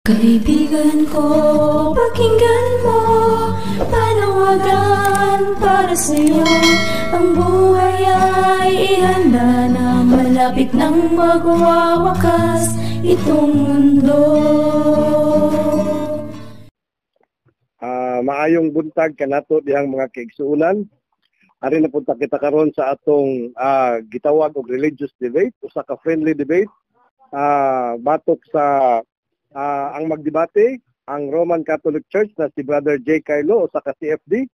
Kaibigan ko, pakinggan mo, panawagan para sa'yo. Ang buhay ay ihanda na, malapit nang magwawakas itong mundo. Maayong buntag kanato dihang mga kaigsuunan. Ari na punta kita karon sa atong gitawag og religious debate, usa ka friendly debate. Batok sa ang magdebate ang Roman Catholic Church na si Brother J. Carlo, usa ka CFD.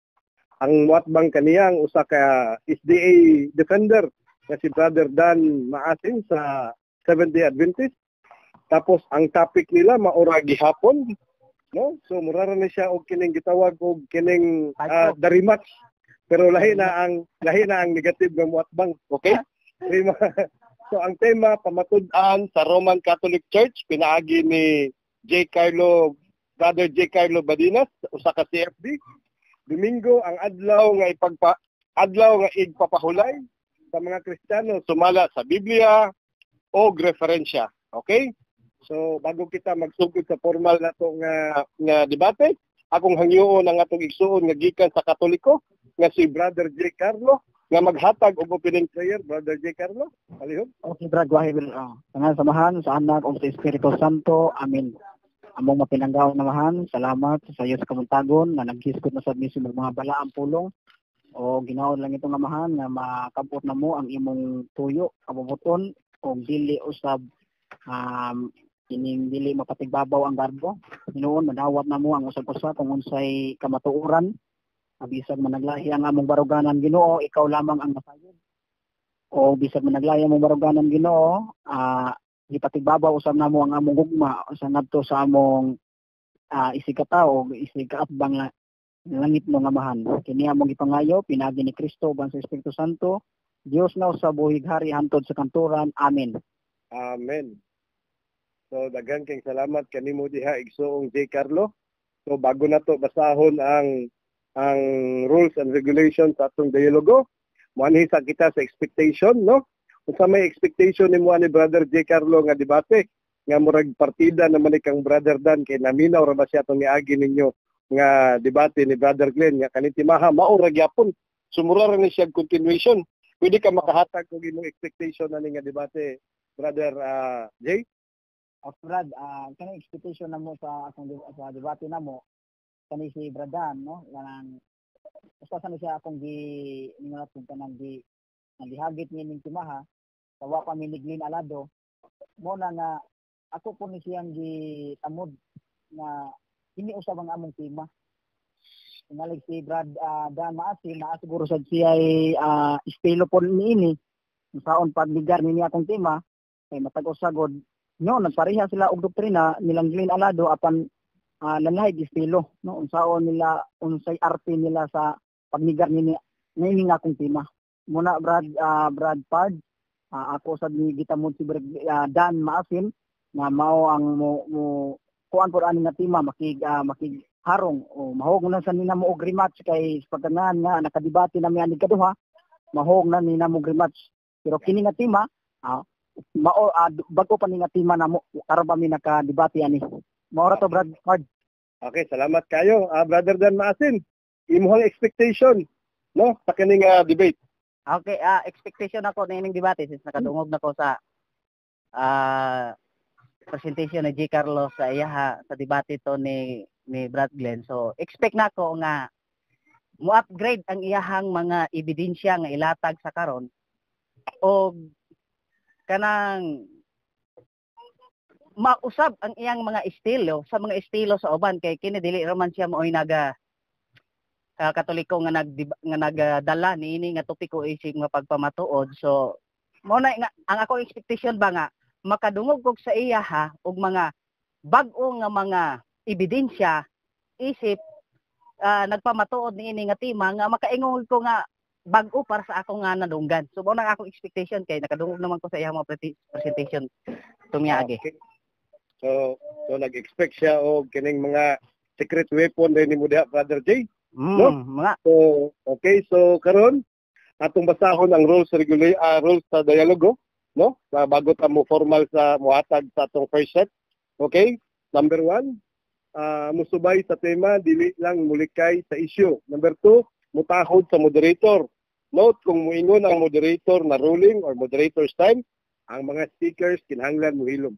Ang muatbang kaniya ang usa ka SDA defender na si Brother Dan Maasin sa Seventh-day Adventist. Tapos ang topic nila maura gihapon, no? So mura na siya og kining gitawag og kining the rematch. Pero lahi na ang negative nga muatbang, okay? So ang tema pamatud-an sa Roman Catholic Church pinaagi ni Brother J. Carlo Badinas, usa ka CFD. Domingo ang adlaw nga igpapahulay sa mga Kristiyano sumala sa Biblia o referensya, okay? So bago kita magsugod sa formal nato nga debate, akong hangyoon ang atong igsuon nga gikan sa Katoliko nga si Brother J. Carlo nga maghatag og opening prayer. Brother J. Carlo, palihog. Okay, Brad, wahil tangan samahan sa anak o sa Espiritu Santo. Amin. Among mapinanggaw namahan, salamat sa iyo sa kamuntagon na naghiskot na sa mismo mga balaang pulong o ginaon lang itong namahan nga makabot na mo ang imong tuyo, kabubuton o dili usab ining dili mapatigbabaw ang garbo. Hinuon madawat na mo ang usab-usab kung unsay kamatuoran. Bisag managlahi ang among baruganan Ginoo, ikaw lamang ang masayod. O bisag managlahi ang among baruganan Ginoo, ipatigbabaw usab namo ang among gugma sa ngadto sa among isigkataw o isigkaatbang langit no nga mahan. Kini among ipangayo pinagi ni Kristo ban sa Espiritu Santo, Dios na sa buhig hari hantod sa kanturan. Amen. Amen. So daghang kang salamat kanimo diha igsoong J. Carlo. So bago nato basahon ang rules and regulations sa atong dialogo, muanhisa kita sa expectation, no? Unsa may expectation nimo ni Brother J. Carlo nga debate nga murag partida naman kang Brother Dan kay naminaw ra ba siya atong niagi ninyo nga debate ni Brother Glenn nga kanitimaha mao ra gyapon. Sumura ra ni siya continuation. Pwede ka makahatag og imong expectation ani nga debate, Brother J? Brad, kanang expectation namo sa akong debate namo kani si Bradan, no? Kanang usa sa siya akong ningat kung kanang gihagit ni ning timaha sawa pa minigling alado mo na nga ako po ni siyang gitamod na hindi usab ang among tema. Tingalig si Brad Dan Maasin na siguro sad siya ay estilo po niini saon pagligar ni akong tema kay matag usagod no nagpareha sila og doktrina nilang Glenn Alado apan nanahig estilo, no? Unsaon nila, unsay arte nila sa pagnigar ni akong tema. Muna Brad Pad, ako sa gitamod si Dan Maasin na mao ang kuan por ani nga tema makigharong o mahog na sa nina mo og rematch kay pagkanan nga nakadebate na mi ani kaduha, mahog na nina mo rematch. Pero kini nga tema bago pa ni nga tema namo karon pa mi nakadebate ani. Maura to Brad Pad. Okay, salamat kayo. Brother Dan Maasin, imong expectation, no, sa kining debate. Okay, expectation ako na ining debate since nakadungog na ko sa presentation ni J. Carlo sa iyaha sa debate to ni Brad Glenn. So, expect na ko nga mo-upgrade ang iyahang mga ebidensya nga ilatag sa karon o kanang mausab ang iyang mga estilo sa sa uban kay kini dili raman siya moy Katoliko nga nagdala niini nga topiko isig nga pagpamatuod. So mo na nga ang ako expectation ba nga makadungog kog sa iya og mga bag-o nga mga ebidensya isip nagpamatuod niini nga tema nga makaingon ko nga bag-o para sa ako nga nadunggan. So mo na akong expectation kay nakadungog naman ko sa iya mga presentation tumiyagi. Okay. So nag-expect siya og kining mga secret weapon din ni Muda Brother J. No? So okay, so karon atong basahon ang rules sa dialogo, no? Bago ta mo formal sa muhatag sa atong first set. Okay? Number 1, musubay sa tema, dili lang mulikay sa issue. Number 2, mutahod sa moderator. Note, kung muingon ang moderator na ruling or moderator's time, ang mga speakers kinahanglan muhilom.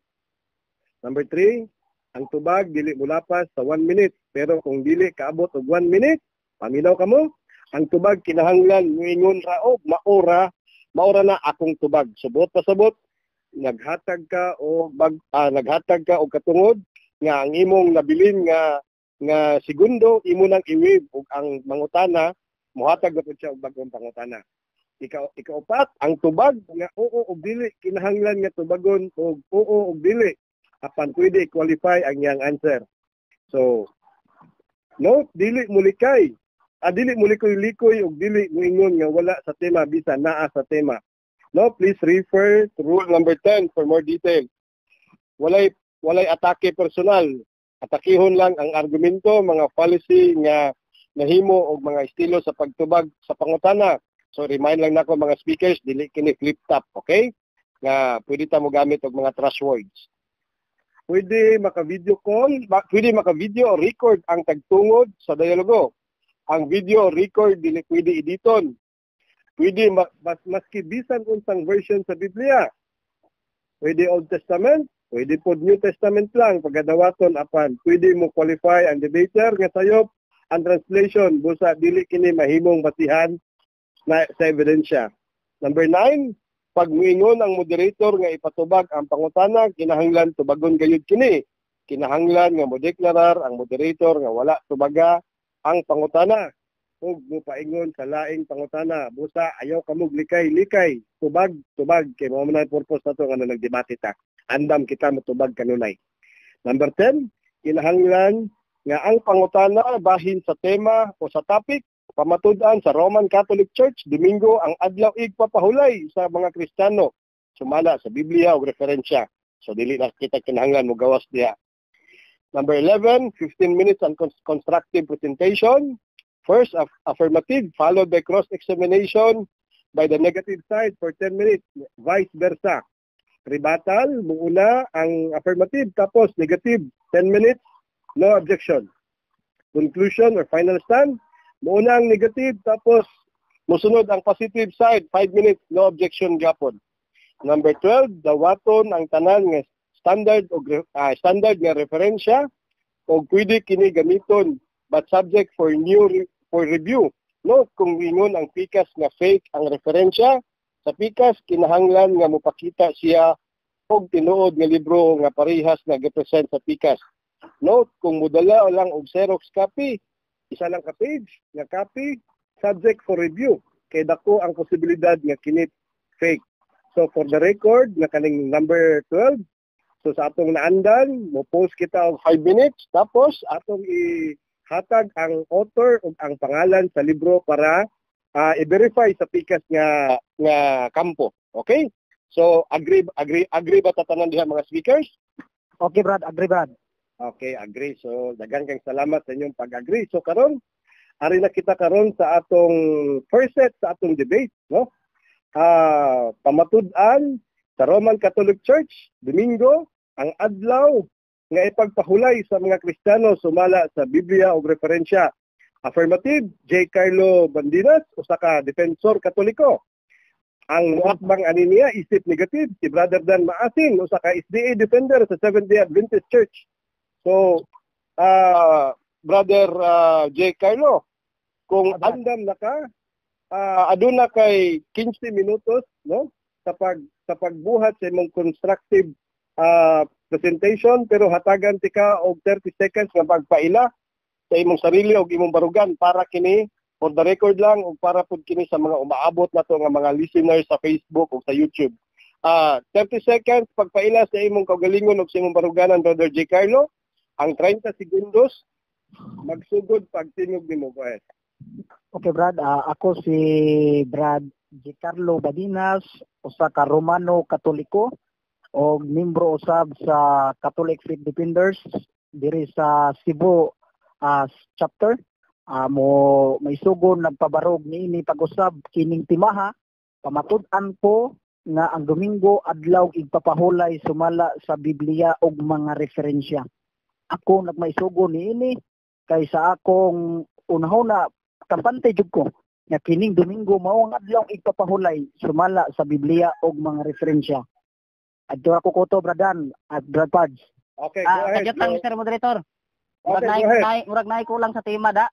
Number 3, ang tubag dili mulapas sa 1 minute. Pero kung dili kaabot og 1 minute, paminaw ka mo, ang tubag kinahanglan muingon ra og maora na akong tubag. Subot pasabot, naghatag ka og katungod nga ang imong nabilin nga segundo imo nang iwib ug ang mangutana mohatag gapud siya og bag-ong pangutana. Ikaupat, ang tubag nga oo ug dili kinahanglan nga tubagon og oo ug dili apan pwede i-qualify ang iyang answer. So, note, dili mulikay. Dili mulikoy-likoy ug dili moingon nga wala sa tema bisan naa sa tema. No, please refer to rule number 10 for more detail. Walay atake personal. Atakihon lang ang argumento, mga policy nga nahimo og mga estilo sa pagtubag sa pangutana. So remind lang nako mga speakers, dili kini flip top, okay? Nga pwede ta mo gamit og mga trash words. Pwede maka-video call, pwede maka-video o record ang tagtungod sa dialogo. Ang video o record dili pwede editon. Pwede maski bisan unsang version sa Biblia. Pwede Old Testament, pwede po New Testament lang pagadawaton apan pwede mo qualify ang debater nga sayop ang translation busa dili kini mahimong basihan na sa ebidensya. Number 9, pag muingon ang moderator nga ipatubag ang pangutana, kinahanglan tubagon gayud kini. Kinahanglan nga modeklarar ang moderator nga wala tubaga ang pangutana. Ug mupaingon sa laing pangutana, busa ayaw kamog likay-likay, tubag kay mao man ang purpose nato nga nagdebate ta. Andam kita motubag kanunay. Number 10, kinahanglan nga ang pangutana bahin sa tema o sa topic pamatud-an sa Roman Catholic Church Domingo ang adlaw igpapahulay sa mga Kristiyano sumala sa Biblia o referensya. So dili na kita kinahanglan mo gawas diha. Number 11, 15 minutes on constructive presentation. First, affirmative followed by cross-examination by the negative side for 10 minutes. Vice versa. Rebuttal, muna ang affirmative tapos negative 10 minutes. No objection. Conclusion or final stand, muna ang negative tapos musunod ang positive side, 5 minutes, no objection gapon. Number 12, dawaton ang tanan nga standard nga referensya o pwede kini gamiton but subject for review. No, kung ingon ang pikas nga fake ang referensya, sa pikas kinahanglan nga mopakita siya og tinuod nga libro nga parehas nga gipresent sa pikas. Note, kung mudala lang og Xerox copy, isa lang ka page, nga copy, subject for review. Kay dako ang posibilidad nga kinit fake. So for the record, nga kaning number 12, so sa atong naandan, mo-post kita og 5 minutes, tapos atong ihatag ang author ug ang pangalan sa libro para i-verify sa pikas nga kampo. Okay? So agree ba tatanan diha mga speakers? Okay, Brad. Agree, Brad. Okay, agree. So, daghang kang salamat sa inyong pag-agree. So, karon, ari na kita karon sa atong first set sa atong debate, no? Pamatud-an sa Roman Catholic Church, Domingo, ang adlaw nga ipagpahulay sa mga Kristiyano sumala sa Biblia o referensya. Affirmative, J. Carlo Bandinas, usa ka defensor katoliko. Ang muakbang ani niya isip negative, si Brother Dan Maasin, usa ka SDA defender sa Seventh-day Adventist Church. So, Brother J. Carlo, kung andam na ka, aduna kay 15 minutos, no? Sa pagbuhat sa imong constructive presentation, pero hatagan ti ka og 30 seconds nga pagpaila sa imong sarili og imong barugan para kini for the record lang ug para pud kini sa mga umaabot nato nga mga listeners sa Facebook ug sa YouTube. 30 seconds pagpaila sa imong kaugalingon ug sa imong baruganan, Brother J. Carlo. Ang 30 segundos, magsugod pagtingog nimo, go ahead. Okay, Brad. Ako si Brad Giancarlo Badinas, usa ka Romano Katoliko o membro usab sa Catholic Faith Defenders diri sa Cebu chapter. Maisugon nagpabarog niini pag-usab kining timaha. Pamatud-an ko nga ang Domingo adlaw igpapahulay sumala sa Biblia og mga referensya. ako nagmaisugo niini kaysa akong unahuna kampante jud ko nga kining Domingo mao ang adlaw ipapahulay sumala sa Biblia og mga referensya. Adto ako koto bradan at Brad Pads. Okay, go ahead. Kagyot lang, So, Mr. Moderator. okay, go ahead. Murag naay ko lang sa tema da.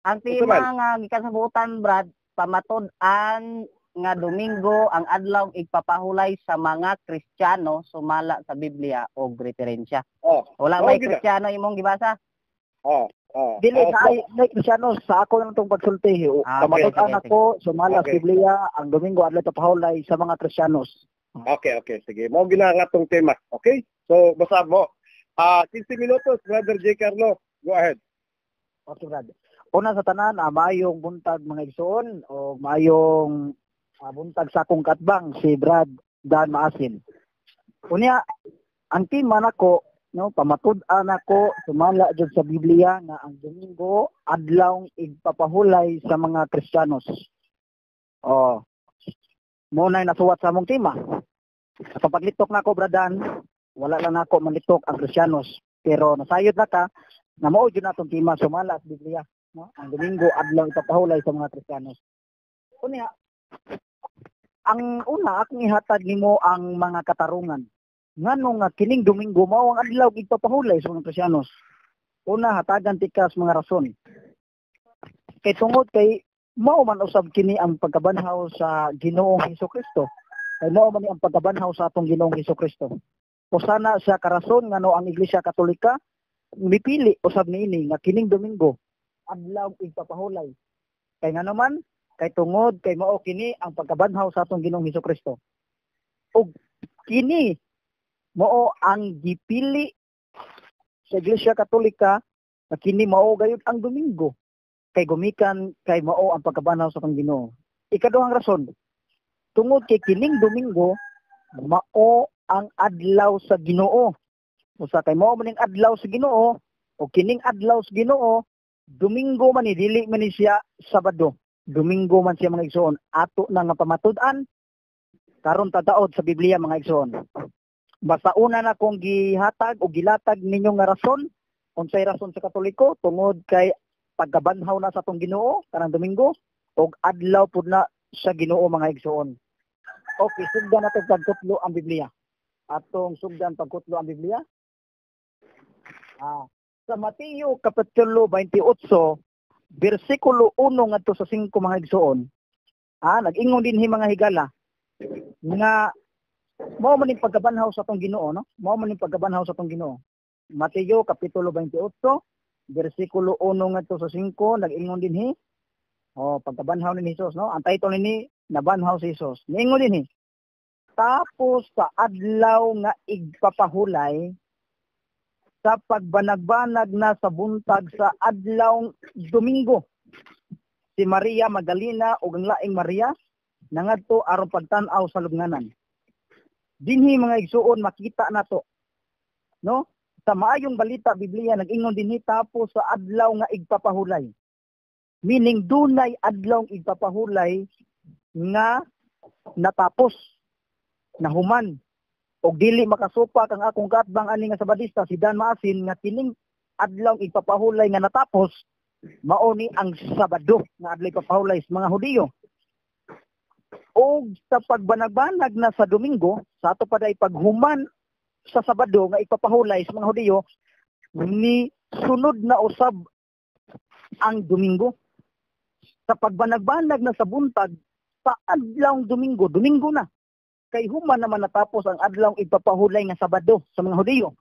Ang tema nga gikan sa buutan, Brad, pamatud-an nga Domingo ang adlaw igpapahulay sa mga Kristiyano sumala sa Biblia og referensya. Oh. Wala Oh, may gina. Kristiyano imong gibasa? Oh. Dili sa Kristiyanos sa ako lang tong pagsulti. Pamatud-an sige. ako sumala sa Okay. Biblia ang Domingo adlaw ipapahulay sa mga Kristiyanos. Okay. Sige. Mao gina nga tong tema. Okay? So, basa mo. 15 minutos, Brother J. Carlo. Go ahead. Okay, Brad. Una sa tanan, maayong buntag mga igsoon o maayong buntag sa akong katbang si Brad Dan Maasin. Unya, ang tema nako, no, pamatud-an ako sumala jud sa Biblia nga ang Domingo adlaw igpapahulay sa mga Kristiyanos. Oh. Mo na nasuwat sa among tema. Sa paglitok nako, Brad Dan, wala lang nako manlitok ang Kristiyanos. Pero nasayod na ka na mao jud natong tema sumala sa Biblia. No? Ang Domingo adlaw ipapahulay sa mga Kristiyanos. Unya, ang una akong ihatag nimo ang mga katarungan. Ngano nga kining Domingo mao ang adlaw ipapahulay sa mga Kristiyanos. Una, hatagan tikas mga rason. Kay tungod kay mao man usab kini ang pagkabanhaw sa Ginoong Hesukristo. Kay mao man ni ang pagkabanhaw sa atong Ginoong Hesukristo. Usana sa karason ngano ang Iglesia Katolika mipili usab niini nga kining Domingo adlaw ipapahulay. Kay nga naman, kay tungod, kay mao kini ang pagkabanhaw sa atong Ginoong Hesukristo. Og kini mao ang gipili sa Iglesia Katolika na kini mao gayud ang Domingo. Kay gumikan kay mao ang pagkabanhaw sa atong Ginoo. Ikaduhang rason, tungod kay kining Domingo mao ang adlaw sa Ginoo. Usa kay mao maning adlaw sa Ginoo o kining adlaw sa Ginoo Domingo man ni dili man ni siya Sabado. Domingo man siya mga igsoon. Ato na nga pamatud-an karon tataod sa Biblia mga igsoon. Basta una na kong gihatag o gilatag ninyo nga rason unsay rason sa Katoliko tungod kay pagkabanhaw na sa atong Ginoo kanang Domingo og adlaw pud na sa Ginoo mga igsoon. Okay, sugdan nato pagkutlo ang Biblia. Atong sugdan pagkutlo ang Biblia. Sa Mateo Kapitulo 28, versikulo 1 ngadto sa 5 mga igsoon. Nag-ingon dinhi mga higala nga mao man ning pagkabanhaw sa atong Ginoo, no? Mao man ning pagkabanhaw sa atong Ginoo. Mateo Kapitulo 28, versikulo 1 ngadto sa 5, nag-ingon dinhi pagkabanhaw ni Jesus, no? Ang title nini nabanhaw si Jesus. Niingon dinhi. Tapos sa adlaw nga igpapahulay sa pagbanag-banag na sa buntag sa adlaw Domingo, si Maria Magdalena ug ang laing Maria nangadto aron pagtan-aw sa lubnganan. Dinhi mga igsuon makita nato, no? Sa maayong balita Biblia nag-ingon dinhi tapos sa adlaw nga igpapahulay. Meaning dunay adlaw igpapahulay nga natapos, nahuman. Og dili makasupak ang akong katbang ani nga Sabadista si Dan Maasin nga kining adlaw ipapahulay nga natapos mao ni ang Sabado nga adlaw ipapahulay sa mga Hudiyo. Og sa pagbanag-banag na sa Domingo sa ato pa day paghuman sa Sabado nga ipapahulay sa mga Hudiyo ni sunod na usab ang Domingo. Sa pagbanag-banag na sa buntag sa adlaw Domingo na kay human naman natapos ang adlaw ipapahulay nga Sabado sa mga Hudiyo.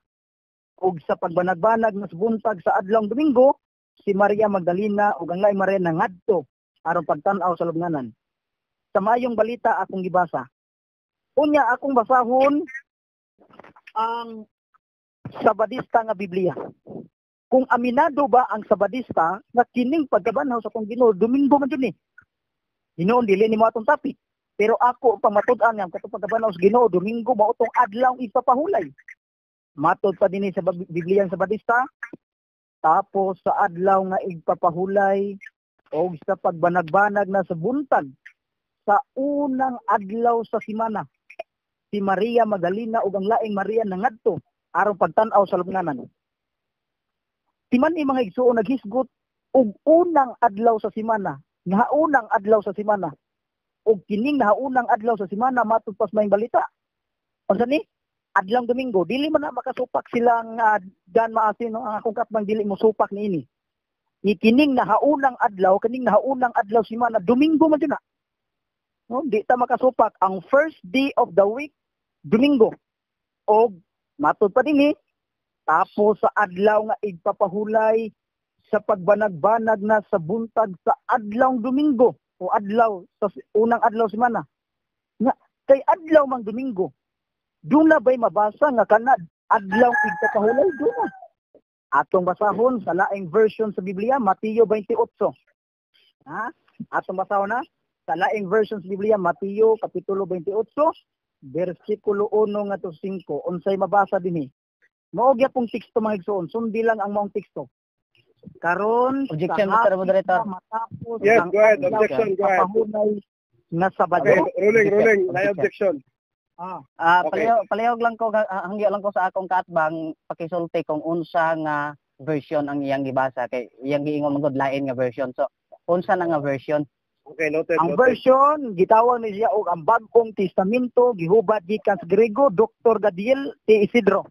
Ug sa pagbanag-banag nga buntag sa adlaw Domingo, si Maria Magdalena ug ang laing Maria nangadto aron pagtan-aw sa lubnganan. Sa maayong balita akong gibasa. Unya akong basahon ang Sabadista nga Biblia. Kung aminado ba ang Sabadista nga kining pagkabanhaw sa atong Ginoo Domingo man jud ni. Hinoon dili nimo atong topic. Pero ako pamatud-an nga katong pagkabanhaw sa Ginoo Domingo mao tong adlaw ipapahulay. Matod pa dinhi sa Biblia sa Sabadista. Tapos sa adlaw nga igpapahulay o sa pagbanag-banag na sa buntag sa unang adlaw sa semana, si Maria Magdalena ug ang laing Maria nangadto aron pagtan-aw sa lubnganan. Timan ni mga igsuon naghisgot og unang adlaw sa semana, nahaunang adlaw sa semana. Og kining nahaunang adlaw sa semana matud pas may balita. Unsa ni? Adlaw Domingo, dili man na makasupak silang dan maasin no ang akong katbang dili mo supak niini. Ni kining nahaunang adlaw, kining nahaunang adlaw semana, Domingo man yun na. No, di ta makasupak ang first day of the week, Domingo. Og matud pa dinhi tapos sa adlaw nga igpapahulay sa pagbanag-banag na sa buntag sa adlaw Domingo o adlaw sa unang adlaw semana. Nga kay adlaw mang Domingo. Doon na ba'y mabasa nga kanad adlaw igpapahulay doon na. Atong basahon sa laing version sa Biblia, Mateo 28. Ha? Atong basahon na sa laing version sa Biblia, Mateo kapitulo 28, versikulo 1 nga to 5. Unsay mabasa dinhi? Mao gyud pong teksto mga igsoon, sundi lang ang maong teksto. Karon Objection, Mr. Moderator. Matapos Yes, ang go ahead. adlaw Objection, go ahead. igpapahulay na Sabado. Okay, ruling. May objection. Okay. Palihog lang ko hangyo lang ko sa akong kaatbang pakisulti kung unsa nga version ang iyang gibasa kay iyang giingon magud lain nga version. So unsa na nga version? Okay, noted. Ang version gitawag ni siya og ang Bagong Testamento gihubad gikan sa Griego Dr. Gadiel T. Isidro.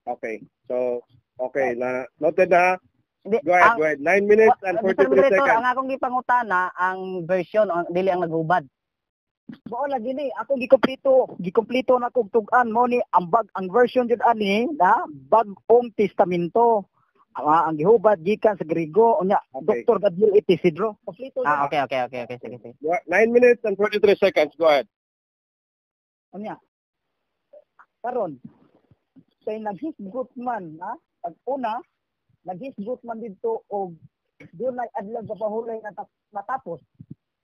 Okay. So, okay. Noted na. Hindi, Go ahead. 9 minutes and Mr. 43 Moderator, seconds. ang akong gipangutana ang version dili ang nagubad. Mao lagi ni ako gikumpleto na kog tug-an mo ni ang version jud ani na Bagong Testamento. Ang gihubad gikan sa Griego unya Okay. Dr. Gadiel T. Isidro. Kompleto na. Okay. Sige. 9 minutes and 43 seconds. Go ahead. Unya. Karon say naghisgot man ha pag-una naghisgot man didto og dunay adlaw sa pahulay na natapos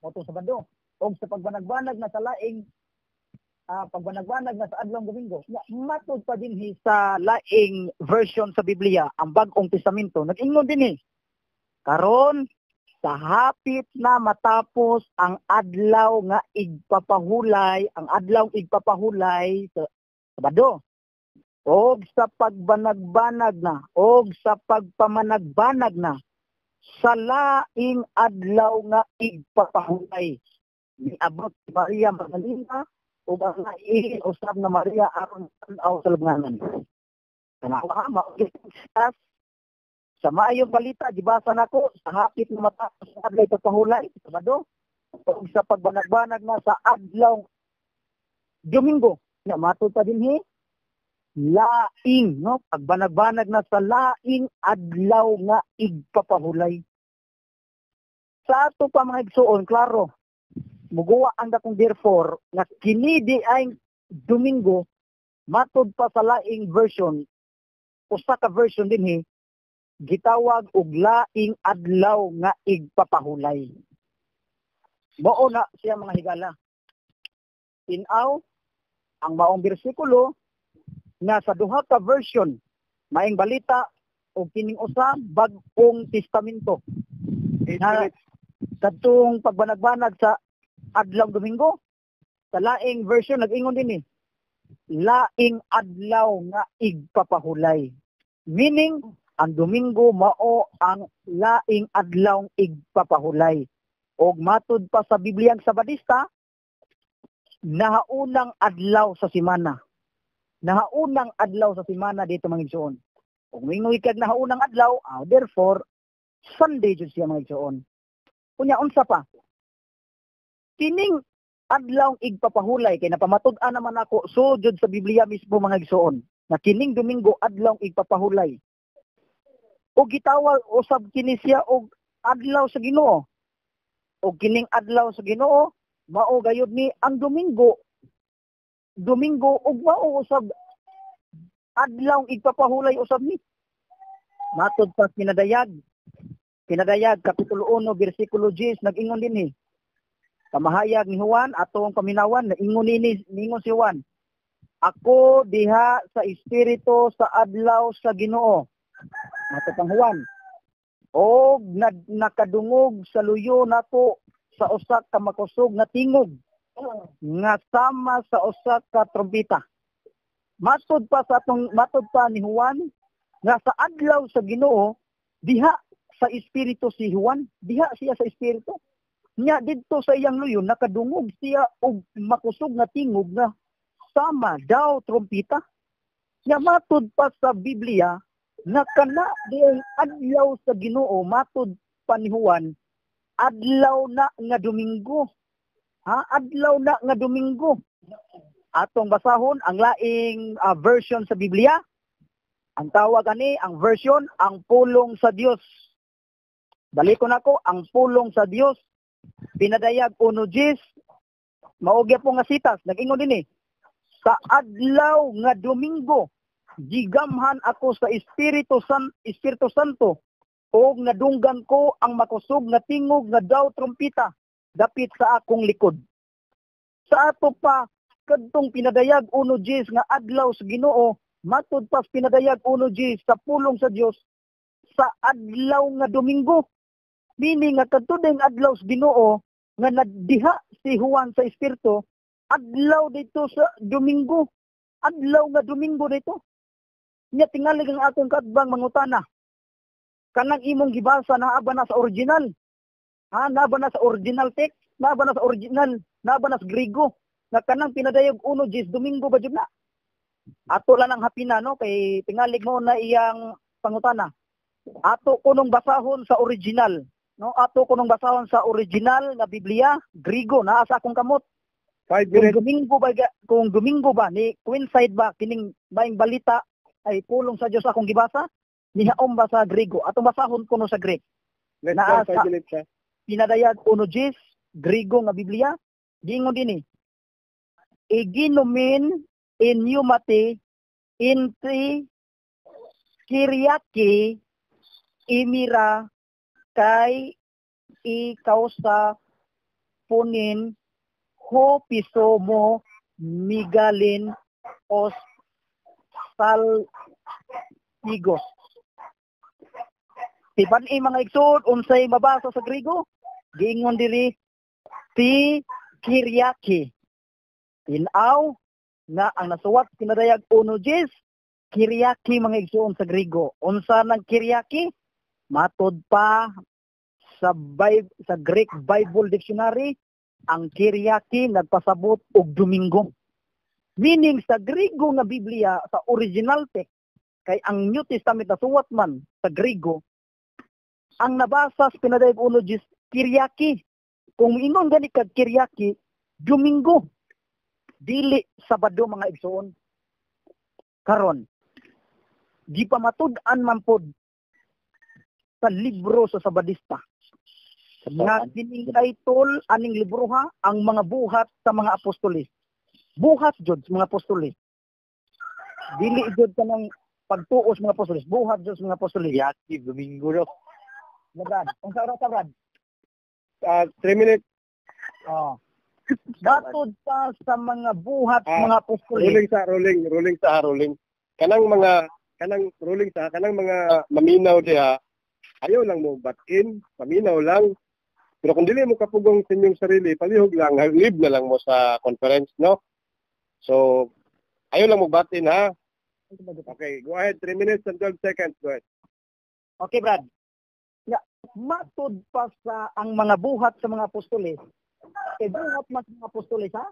moto Sabado og sa pagbanag-banag na sa laing pagbanag-banag na sa adlaw Domingo nya matud pa dinhi sa laing version sa Biblia ang Bagong Testamento nag-ingon dinhi karon sa hapit na matapos ang adlaw nga igpapahulay sa Sabado og sa pagbanag-banag na og sa pagpamanag-banag na sa laing adlaw nga igpapahulay niabot si Maria Magdalena ug ang laing usab na Maria aron tan-aw sa lubnganan. Tanawa maugis sa maayong balita gibasa nako sa hapit na matapos ang adlaw igpapahulay Sabado og sa pagbanag-banag na sa adlaw Domingo nya matud pa dinhi laing no pagbanag-banag na sa laing adlaw nga igpapahulay sa ato pa mga igsuon klaro muguwa ang dakong therefore nga kini di ay Domingo matud pa sa laing version usa ka version dinhi gitawag og laing adlaw nga igpapahulay mao na siya mga higala tinaw ang maong bersikulo nga sa duha ka version maing balita o kining usa Bagong Testamento na katong pagbanag-banag sa adlaw Domingo sa laing version nag-ingon din laing adlaw nga igpapahulay meaning ang Domingo mao ang laing adlaw igpapahulay og matud pa sa Bibliang Sabadista nahaunang adlaw sa semana dito mga igsoon. Kung mingoy kag nahaunang adlaw, therefore Sunday jud siya mga igsoon. Unya unsa pa? Kining adlaw igpapahulay kay napamatud-an naman ako sujud sa Biblia mismo mga igsoon. Na kining Domingo adlaw igpapahulay. O gitawag usab kini siya og adlaw sa Ginoo. O kining adlaw sa Ginoo mao gayud ni ang Domingo ug mao usab adlaw igpapahulay usab ni matud pa pinadayag kapitulo 1 bersikulo 10 nag-ingon dinhi kamahayag ni Juan atong paminawan naingon ningon si Juan ako diha sa espiritu sa adlaw sa Ginoo matud pang Juan og nakadungog sa luyo nato sa usa ka makusog na tingog nga sama sa usa ka trompeta. Matud pa ni Juan nga sa adlaw sa Ginoo Diha sa espiritu si Juan, diha siya sa espiritu. Nya didto sa iyang luyon nakadungog siya og makusog nga tingog nga sama daw trompeta. Nya matud pa sa Biblia na kana diay adlaw sa Ginoo matud pa ni Juan, adlaw na nga Domingo. Adlaw na nga Domingo. Atong basahon ang laing version sa Biblia. Ang tawag ani, ang version, ang pulong sa Dios. Balikon ako, ang pulong sa Dios. Pinadayag 1:10. Maugya po nga sitas, nag-ingon din sa adlaw nga Domingo, gigamhan ako sa Espiritu Santo o nadunggan ko ang makusog nga tingog nga daw trompeta dapit sa akong likod. Sa ato pa kadtong pinadayag 1:10 nga adlaw sa Ginoo, matud pas pinadayag 1:10 sa pulong sa Dios sa adlaw nga Domingo. Meaning nga kadtong adlaw sa Ginoo nga nagdiha si Juan sa Espiritu, adlaw dito sa Domingo. Adlaw nga Domingo dito. Nya tingali ang akong katbang mangutana. Kanang imong gibasa naaba na sa original. Naaba na sa original text, naaba na sa original, naaba na sa Griego. Nga kanang pinadayag 1:10 Domingo ba jud na? Ato lang ang hapina no kay tingalig mo na iyang pangutana. Ato kunong basahon sa original, no? Ato kunong basahon sa original nga Biblia, Griego naa sa akong kamot. 5 minutes. Kung Domingo ba ni coincide ba kining baing balita ay pulong sa Dios akong gibasa, nihaom ba sa Griego? Atong basahon kuno sa Greek. Let's Naa go, sa 5 minutes siya. pinadayag 1:10 Griego nga Biblia, gingon dinhi. Iginomen in pneumati inti Kyriaki imira kay ikausa punin ho piso mo migalin os saltigos. Tipan mga igsud unsay mabasa sa Griego? Giingon diri ti Kyriaki. Tinaw nga ang nasuwat pinadayag 1:10 Kyriaki mga igsoon sa Griego. Unsa nang Kyriaki? Matod pa sa Greek Bible Dictionary, ang Kyriaki nagpasabot og Domingo. Meaning sa Griego nga Biblia, sa original text, kay ang New Testament na suwat man sa Griego, ang nabasa sa pinadayag 1:10 Kyriaki. Kung ingon gani kag Kyriaki, Domingo. Dili Sabado mga igsoon. Karon, di pa matud-an man pod sa libro sa Sabadista. Nga kining title aning libro ang mga buhat sa mga apostoles. Buhat jud sa mga apostoles. Dili jud kanang pagtuos mga apostoles, buhat jud sa mga apostoles. Yaki Domingo ro. Brad, unsa oras ta Brad? 3 minutes. Batod pa sa mga buhat mga apostoles. Rolling. Kanang mga maminaw diha, ayaw lang mo batin, paminaw lang. Pero kung dili mo kapugong sa inyong sarili, palihog lang, live na lang mo sa conference, no? So, ayaw lang mo batin, ha? Okay, go ahead. 3 minutes and 12 seconds. Go ahead. Okay, Brad. Matod pa sa ang mga buhat sa mga apostoles. Buhat mas mga apostoles, ha?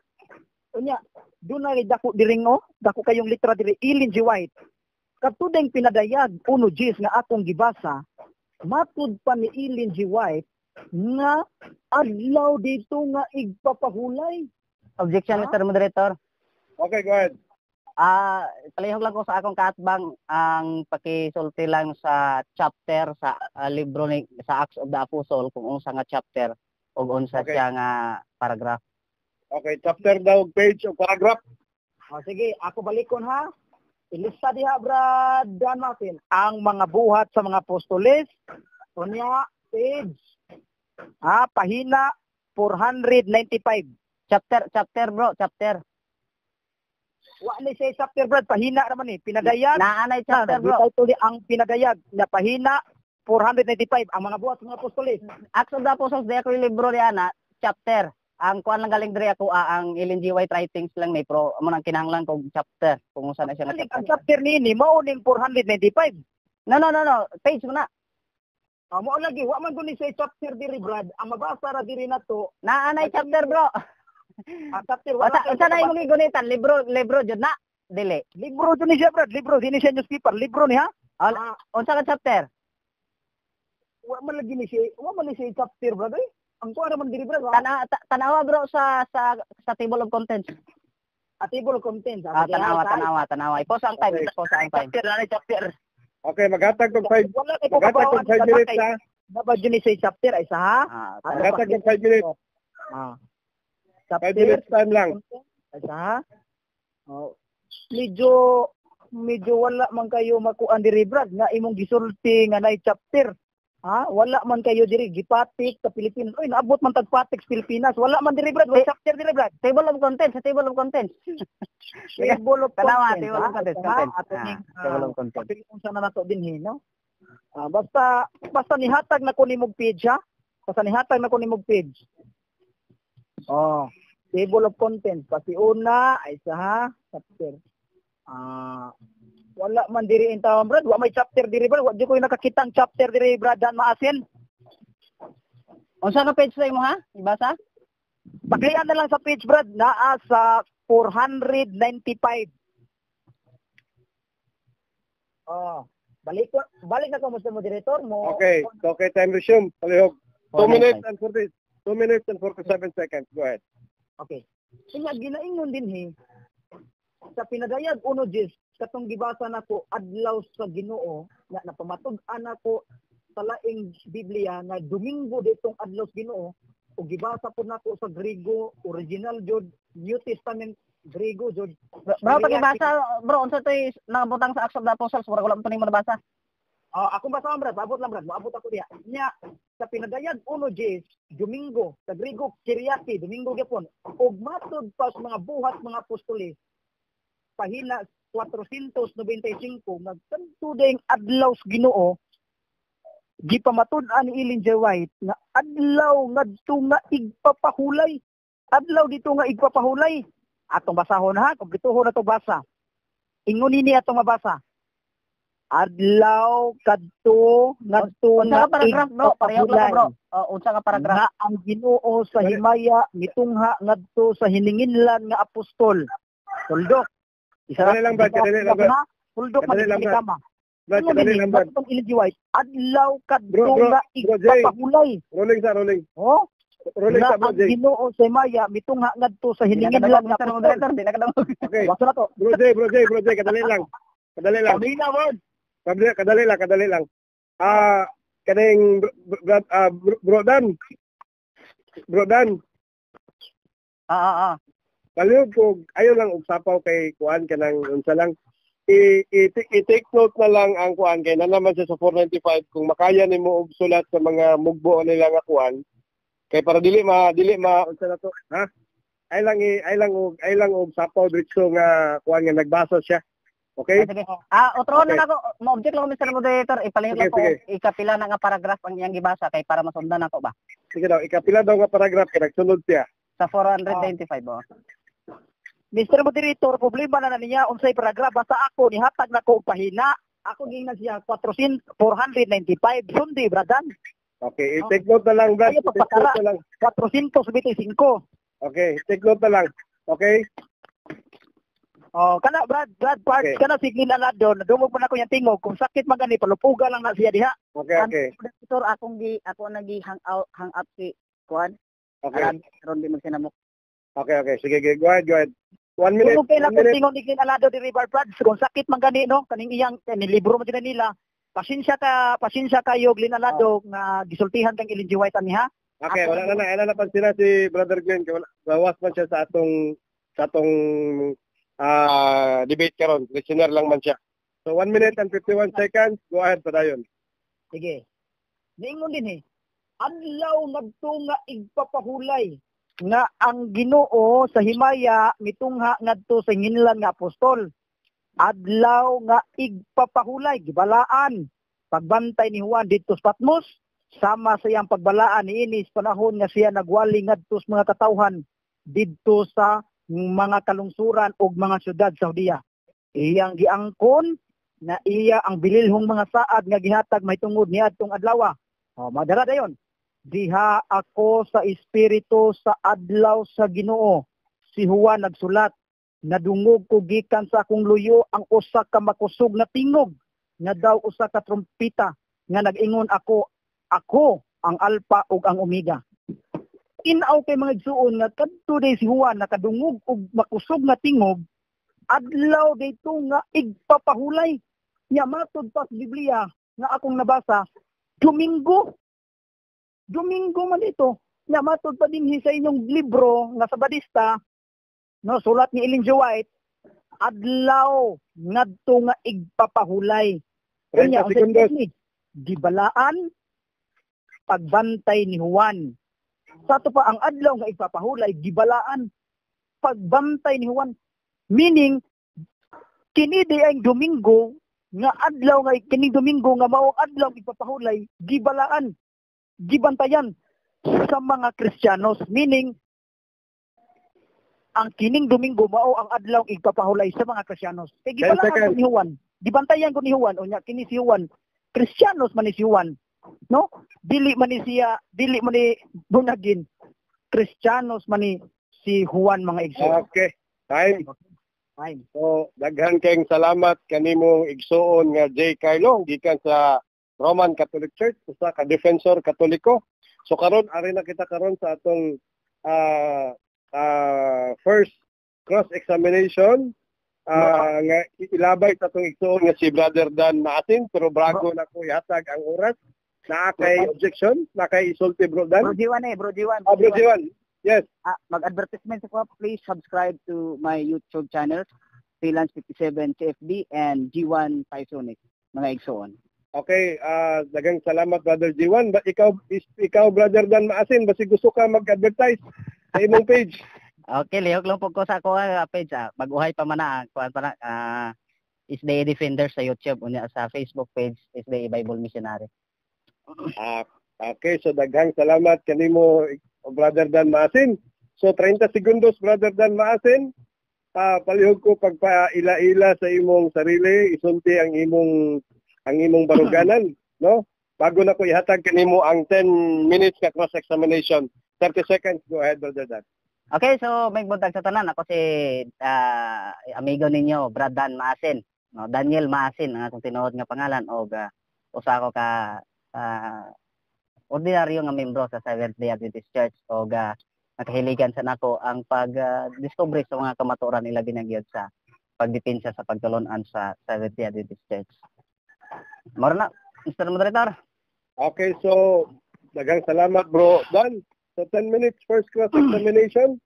Unya, doon na dako diringo, dako kayong litra diri, Ellen G. White. Katudeng pinadayag, 1:10 nga akong gibasa, matud pa ni Ellen G. White, nga adlaw dito nga igpapahulay. Objection, Mr. Moderator. Okay, go ahead. Palihog lang ko sa akong kaatbang ang pakisulti lang sa chapter sa libro ni sa Acts of the Apostle kung unsa nga chapter o unsa siya nga paragraph. Okay, chapter daw, page o paragraph. Sige, ako balikon ha. Ilista diha Brad Dan Martin ang mga buhat sa mga apostoles. Unya page pahina 495. Chapter bro, chapter. Wa ni say chapter Brad, pahina naman pinadayag. Naanay chapter bro. Ito ang pinadayag na pahina 495 ang mga buhat sa mga apostoles. Acts of the Apostles di ako yung libro di ana, chapter. Ang kuan lang galing diri ako ang Ellen G. White writings lang ni pro amo nang kinahanglan kog chapter kung unsa na siya Ang chapter ni mao ning 495. No. Page mo na. Mo lagi wa man dun ni say chapter diri Brad. Ang mabasa ra diri nato, Naanay chapter bro. ang chapter Unsa na imong gigunitan? Libro jud na. Dili. libro dun ni siya Brad, libro dini siya newspaper, libro ni ha. Unsa ka chapter? Wa man lagi ni siya, wa man ni siya chapter Brad. Ang kuha naman diri Brad. Tanawa bro sa table of contents. Table of contents. Tanawa. Ipos ang time. Chapter na chapter. Okay, maghatag tong 5 Wala kay maghatag tong 5 minutes ha. Dapat dun ni siya chapter ay isa ha. Maghatag tong 5 minutes. 5 Chapter minutes time lang. ay isa ha. Medyo wala man kayo makuan diri Brad nga imong gisulti nga nay chapter. Wala man kayo diri gipatik sa Pilipinas. Oy, naabot man tagpatik sa Pilipinas. Wala man diri Brad, wala chapter diri Brad. Table of contents. Table of contents. Table of contents. Table of contents. Kung sana nato dinhi, no? Basta nihatag na ko nimog page ha. Basta nihatag na ko nimog page. Table of contents. Pati una ay isa ha, chapter. Wala man diri in town Brad, wa may chapter diri Brad, wa di ko nakakitang chapter diri Brad dan maasin. Unsa ka page sa imo ha? Ibasa? Paklian na lang sa page Brad, naa sa 495. Balik na ko mo sa moderator mo. Okay, time resume. Palihog. 2 minutes and 47 seconds. Go ahead. Okay. Nga ginaingon din sa pinadayag uno Jis, katong gibasa nako adlaw sa Ginoo nga napamatud-an nako sa laing Biblia nga Domingo ditong adlaw sa Ginoo ug gibasa pud nako sa Griego original jud New Testament Griego jud. Bro, pagibasa bro unsa toy nabutang sa Acts of the Apostles wala ko lang tuning nabasa. Ako basa Brad, maabot ako diha. Nya sa pinadayag uno Jis, Domingo sa Griego Kyriaki, Domingo gyapon ug matud pa sa mga buhat mga apostoles pahina 495 nagkanto ding adlaw sa Ginoo gipamatud-an ni Ellen G. White na adlaw ngadto nga igpapahulay. Adlaw dito nga igpapahulay. Atong basahon ha, kumpletuhon na to basa. Ingon ni atong mabasa. Adlaw kadto ngadto nga paragraph bro, pareho lang bro. Unsa nga paragraph? Nga ang Ginoo sa himaya mitungha ngadto sa hininginlan nga apostol. Tuldok. Kadali lang ba? Tuldok man kama. Kadali lang ba? Adlaw kadto nga igpapahulay. Rolling. Rolling sa bro, Jay. Ang Ginoo sa himaya mitungha ngadto sa hininginlan nga apostol. Okay. Wasa na to. Bro Jay, kadali lang. Kadali lang. Kaning Bro Dan. Palihog ko, ayaw lang ugsapaw kay kuan kanang unsa lang. I-take note na lang ang kuan kay na naman siya sa 495 kung makaya nimo og sulat sa mga mugbo nila nga kuan. Kay para dili ma unsa na to, ha? Ay lang og sapaw diretso nga kuan nga nagbasa siya. Okay? Otro na ako, mo-object lang Mr. Moderator, ipalihog lang ko ikapila na nga paragraph ang iyang gibasa kay para masundan nako ba. Sige daw, ikapila daw nga paragraph kay nagsunod siya. Sa 495 Mr. Moderator, problema na niya unsay paragraph basta ako nihatag na ko pahina. Ako gingnan siya 495 sundi Bradan. Okay, take note na lang Brad. Take note na lang. 425. Okay, take note na lang. Okay? Kana Brad part kana signal ala doon. Dumog man ako yang tingog kung sakit man gani palupuga lang na siya diha. Okay. Moderator ako nagi hang up si Kuan. Okay. Ron di magsinamok. Okay. Sige, go ahead. 1 minute. Kung kailangan tingog ni Alado di River Brad, kung sakit man gani no, kaning iyang nilibro man nila. Pasensya kayo Glinalado nga gisultihan kang Ellen G. White ani ha. Okay, wala na pansin na si Brother Glenn kay bawas man siya sa atong debate karon. Listener lang man siya. So 1 minute and 51 seconds. Go ahead padayon. Sige. Niingon din adlaw ngadto nga igpapahulay nga ang Ginoo sa himaya mitungha ngadto sa hinlan nga apostol. Adlaw nga igpapahulay gibalaan pagbantay ni Juan didto sa Patmos sama sa iyang pagbalaan niini sa panahon nga siya nagwali ngadto sa mga katawhan didto sa mga kalungsuran ug mga syudad sa Judea. Iyang giangkon na iya ang bililhong mga saad nga gihatag mahitungod niadtong adlaw Madara dayon. Diha ako sa espiritu sa adlaw sa Ginoo. Si Juan nagsulat, nadungog ko gikan sa akong luyo ang usa ka makusog na tingog, nga daw usa ka trumpita, nga nag-ingon ako ang Alpha ug ang Omega. Inaw kay mga igsuon nga kadto day si Juan nakadungog og makusog na tingog, adlaw dayto nga igpapahulay. Nya matod pa sa Biblia nga akong nabasa, Domingo man ito. Nya matod pa din sa inyong libro nga sa Badista, no, sulat ni Ellen G. White, adlaw ngadto nga igpapahulay. 30 sekundos. Gibalaan pagbantay ni Juan. Sa to pa ang adlaw nga igpapahulay, gibalaan pagbantay ni Juan. Meaning kini di ang Domingo nga adlaw nga kini Domingo nga mao adlaw igpapahulay, gibalaan, gibantayan sa mga Kristiyanos. Meaning ang kining Domingo mao ang adlaw igpapahulay sa mga Kristiyanos. Kay gibalaan ko ni Juan, gibantayan ko ni Juan, unya kini si Juan, Kristiyanos man ni si Juan, no? Dili man ni Bunagin, Kristiyanos man ni si Juan, mga igsoon. Okay. Time. Fine. So, daghan kayong salamat kanimong igsoon nga J. Carlo gikan sa Roman Catholic Church, usa ka defensor katoliko. So karon ari na kita karon sa atong first cross-examination nga ilabay sa atong igsoon nga si Brother Dan Maasin, pero bago na ko ihatag ang oras, na kay objection, na kay isulti Bro Dan. Bro G1. Bro G1. Yes. Mag-advertisement ako, please subscribe to my YouTube channels, Freelance 57 CFD and G1 Paisonic, mga igsoon. Okay, dagang salamat Brother G1. Ikaw Brother Dan Maasin, basi gusto ka mag-advertise sa imong page? Okay, lihok lang po ko sa ako page. Mag-uhay pa man na, is the Defender sa YouTube, unya sa Facebook page, is the Bible Missionary. Okay, so daghang salamat kanimo Brother Dan Maasin. So 30 segundos Brother Dan Maasin. Palihog ko pagpaila-ila sa imong sarili, isulti ang imong baruganan, no? Bago na ko ihatag kanimo ang 10 minutes ka cross examination. 30 seconds, go ahead Brother Dan. Okay, so may buntag sa tanan, ako si amigo ninyo, Brad Dan Maasin. No, Daniel Maasin ang atong tinuod nga pangalan, og usa ko ka ordinaryo nga membro sa Seventh-day Adventist Church, og nakahiligan sa nako ang pag-discover sa mga kamatuoran nila binagyod sa pagdepensa sa pagtulunan sa Seventh-day Adventist Church. Maro na, Mr. Moderator. Okay, so daghang salamat Bro Dan. So 10 minutes first cross examination.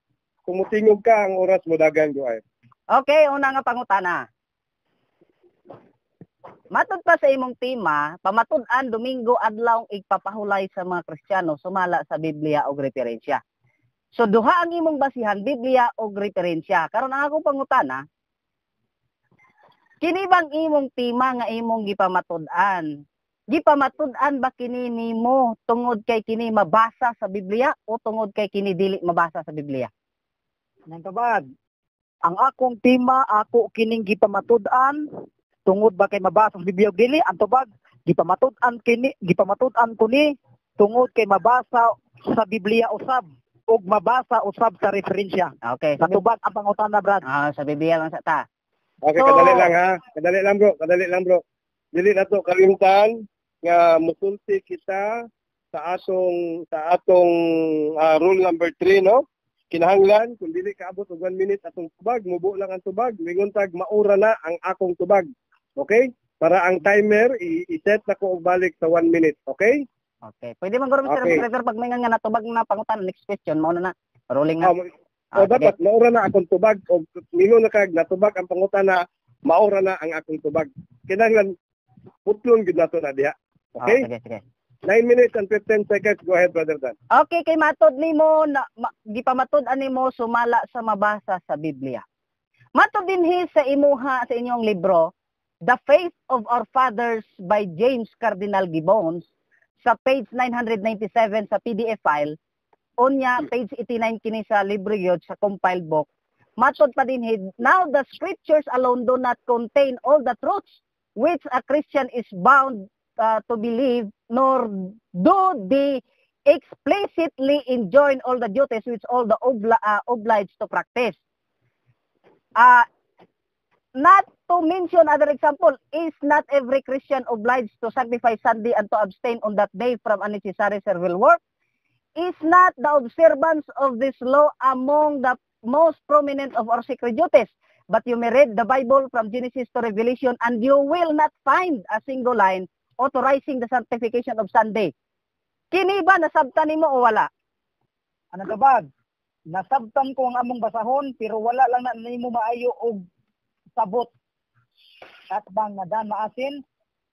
Kung mutingog ka, ang oras mo dagan go ahead. Okay, una nga pangutana. Matud pa sa imong tema, pamatud-an Domingo adlaw igpapahulay sa mga Kristiyano sumala sa Biblia og referensya. So duha ang imong basihan, Biblia og referensya. Karon ang akong pangutana, kini bang imong tema nga imong gipamatud-an? Gipamatud-an ba kini nimo tungod kay kini mabasa sa Biblia o tungod kay kini dili mabasa sa Biblia? Nang kabad, ang akong tema ako kining gipamatud-an tungod ba kay mabasa sa Biblia dili, ang tubag gipamatud-an ko ni tungod kay mabasa sa Biblia usab ug mabasa usab sa referensya. Okay. Sa tubag ang pangutana, Brad. Sa Biblia lang sa ta. Okay, So, kadali lang ha. Kadali lang bro. Dili na to kalimtan nga musulti kita sa atong rule number 3, no? Kinahanglan kung dili kaabot og 1 minute atong tubag, mubo lang ang tubag, mingon tag maura na ang akong tubag. Okay? Para ang timer i-set na ko og balik sa 1 minute, okay? Okay. Pwede man guro Mr. Okay. Moderator pag may nga natubag na pangutan, next question mo na rolling na. O dapat maura na akong tubag o mingon na kag natubag ang pangutana, maura na ang akong tubag. Kinahanglan putlon gid nato na diha. Okay? Sige. 9 minutes and 15 seconds. Go ahead, Brother Dan. Okay, kay matod nimo gipamatud-an nimo sumala sa mabasa sa Biblia. Matod dinhi sa imuha sa inyong libro, The Faith of Our Fathers by James Cardinal Gibbons, sa page 997 sa PDF file, unya page 89 kini sa libro gyud sa compiled book. Matod pa dinhi, now the scriptures alone do not contain all the truths which a Christian is bound to believe, nor do they explicitly enjoin all the duties which all the obliged to practice. Not to mention other example, is not every Christian obliged to sacrifice Sunday and to abstain on that day from unnecessary servile work? Is not the observance of this law among the most prominent of our sacred duties? But you may read the Bible from Genesis to Revelation and you will not find a single line authorizing the sanctification of Sunday. Kini ba nasabtan nimo o wala? Ano ka ba? Nasabtan ko ang among basahon pero wala lang na nimo maayo og sabot. At bang nadan maasin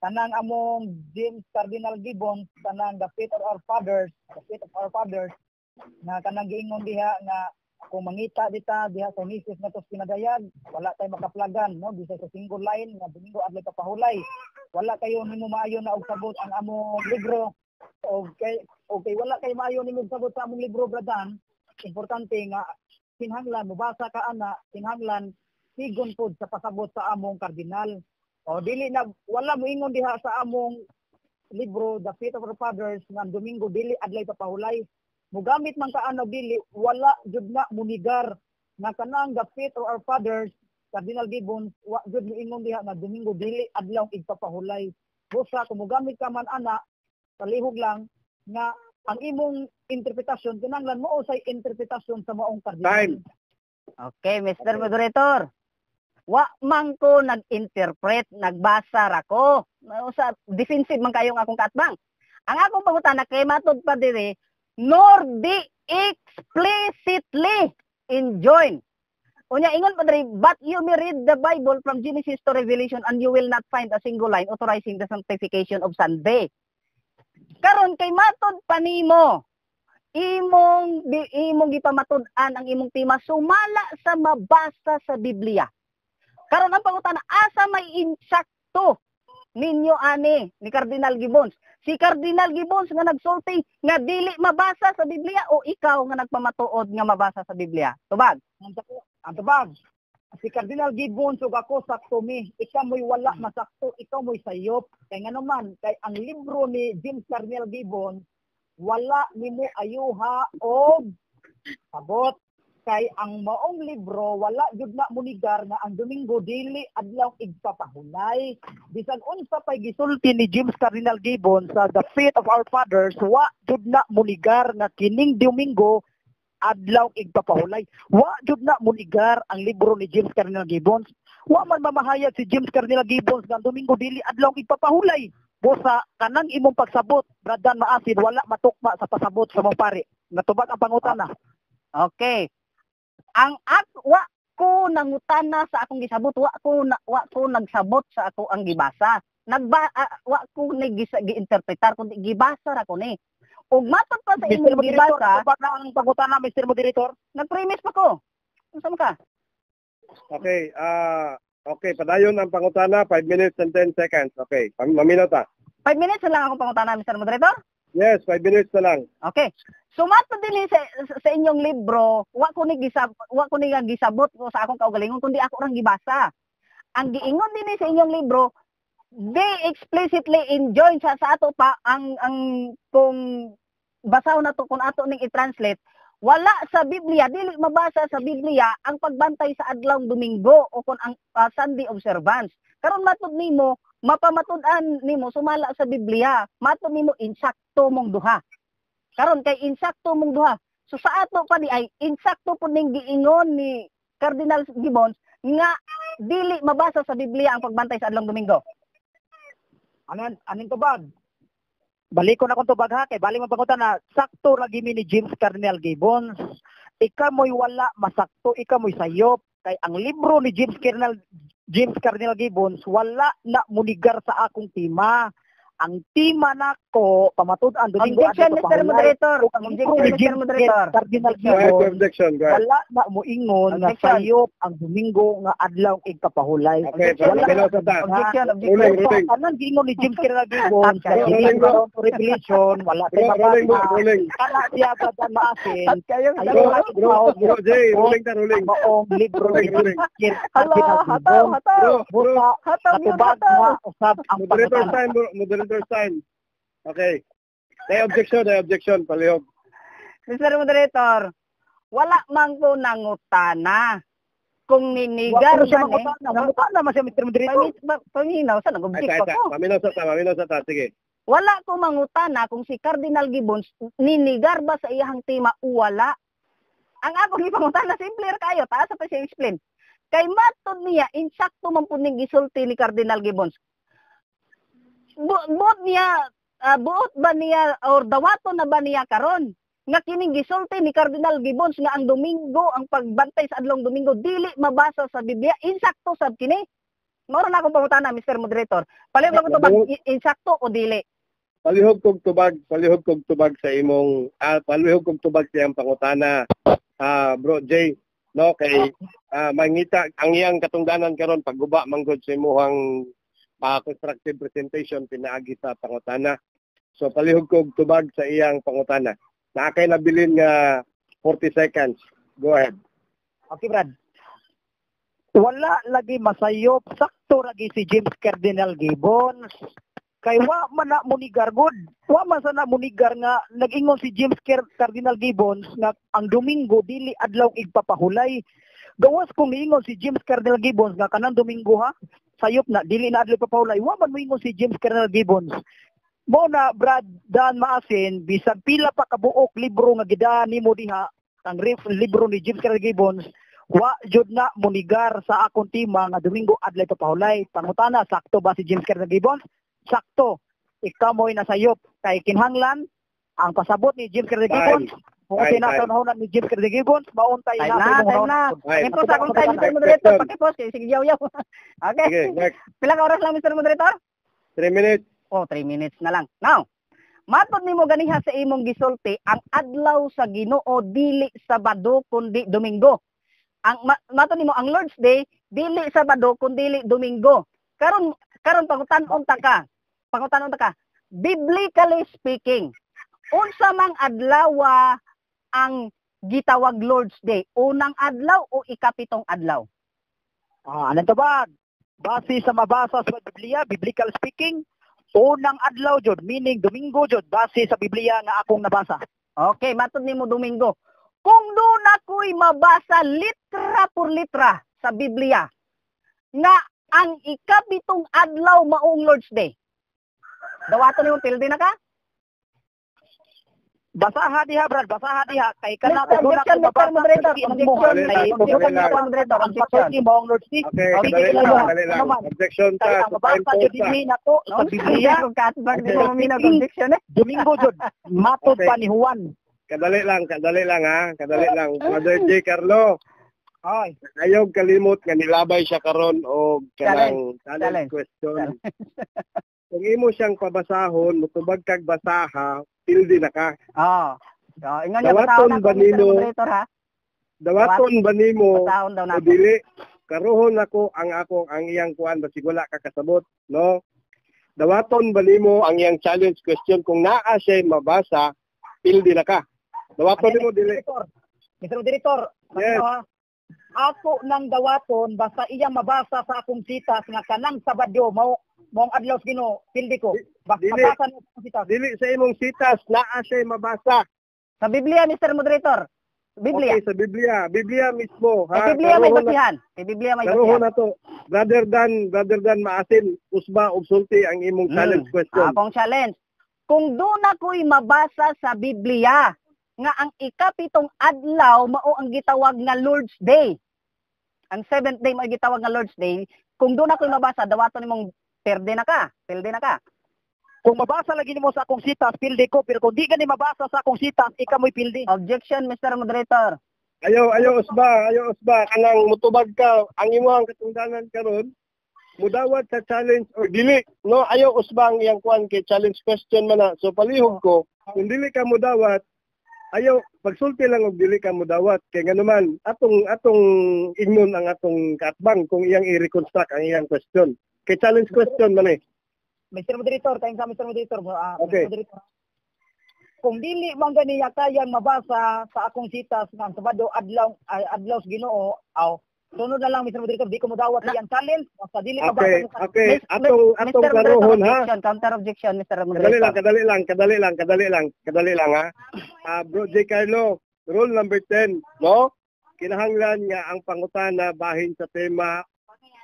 tanang among James Cardinal Gibbons tanang the faith of our fathers na kanang giingon diha nga kung mangita diha sa misis nga tos pinadayag wala tay makaplagan no bisa sa single line nga Domingo adlay papahulay wala kayo nimo maayo na og sabot ang among libro okay wala kay maayo nimo og sabot sa among libro bradan importante nga kinahanglan mobasa ka ana kinahanglan sigon pod sa pasabot sa among kardinal o dili na wala mo ingon diha sa among libro The Faith of Our Fathers nga Domingo dili adlay papahulay mugamit man ka ano dili wala jud na munigar nga kanang The Faith of Our Fathers Cardinal Gibbons wa jud mo ingon diha nga Domingo dili adlaw igpapahulay busa kung mugamit ka man ana palihog lang nga ang imong interpretasyon kinahanglan mo usay interpretasyon sa maong kardinal. Time. Okay, Mr. Moderator. Wa man ko nag-interpret, nagbasa ra ko. Sa defensive man kayong akong katbang. Ang akong pangutana kay matod pa dire, nor di explicitly enjoin. Unya ingon pa dire, but you may read the Bible from Genesis to Revelation and you will not find a single line authorizing the sanctification of Sunday. Karon kay matod pa nimo, imong gipamatud-an ang imong tema sumala sa mabasa sa Biblia. Karon ang pangutana, asa may insakto ninyo ani ni Cardinal Gibbons? Si Cardinal Gibbons nga nagsulti nga dili mabasa sa Biblia o ikaw nga nagpamatuod nga mabasa sa Biblia? Tubag. Ang tubag. Si Cardinal Gibbons ug ako sakto mi. Ikaw mo'y wala masakto, ikaw mo'y sayop. Kay nga naman, kay ang libro ni James Cardinal Gibbons wala nimo ayuha og sabot. Kay ang maong libro wala jud na munigar nga ang Domingo dili adlaw igpapahulay bisan unsa pay gisulti ni James Cardinal Gibbons sa The Faith of Our Fathers wa jud na munigar nga kining Domingo adlaw igpapahulay wa jud na munigar ang libro ni James Cardinal Gibbons wa man mamahayag si James Cardinal Gibbons nga Domingo dili adlaw igpapahulay busa kanang imong pagsabot bradan maasid wala matukma sa pasabot sa mong pare natubag ang pangutana. Okay. Ang wa ko nangutana sa akong gisabot, wa ko nagsabot sa ako ang gibasa. Wa ko gi-interpretar kundi gibasa ra ko ni. Ug matod pa sa imong gibasa, pag na ang pangutana Mr. Moderator, nag-premise pa ko. Unsa man ka? Okay, okay, padayon ang pangutana 5 minutes and 10 seconds. Okay, maminota. 5 minutes na lang akong pangutana, Mr. Moderator? Yes, 5 minutes na lang. Okay. So matod din sa inyong libro, wa ko ni gisabot ko sa akong kaugalingon kundi ako rang gibasa. Ang giingon din sa inyong libro, they explicitly enjoin sa ato pa ang kung basahon nato kung ato ning i-translate, wala sa Biblia, dili mabasa sa Biblia ang pagbantay sa adlawng Domingo o kung ang Sunday observance. Karon matod nimo, mapamatud-an nimo sumala sa Biblia, matod nimo insakto mong duha. Karon kay insakto mong duha. So sa ato pa di ay insakto po ning giingon ni Cardinal Gibbons nga dili mabasa sa Biblia ang pagbantay sa adlawng Domingo. Anin tubag? Balik ko na kung tubag ha, kay balik mo pangutan na sakto lagi ni James Cardinal Gibbons. Ika mo'y wala masakto, ika mo'y sayop. Kay ang libro ni James Cardinal Gibbons wala na munigar sa akong tema. Ang tema nako pamatud-an Domingo Objection, Mr. Moderator. Objection, Mr. Moderator. Cardinal Go ahead, Gibbons objection. Go ahead. wala na mo ingon nga sayop ang Domingo nga adlaw igpapahulay. Okay, Wala maminota ta. Objection. Ruling. Kanang giingon ni James Cardinal Gibbons sa Ruling mo. Revelation wala tay Ruling mo, mabasa. ruling. Kana siya badan maasin. At kayo Bro, Jay, ruling ta, ruling. Maong libro ni Ruling. Hello, hataw. Bro, Busa Hataw yun, natubag hataw. na usab ang moderator pangutana. time, moderator understand. Okay. May objection, palihog. Mr. Moderator, wala man ko nangutana. Kung ninigar siya man mangutana man siya, Mr. Moderator. Panginaw, sa nag-object pa ko. Paminaw sa ta, sige. Wala ko mangutana kung si Cardinal Gibbons ninigar ba sa iyang tema o wala. Ang akong ipangutana, simple kayo, taas pa siya explain. Kay matod niya, insakto man po ning gisulti ni Cardinal Gibbons. Buot ba niya, or dawato na ba niya karon? Nga kining gisulti ni Cardinal Gibbons nga ang Domingo, ang pagbantay sa adlong Domingo, dili mabasa sa Biblia, insakto sab kini. Mao na akong pangutana, Mr. Moderator. Palihog ko to ba insakto o dili? Palihog kog tubag sa imong palihog kog tubag sa iyang pangutana. Bro Jay, no, kay mangita ang iyang katungdanan karon pagguba manggod sa imong constructive presentation pinaagi sa pangutana. So palihog kog tubag sa iyang pangutana. Nakay nabilin nga 40 seconds. Go ahead. Okay, Brad. Wala lagi masayop, sakto lagi si James Cardinal Gibbons. Kay wa man na munigar good. Wa man sana munigar nga nag-ingon si James Cardinal Gibbons nga ang Domingo dili adlaw igpapahulay. Gawas kung niingon si James Cardinal Gibbons nga kanang Domingo ha, sayop na dili na adlaw igpapahulay. Wa man moingon si James Cardinal Gibbons. Mo na Brad Dan Maasin bisag pila pa kabuok libro nga gidaan nimo diha ang libro ni James Cardinal Gibbons. Wa jud na munigar sa akong tema nga Domingo adlaw igpapahulay. Pangutana, sakto ba si James Cardinal Gibbons? Sakto. Ikaw mo'y nasayop kay kinhanglan ang pasabot ni James Cardinal Gibbons. Kung tinatanahonan ni James Cardinal Gibbons, mauntay na. Time na. Pakipos akong time, Mr. Moderator. Pakipos, sige, yaw-yaw. Okay. Pilang oras lang, Mr. Moderator? 3 minutes. Oh, 3 minutes na lang. Now, matod nimo ganiha sa imong gisulti, ang adlaw sa Ginoo dili Sabado kundi Domingo. Ang matod nimo ang Lord's Day dili Sabado kundi Domingo. Karon pangutan-on ta ka. Biblically speaking, unsa mang adlaw ang gitawag Lord's Day? Unang adlaw o ikapitong adlaw? Ano to ba? Base sa mabasa sa Biblia, biblical speaking, unang adlaw jud, meaning Domingo jud, base sa Biblia nga akong nabasa. Okay, matod nimo Domingo. Kung doon ako'y mabasa litra por litra sa Biblia, nga ang ikapitong adlaw maong Lord's Day. Dawaton nimo pildi na ka? Basaha diha, Brad. Basaha diha. Kay kana ko doon Objection, ako Mr. Moderator. Objection. Maong Lord's Day. Okay, dali lang. Objection Kaya sa ang mabasa jud dinhi nato sa Biblia. Domingo jud. Matod pa ni Juan. Kadali lang ha. Brother J. Carlo. Ay, ayaw kalimot nga nilabay siya karon og kanang challenge question. Kung imo siyang pabasahon, mutubag kag basaha, pildi na ka. Ingon niya basahon ako, Mr. Moderator, ha? Dawaton ba nimo Basahon daw o nato. dili? Karohon ako ang iyang kuan basig wala ka kasabot, no? Dawaton ba nimo ang iyang challenge question kung naa siya mabasa, pildi na ka. Dawaton nimo dili. Mr. Moderator, Yes. Ako nang dawaton basta iyang mabasa sa akong sitas nga kanang Sabado maong adlaw Ginoo, pildi ko. Dili. Mabasa na akong sitas. Dili sa imong sitas naa siya mabasa. Sa Biblia, Mr. Moderator. Biblia. Okay, sa Biblia mismo, Sa Biblia may basihan. Sa Biblia may karohon basihan. na to. Rather than maasin, usba og sulti ang imong challenge question. Akong challenge. Kung doon ako'y mabasa sa Biblia, nga ang ikapitong adlaw mao ang gitawag nga Lord's Day. Ang 7th day mao gitawag nga Lord's Day. Kung doon ako'y mabasa, dawaton nimong pildi na ka. Kung mabasa lagi nimo sa akong sitas, pildi ko. Pero kung di ka ni mabasa sa akong sitas, ikaw mo'y pildi. Objection, Mr. Moderator. Ayaw usba kanang mutubag ka ang imong katungdanan karon mudawat sa challenge or dili, no? Ayaw usba ang iyang kuan kay challenge question man na. So palihog ko, kung dili ka mudawat, ayaw pagsulti lang og dili ka mudawat kay nganuman atong ignon ang atong katbang kung iyang i-reconstruct ang iyang question. Kay challenge question man eh. Mr. Moderator, tayong sa Mr. Moderator. Okay. Mr. Moderator. Kung dili man ganiya kayang mabasa sa akong sitas ng Sabado adlaw Ginoo, Sunod na lang, Mr. Moderator, di ko mo dawat sa iyang challenge. Basta dili pa Okay, basa. okay. Atong Mr. karohon ha. Counter objection, Mr. Kadali Moderator. lang ha. Bro J. Carlo, rule number 10, no? Kinahanglan nga ang pangutana bahin sa tema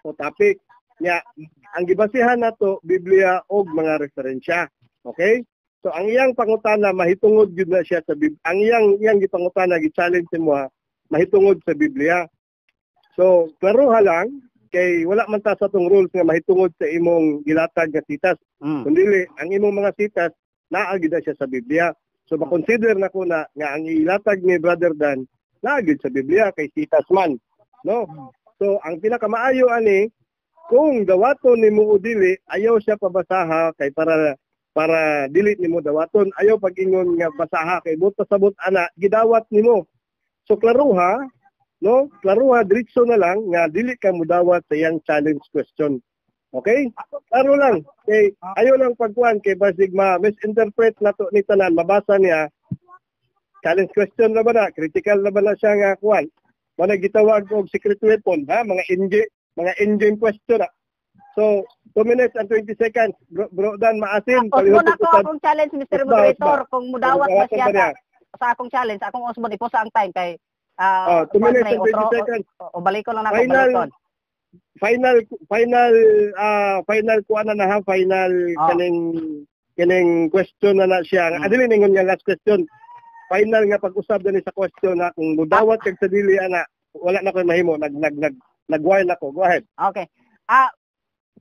o topic. Nya, ang gibasihan nato Biblia og mga referensya. Okay? So ang iyang pangutana mahitungod gyud na siya sa Biblia. Ang iyang gipangutana gi-challenge mo ha, mahitungod sa Biblia. So, klaruha lang kay wala man ta sa tong rules nga mahitungod sa imong gilatag nga sitas. Kundi ang imong mga sitas naa gyud na siya sa Biblia. So ma-consider na ko na nga ang ilatag ni Brother Dan naa gyud sa Biblia kay sitas man, no? So ang pinakamaayo ani kung dawaton nimo o dili, ayaw siya pabasaha kay para dili nimo dawaton, ayaw pag-ingon nga basaha kay buta sabot ana gidawat nimo. So klaruha, no? Klaruha diretso na lang nga dili ka mudawat sa iyang challenge question. Okay? Klaro lang. Kay ayaw lang pagkuan kay basig misinterpret nato ni tanan, mabasa niya challenge question na ba na, critical na ba na siya nga kuan. Mana gitawag og secret weapon, ha? Mga engine question na. So, 2 minutes and 20 seconds. Bro Dan, maasin. Osbon ako akong challenge, Mr. Moderator. Kung mudawat ba siya sa akong challenge, akong Osbon, ipo sa ang time kay 2 minutes and 20 seconds. O balik ko lang na ako, balikon. Final kuan na ha, final kaning question na siya. Adili ningon nga last question. Final nga pag-usab din sa question na kung mudawat kag sa dili ana, wala na koy mahimo, nag-wire ako. Go ahead. Okay.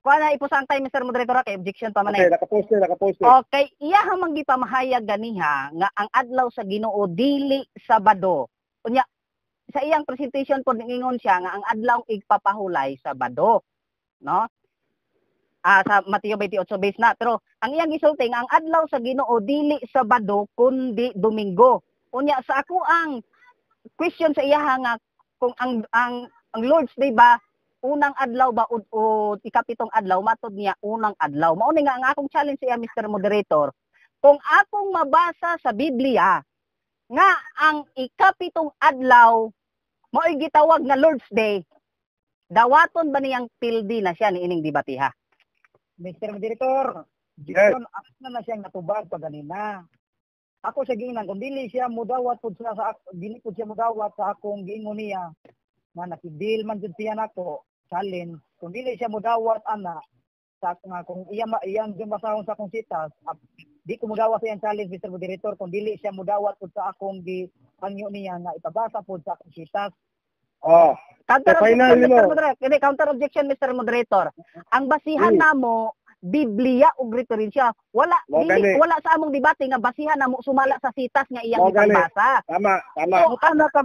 Kuha na ipo sa ang time, Mr. Moderator, kay objection pa man. Okay, nakapost. Okay, iya hamang gipamahayag ganiha nga ang adlaw sa Ginoo dili Sabado. Unya sa iyang presentation po ningon siya nga ang adlaw igpapahulay Sabado, no? Sa Mateo 28 base na, pero ang iyang gisulti nga ang adlaw sa Ginoo dili Sabado kundi Domingo. Unya sa ako ang question sa iya nga kung ang Lord's Day ba unang adlaw ba o ikapitong adlaw, matod niya unang adlaw. Mao ni nga ang akong challenge sa iya, Mr. Moderator. Kung akong mabasa sa Biblia nga ang ikapitong adlaw mao'y gitawag nga Lord's Day, dawaton ba niyang pildi na siya ni ining debatiha? Mr. Moderator, Yes. ako na siyang natubag pa ganina. Ako sa gingan, kung dili siya mudawat pud sa dili pud siya mudawat sa akong giingon niya, nga nakidil man jud siya nako, challenge. Kung dili siya mudawat ana sa nga kung iyang basahon sa akong sitas, di ko mudawat sa iyang challenge, Mr. Moderator, kung dili siya mudawat pud sa akong hangyo niya nga ipabasa pud sa akong sitas. Oh. Counter So, final objection, mo. Mr. Moderator. Hindi, counter objection, Mr. Moderator. Ang basihan namo Biblia ug referensya. Wala sa among debate nga basihan namo sumala sa sitas nga iyang ipabasa. Tama. So, ana ka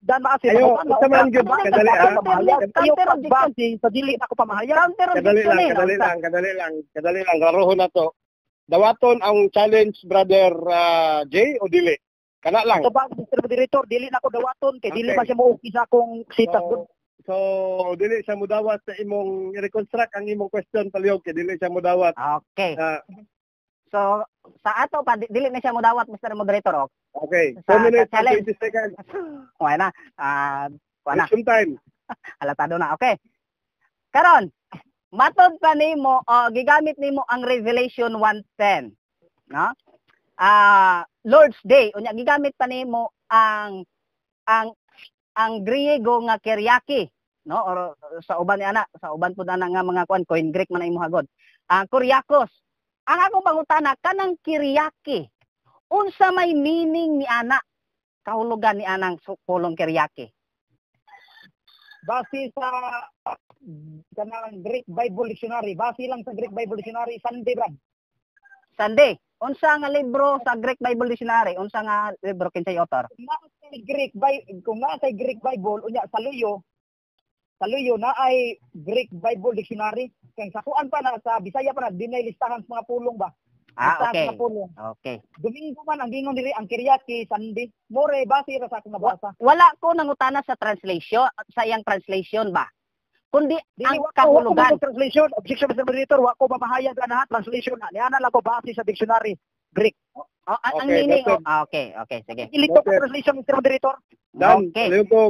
dan maasin. Ayo, sa man gyud kadali Counter objection. Sa dili ako pamahayag. Counter objection. Kadali lang. Laruhon na to. Dawaton ang challenge, Brother Jay, o dili? Kana lang. So, Mr. Moderator, dili na ako dawaton kay dili ba siya mauki sa akong sitas. So, dili siya mudawat sa imong i-reconstruct ang imong question palihog kay dili siya mudawat. Okay. So, sa ato pa dili na siya mudawat, Mr. Moderator. Okay. 2 Sa minutes and challenge. 20 seconds. Okay na. Question time. Halatado na. Okay. Karon, matod pa nimo gigamit nimo ang Revelation 1:10, no? Lord's Day, unya gigamit pa nimo ang Griego nga Kyriaki, no? Or sa uban ni ana, sa uban pud ana nga mga coin Greek man imo hagod. Ang Kyriakos. Ang akong pangutana kanang Kyriaki, unsa may meaning ni ana? Kahulugan ni anang pulong Kyriaki. Base sa kanang Greek Bible Dictionary, base lang sa Greek Bible Dictionary, Sunday, Brad. Sunday. Unsa nga libro sa Greek Bible Dictionary? Unsa nga libro kinsay author? Kung na sa Greek Bible, unya saluyo na ay Greek Bible Dictionary. Kaya sa kuan pa na sa Bisaya pa na dinay listahan sa mga pulong ba? Okay. Sa pulong. Okay. Domingo man ang gingon diri ang Kyriaki, Sunday. More base ra sa akong nabasa. Wala ko nangutana sa translation, sa iyang translation ba? Kundi ang kahulugan. Translation, objection, Mr. Moderator, wa ko mamahayag na translation na. Niana lang ko base sa dictionary Greek. Ang Okay, meaning that's okay, sige. Ilito ko translation, Mr. Moderator. Dan Okay.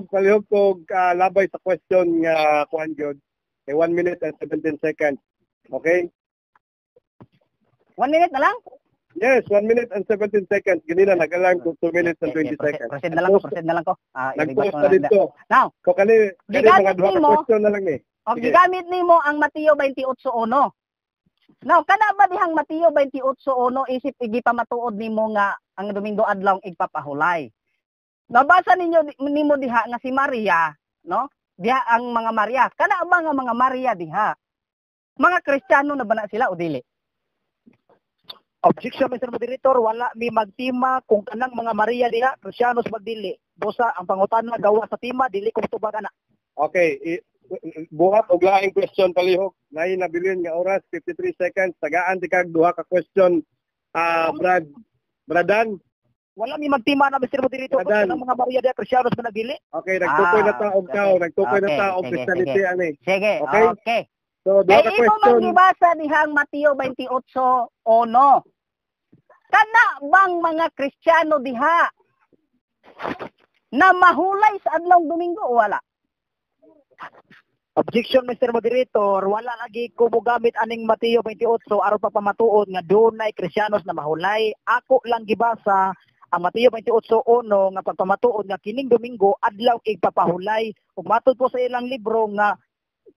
palihog ko labay sa question nga kuan gyud. 1 minute and 17 seconds. Okay? 1 minute na lang? Yes, 1 minute and 17 seconds. Ganina nag-alarm ko 2 minutes and 20 seconds. Proceed na lang ko, proceed na lang ko. Nag-post Ilibat ko na lang. dito. Now, So kani Gigamit mga duha ka nimo- question na lang ni. o Sige. gigamit nimo ang Mateo 28:1. Now, kana ba dihang Mateo 28:1 isip igi pamatuod nimo nga ang Domingo adlaw igpapahulay. Nabasa nimo diha nga si Maria, no? Diha ang mga Maria. Kana ba nga mga Maria diha? Mga Kristiyano na ba na sila o dili? Objection, Mr. Moderator, wala mi magtima kung kanang mga Maria diha, Kristiyanos magdili. Busa ang pangutana gawa sa tima, dili ko tubagan na. Okay, buhat og laing question palihog. Nay nabilin nga oras 53 seconds. Tagaan ti kag duha ka question. Bradan. Wala mi magtima na, Mr. Moderator, kung Adan. kanang mga Maria diha, Kristiyanos ba nagdili. Okay, nagtukoy na ta og okay. tao, nagtukoy na Okay, ta og sige, Christianity ani. Sige, Okay. okay. So duha Kay ka imo question. magibasa dihang Mateo 28:1. Kana bang mga Kristiyano diha na mahulay sa adlaw Domingo o wala? Objection, Mr. Moderator, wala lagi ko mogamit aning Mateo 28 aron pa pamatuod nga dunay Kristiyanos na mahulay. Ako lang gibasa ang Mateo 28:1 nga pagpamatuod nga kining Domingo adlaw igpapahulay. Ug matud po sa ilang libro nga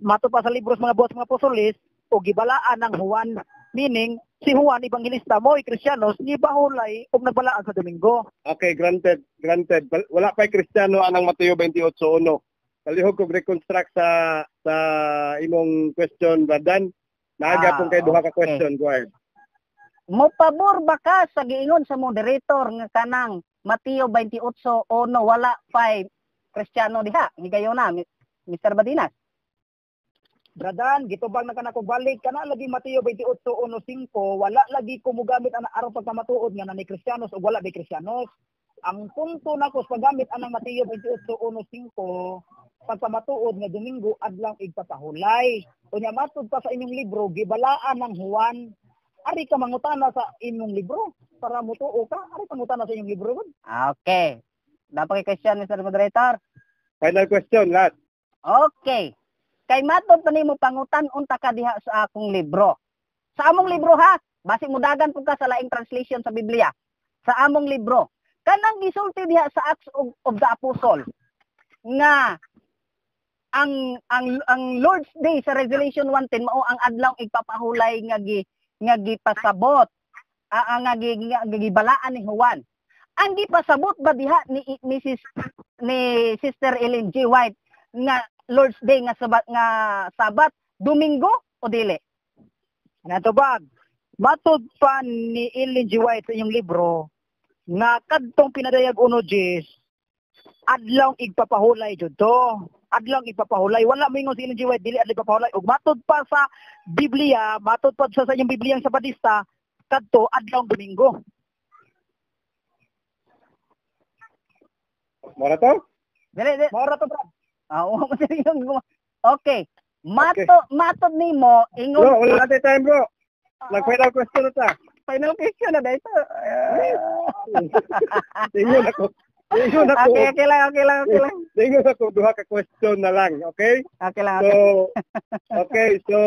matud pa sa libro sa mga buhat sa mga apostoles o gibalaan ng Juan, meaning si Juan Evangelista mo Kristiyanos ni bahulay ug nagbalaan sa Domingo. Okay, granted. Wala pa'y Kristiyano anang Mateo 28:1. Palihog kog reconstruct sa imong question, Bradan. Naagapon kay duha ka okay. question, go ahead. Mopabor ba ka sa giingon sa moderator nga kanang Mateo 28:1 wala pay Kristiyano diha? Higayon na, Mr. Badinas. Bradan, gitubag na kanako balik kana lagi Mateo 28:1-5, wala lagi ko mogamit ang araw pagpamatuod nga na ni Kristiyanos o wala ni Kristiyanos. Ang punto nako sa paggamit anang Mateo 28:1-5, pagpamatuod nga Domingo adlaw igpapahulay. Unya matud pa sa inyong libro gibalaan ng Juan. Ari ka mangutana sa inyong libro para mutuo ka. Ari pangutana sa inyong libro. Okay. Dapat kay question, Mr. Moderator. Final question, last. Okay. Kay matod pa nimo pangutan unta ka diha sa akong libro. Sa among libro ha, basi mudagan pud ka sa laing translation sa Biblia. Sa among libro, kanang gisulti diha sa Acts of the Apostle nga ang Lord's Day sa Revelation 1:10 mao ang adlaw igpapahulay nga gipasabot nga gibalaan ni Juan. Ang gipasabot ba diha ni Sister Ellen G. White nga Lord's Day nga Sabat, Domingo o dili? Natubag. Matud pa ni Ellen G. White sa inyong libro nga kadtong pinadayag uno Jis adlaw igpapahulay jud to. Adlaw igpapahulay. Wala mo ingon si Ellen G. White dili adlaw igpapahulay. Ug matud pa sa Biblia, matud pa sa inyong Bibliang Sabadista kadto adlaw Domingo. Mora to? Dili. Mao ra to, Brad. Oo, okay. Matod nimo Bro, ingon wala natin time, bro. Nag-final question na ta. final question na dito. Tingnan ako. Okay lang. Tingnan ako duha ka question na lang, okay? Okay lang. So,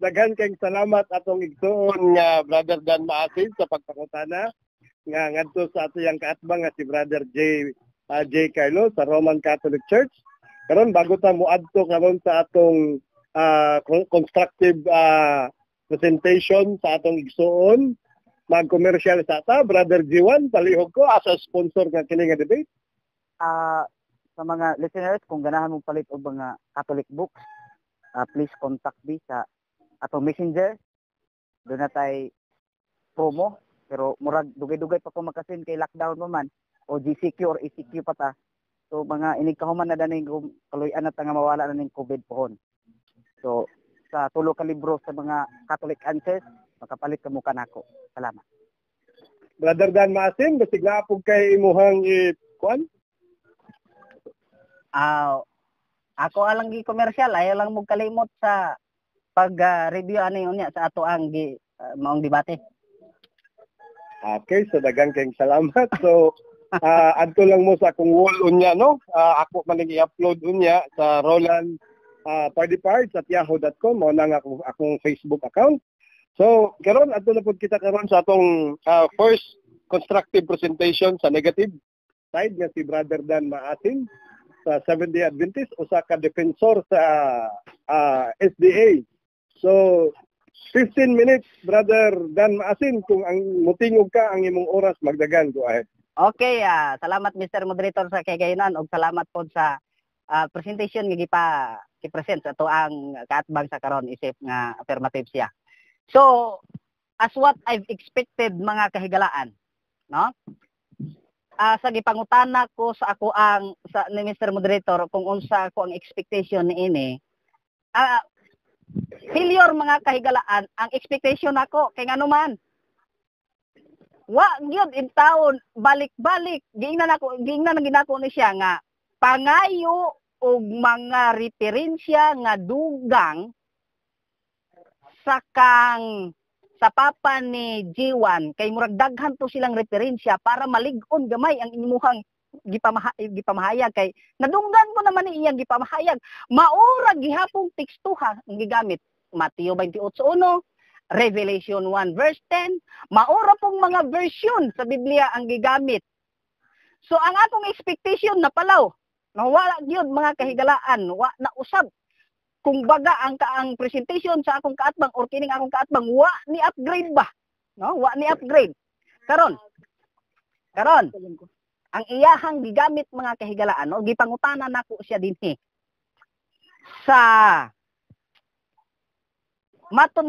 daghan kayong salamat atong igsuon nga Brother Dan Maasin sa pagpangutana nga ngadto sa atong kaatbang nga si Brother J Carlo sa Roman Catholic Church. Karon bago ta moadto karon sa atong constructive presentation sa atong igsuon, mag-commercial sa ta, Brother G1, palihog ko as a sponsor nga kini nga debate. Sa mga listeners, kung ganahan mong palit og mga Catholic books, please contact me sa atong messenger. Doon na tayo promo, pero murag dugay-dugay pa ko makasin kay lockdown pa man, o GCQ or ECQ pa ta. So mga inigkahuman na daning kaluyan na nga mawala na ning COVID pohon. So sa tulo ka libro sa mga Catholic Answers, makapalit ka mo kanako. Salamat. Brother Dan Maasin, basig na pug kay imuhang kuan? Ako alang gi commercial, ayaw lang mo kalimot sa pag-review ani unya sa ato ang maong debate. Okay, so daghang kayong salamat. So adto lang mo sa akong wall unya, no? Ako man i-upload unya sa Roland Partyparts at yahoo.com mo nang akong Facebook account. So, karon adto na pud kita karon sa atong first constructive presentation sa negative side nga si Brother Dan Maasin sa Seventh-day Adventist, usa ka defensor sa SDA. So, 15 minutes, Brother Dan Maasin, kung ang mutingog ka ang imong oras, magdagan. Go ahead. Okay, salamat Mr. Moderator sa kagayonan ug salamat po sa presentation nga gipresent sa ato ang kaatbang sa karon isip nga affirmative siya. So, as what I've expected mga kahigalaan, no? Sa gipangutana ko sa ako ni Mr. Moderator kung unsa ko ang expectation niini, failure mga kahigalaan ang expectation nako kay nganuman wa gyud in taon balik-balik giingnan ginako ni siya nga pangayo og mga referensya nga dugang sa papa ni G1 kay murag daghan to silang referensya para malig-on gamay ang imuhang gipamahayag kay nadunggan ko naman ni iyang gipamahayag maura gihapong tekstuha ang gigamit Mateo 28:1, Revelation 1 verse 10, maura pong mga version sa Biblia ang gigamit. So ang akong expectation na palaw wala gyud mga kahigalaan wa na usab kung baga ang presentation sa akong kaatbang or kining akong kaatbang wa ni upgrade ba, no? Wa ni upgrade. Karon ang iyahang gigamit mga kahigalaan, no? Gipangutana nako siya dinhi sa matud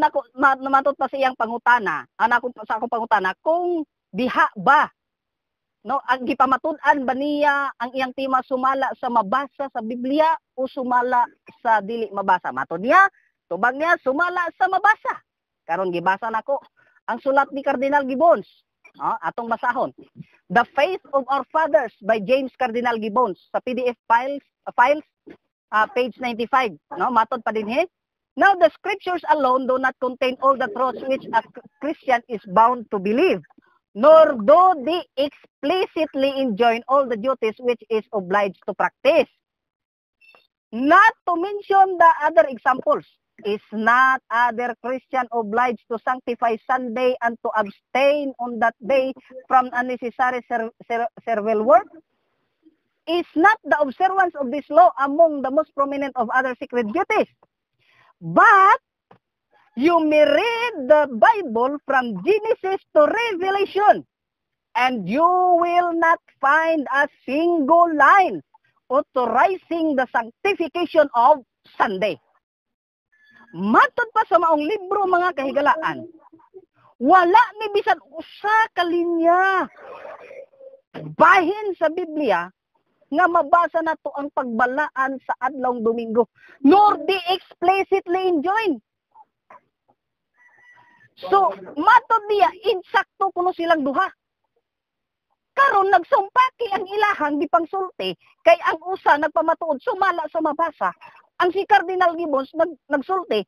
pa sa iyang pangutana, sa akong pangutana kung diha ba, no, ang gipamatud-an ba niya ang iyang tema sumala sa mabasa sa Biblia o sumala sa dili mabasa. Matud niya, tubag niya sumala sa mabasa. Karon gibasa nako ang sulat ni Cardinal Gibbons, atong basahon. The Faith of Our Fathers by James Cardinal Gibbons sa PDF files page 95, no, matud pa dinhi. Now the scriptures alone do not contain all the truths which a Christian is bound to believe, nor do they explicitly enjoin all the duties which is obliged to practice. Not to mention the other examples, is not other Christian obliged to sanctify Sunday and to abstain on that day from unnecessary servile work? Is not the observance of this law among the most prominent of other sacred duties? But you may read the Bible from Genesis to Revelation, and you will not find a single line authorizing the sanctification of Sunday. Matod pa sa maong libro mga kahigalaan, wala ni bisan usa ka linya bahin sa Biblia nga mabasa na to ang pagbalaan sa adlawng Domingo, nor di explicitly enjoin. So, matod niya, insakto kuno silang duha. Karon nagsumpaki ang ilahang gipangsulti, kay ang usa nagpamatuod sumala sa mabasa. Ang si Cardinal Gibbons nagsulti,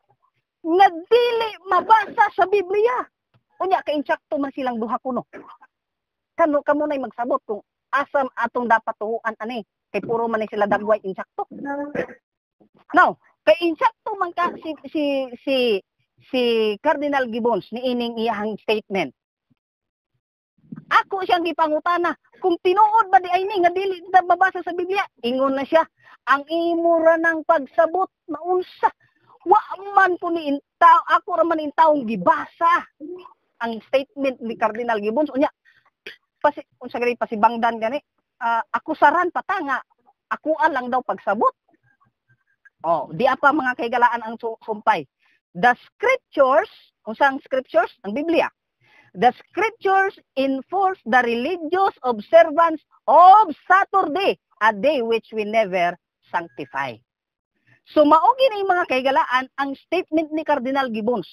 nagdili mabasa sa Biblia. Unya, kay insakto man silang duha kuno. Kamo na'y magsabot kung asam atong dapat tuhuan ani, kay puro man sila dagway insakto. Now, kay insakto man ka si Cardinal Gibbons ni ining iyahang statement. Ako siyang gipangutana, kung tinuod ba di ay ni nga dili na mabasa sa Biblia, ingon na siya, ang imura ng pagsabot maunsa. Wa man ko ni intaw, ako ra man intawong gibasa ang statement ni Cardinal Gibbons. Unya, unsa gani pasibangdan gani, ako saran patanga, ako lang daw pagsabot. Di apa mga kahigalaan ang sumpay. The scriptures, unsang scriptures? Ang Biblia. The scriptures enforce the religious observance of Saturday, a day which we never sanctify. So maogi na mga kahigalaan ang statement ni Cardinal Gibbons.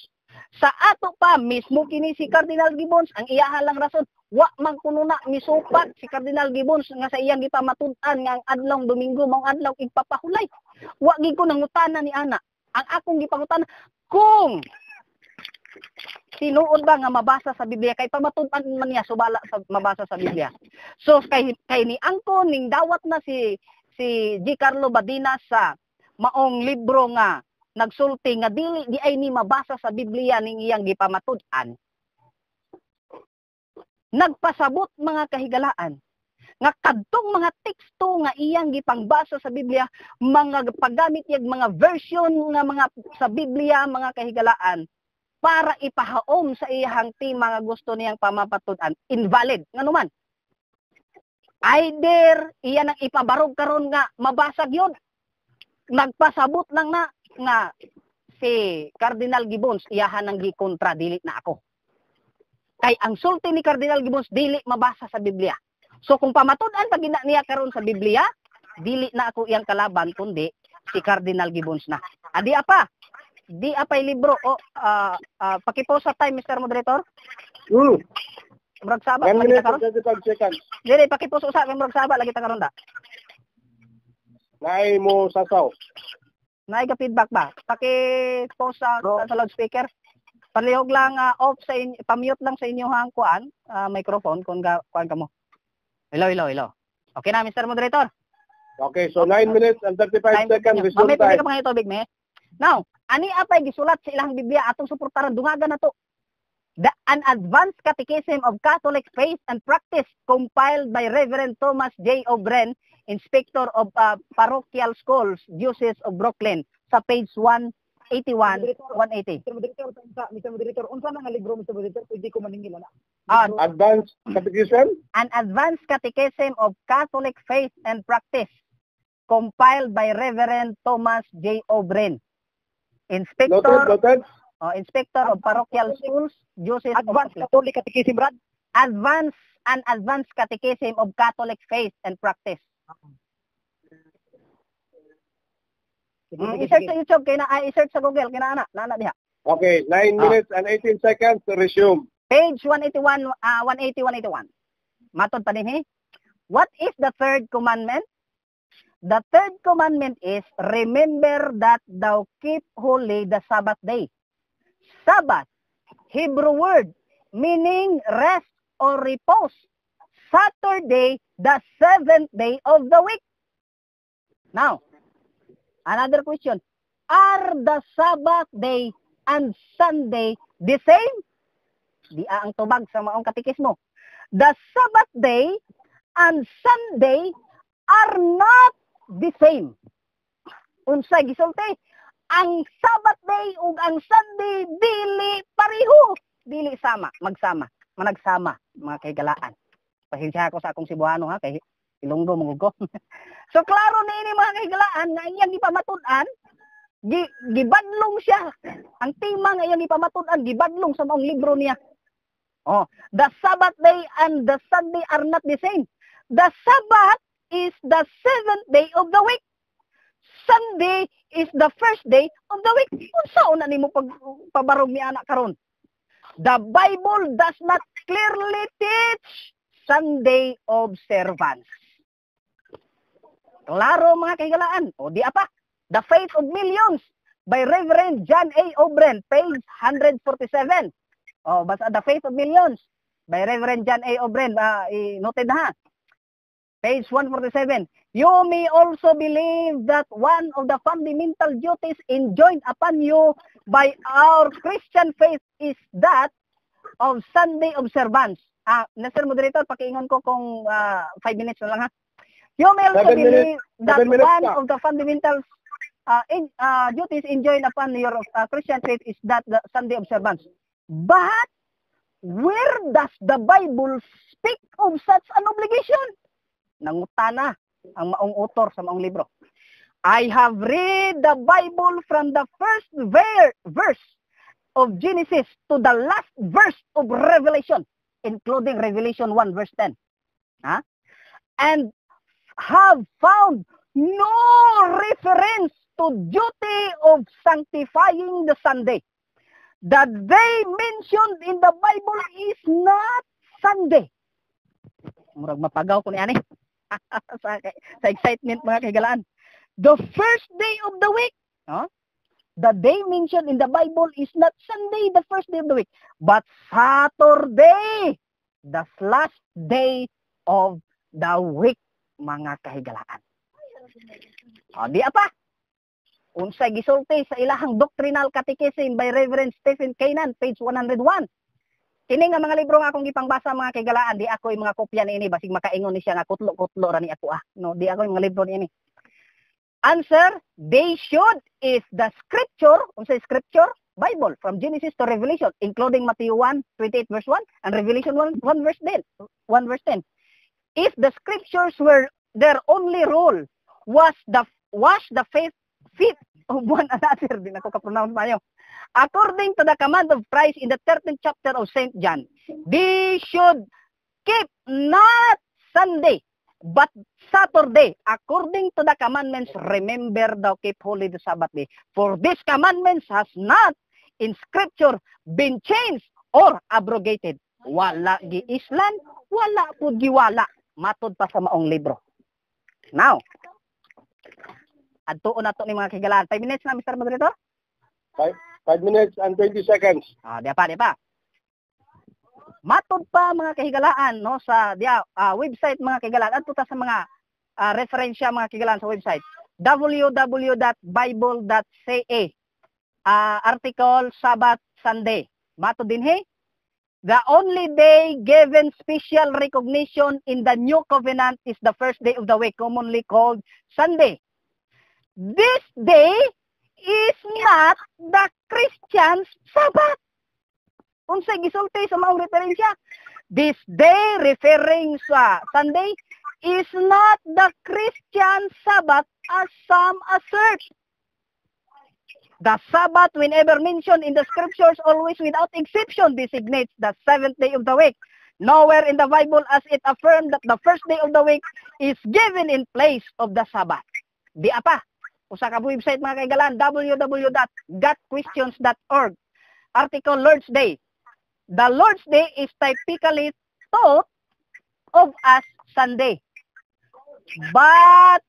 Sa ato pa mismo kini si Cardinal Gibbons ang iyahalang rason, wa man kuno na misupat si Cardinal Gibbons nga sa iyang gipamatud-an nga ang adlawng Domingo mao adlaw igpapahulay. Wa gid ko nangutana ni ana. Ang akong gipangutana kung tinuod ba nga mabasa sa Biblia kay pamatud-an man niya subala sa mabasa sa Biblia. So kay ni angko ning dawat na si G. Carlo Badina sa maong libro nga nagsulti nga dili di ay ni mabasa sa Biblia ning iyang gipamatud-an. Nagpasabot mga kahigalaan nga kadtong mga teksto nga iyang gipangbasa sa Biblia, mga paggamit yag mga version nga mga sa Biblia mga kahigalaan para ipahaom sa iyang tema nga gusto niyang pamapatud-an, invalid nganuman. Either iya nang ipabarog karon nga mabasag yun. Nagpasabot lang na nga si Cardinal Gibbons iyahan nang gikontra dili na ako. Kay ang sulti ni Cardinal Gibbons dili mabasa sa Biblia. So kung pamatud-an pag niya karon sa Biblia, dili na ako iyang kalaban kundi si Cardinal Gibbons na. Adi apa? Di apay libro o pakipost sa time Mr. Moderator. Murag saba 1 lagi minute ta karon. and 35 seconds. Dili pakipost usa kay murag saba lagi ta karon da. Naay mo sasaw. Naay ka feedback ba? Pakipost sa loudspeaker. Palihog lang off sa inyo, pa-mute lang sa inyo hang kuan, microphone kung kuan kamo. Hello. Okay na, Mr. Moderator. Okay, so 9 minutes and 35 seconds resume Mamay time. ka pa ngayon tubig, me. Now, ani apay gisulat sa ilang Biblia atong suportaran dungagan na to. An Advanced Catechism of Catholic Faith and Practice compiled by Reverend Thomas J. O'Brien, Inspector of Parochial Schools, Diocese of Brooklyn, sa page 181, 180. Mr. Moderator, unsa na nga libro Mr. Moderator? Pwede ko maningil na. Advanced Catechism? An Advanced Catechism of Catholic Faith and Practice, compiled by Reverend Thomas J. O'Brien, Inspector of Parochial Schools, Diocese of Advanced Brooklyn. Catholic Catechism, Brad. Advanced Catechism of Catholic Faith and Practice. I-search sa YouTube kay na i-search sa Google kay na diha. Okay, 9 minutes and 18 seconds to resume. Page 181, 181. Matod pa din What is the third commandment? The third commandment is, remember that thou keep holy the Sabbath day. Sabbath, Hebrew word, meaning rest or repose. Saturday, the seventh day of the week. Now, another question. Are the Sabbath day and Sunday the same? Di ang tubag sa maong katikismo. The Sabbath day and Sunday are not the same. Unsay gisulti? Ang Sabbath day ug ang Sunday dili pareho, dili magsama, managsama mga kaigalaan. Pasensya ako sa akong Cebuano ha kay Ilonggo mong ko. So klaro na ini mga kaigalaan nga iyang gipamatud-an, gibadlong siya. Ang tema nga iyang gipamatud-an gibadlong sa maong libro niya. The Sabbath day and the Sunday are not the same. The Sabbath is the seventh day of the week. Sunday is the first day of the week. Unsaon na nimo pabarog ni anak karon? The Bible does not clearly teach Sunday observance. Klaro mga kaigalaan. O di apa? The Faith of Millions by Reverend John A. O'Brien, page 147. Basta The Faith of Millions by Reverend John A. O'Brien. Noted ha. Page 147. You may also believe that one of the fundamental duties enjoined upon you by our Christian faith is that of Sunday observance. Mr. Moderator, pakiingon ko kung 5 minutes na lang ha. You may also believe that one of the fundamental duties enjoined upon your Christian faith is that the Sunday observance. But where does the Bible speak of such an obligation? Nangutana ang maong author sa maong libro. I have read the Bible from the first verse of Genesis to the last verse of Revelation, including Revelation 1 verse 10. And have found no reference to duty of sanctifying the Sunday. That they mentioned in the Bible is not Sunday. Murag mapagaw ko ni ani. sa excitement mga kaigalaan. The first day of the week. the day mentioned in the Bible is not Sunday, the first day of the week, but Saturday, the last day of the week, mga kahigalaan. O, di apa? Unsay gisulti sa ilahang Doctrinal Catechism by Reverend Stephen Kainan, page 101. Kini nga mga libro nga akong gipangbasa mga kahigalaan, di ako yung mga kopya ni ini, basig makaingon ni siya nga kutlo-kutlo ra ni ako No, di ako yung mga libro ni ini. Answer, they should is the scripture, unsay scripture? Bible, from Genesis to Revelation, including Matthew 1:28 verse 1 and Revelation 1 verse 10. If the scriptures were their only role was the feet of one another, din ako ka-pronounce mayo. According to the command of Christ in the 13th chapter of St. John, they should keep not Sunday, but Saturday. According to the commandments, remember thou keep holy the Sabbath day. For these commandments has not in scripture been changed or abrogated. Wala gi-islan, wala po giwala. Matod pa sa maong libro. Now, adtuon na to ni mga kahigalaan. 5 minutes na, Mr. Moderator? 5 minutes and 20 seconds. Di pa. Matod pa mga kahigalaan no sa website mga kahigalaan adto ta sa mga referensya mga kahigalaan sa website www.bible.ca. Article Sabbath Sunday. Matod dinhi, the only day given special recognition in the New Covenant is the first day of the week, commonly called Sunday. This day is not the Christian's Sabbath. Unsay gisulti sa maong referensya? This day, referring sa Sunday, is not the Christian Sabbath as some assert. The Sabbath, whenever mentioned in the scriptures, always without exception, designates the 7th day of the week. Nowhere in the Bible as it affirmed that the first day of the week is given in place of the Sabbath. Di apa? Usa ka website mga kaigalan, www.gotquestions.org. Article Lord's Day. The Lord's Day is typically thought of as Sunday. But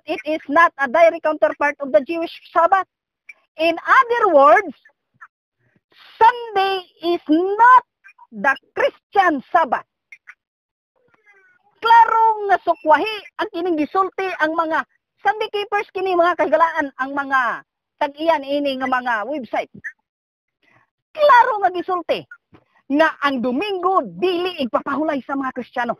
it is not a direct counterpart of the Jewish Sabbath. In other words, Sunday is not the Christian Sabbath. Klarong nga sukwahi ang kining gisulti ang mga Sunday keepers kini mga kahigalaan, ang mga tag-iyan ini nga mga website. Klaro nga gisulti nga ang Domingo dili igpapahulay sa mga Kristiyano.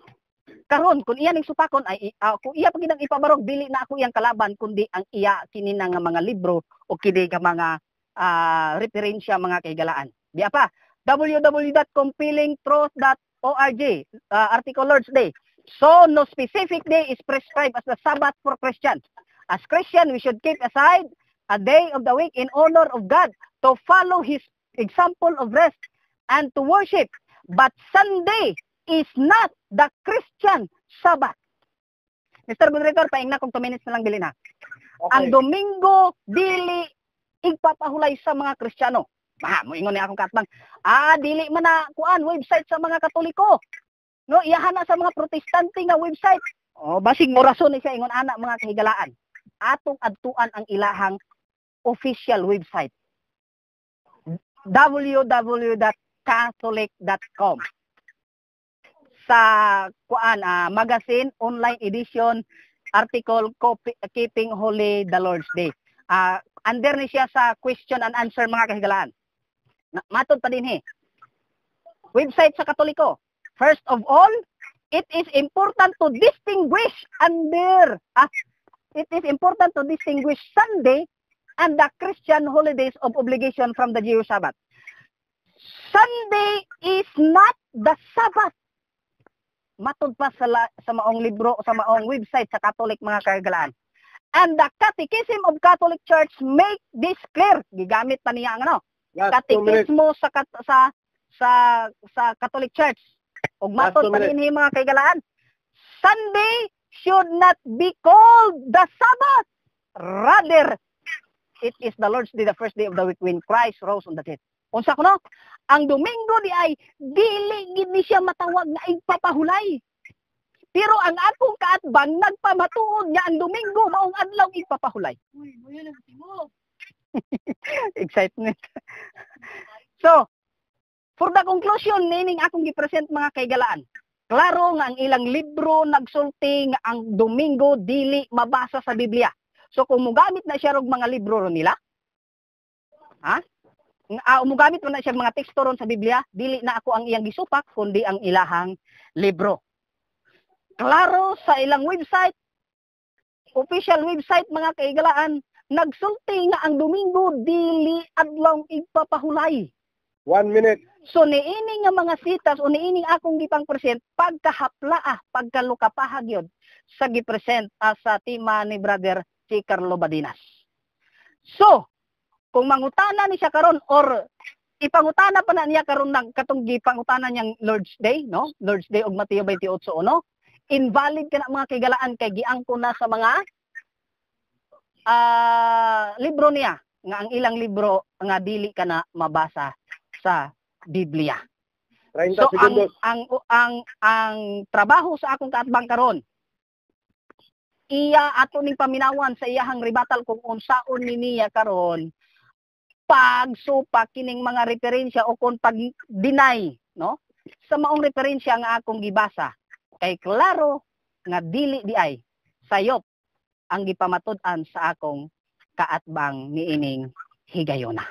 Karon kung iya ning supakon ay kung iya pag ginang ipabarog dili na ako iyang kalaban kundi ang iya kini nga mga libro o kini nga mga referensya mga kahigalaan. Di pa www.compellingtruth.org article Lord's Day. So no specific day is prescribed as the Sabbath for Christians. As Christian, we should keep aside a day of the week in honor of God to follow His example of rest and to worship. But Sunday is not the Christian Sabbath. Mr. Moderator, paingna kong 2 minutes na lang dili na. Okay. Ang Domingo dili igpapahulay sa mga Kristiyano. Moingon ni akong katbang. Dili man na kuan website sa mga Katoliko. No, iyahan na sa mga Protestante nga website. Basig mo rason ni siya ingon ana mga kahigalaan. Atong adtuan ang ilahang official website. www.catholic.com. Sa kuan magazine online edition article Keeping Holy the Lord's Day. Under ni siya sa question and answer mga kahigalaan. Matod pa din website sa Katoliko. First of all, it is important to distinguish Sunday and the Christian holidays of obligation from the Jewish Sabbath. Sunday is not the Sabbath. Matod pa sa maong libro, sa maong website sa Catholic mga kahigalaan. And the Catechism of Catholic Church make this clear. Gigamit pa niya ang Catechismo sa Catholic Church. Og matod pa din mga kahigalaan. Sunday should not be called the Sabbath. Rather, it is the Lord's Day, the first day of the week when Christ rose on the dead. Unsa kuno? Ang Domingo di ay dili gid ni siya matawag na igpapahulay. Pero ang akong kaatbang nagpamatuod nga ang Domingo maong adlaw igpapahulay. Excitement. So, for the conclusion, nining akong gipresent mga kaigalaan. Klaro nga ang ilang libro nagsulti nga ang Domingo dili mabasa sa Biblia. So kung mugamit na siya og mga libro ron nila, mugamit mo na siya mga teksto ron sa Biblia, dili na ako ang iyang gisupak kundi ang ilahang libro. Klaro sa ilang website, official website mga kaigalaan, nagsulti nga ang Domingo dili adlaw igpapahulay. 1 minute. So niini nga mga sitas o niini akong gipang present pagkahapla pagkalukapahag yun sa gipresent sa tima ni Brother si Carlo Badinas. So, kung mangutana ni siya karon or ipangutana pa na niya karon ng katong gipangutana niyang Lord's Day, no? Lord's Day og Mateo 28:1, invalid ka na mga kaigalaan kay giangko na sa mga libro niya nga ang ilang libro nga dili ka na mabasa sa Biblia. 30 So segundos. ang trabaho sa akong kaatbang karon, iya ato ning paminawan sa iyahang rebuttal kung unsaon ni niya karon pagsupak kining mga referensya o kung pag-deny, no? Sa maong referensya nga akong gibasa. Kay klaro nga dili di ay sayop ang gipamatud-an sa akong kaatbang niining higayona.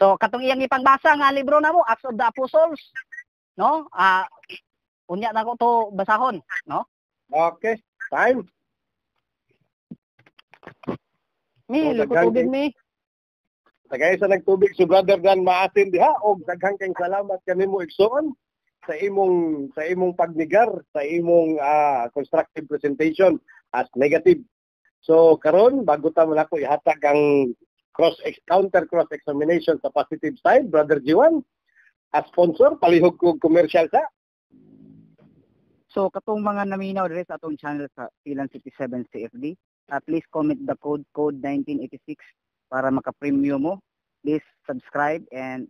So katong iyang ipangbasa nga libro na mo, Acts of the Apostles, no? Unya na ko to basahon, no? Okay. Time. Lukutubig mi. Tagay sa nagtubig si Brother Dan Maasin diha og daghang kang salamat kanimo igsoon sa imong pagnigar, sa imong constructive presentation as negative. So karon bago ta mo nako ihatag ang counter cross examination sa positive side, Brother Jiwan, as sponsor palihog ko commercial sa. So katong mga naminaw diri sa atong channel sa Ilan 57 CFD, please comment the code 1986 para maka-premium mo. Please subscribe and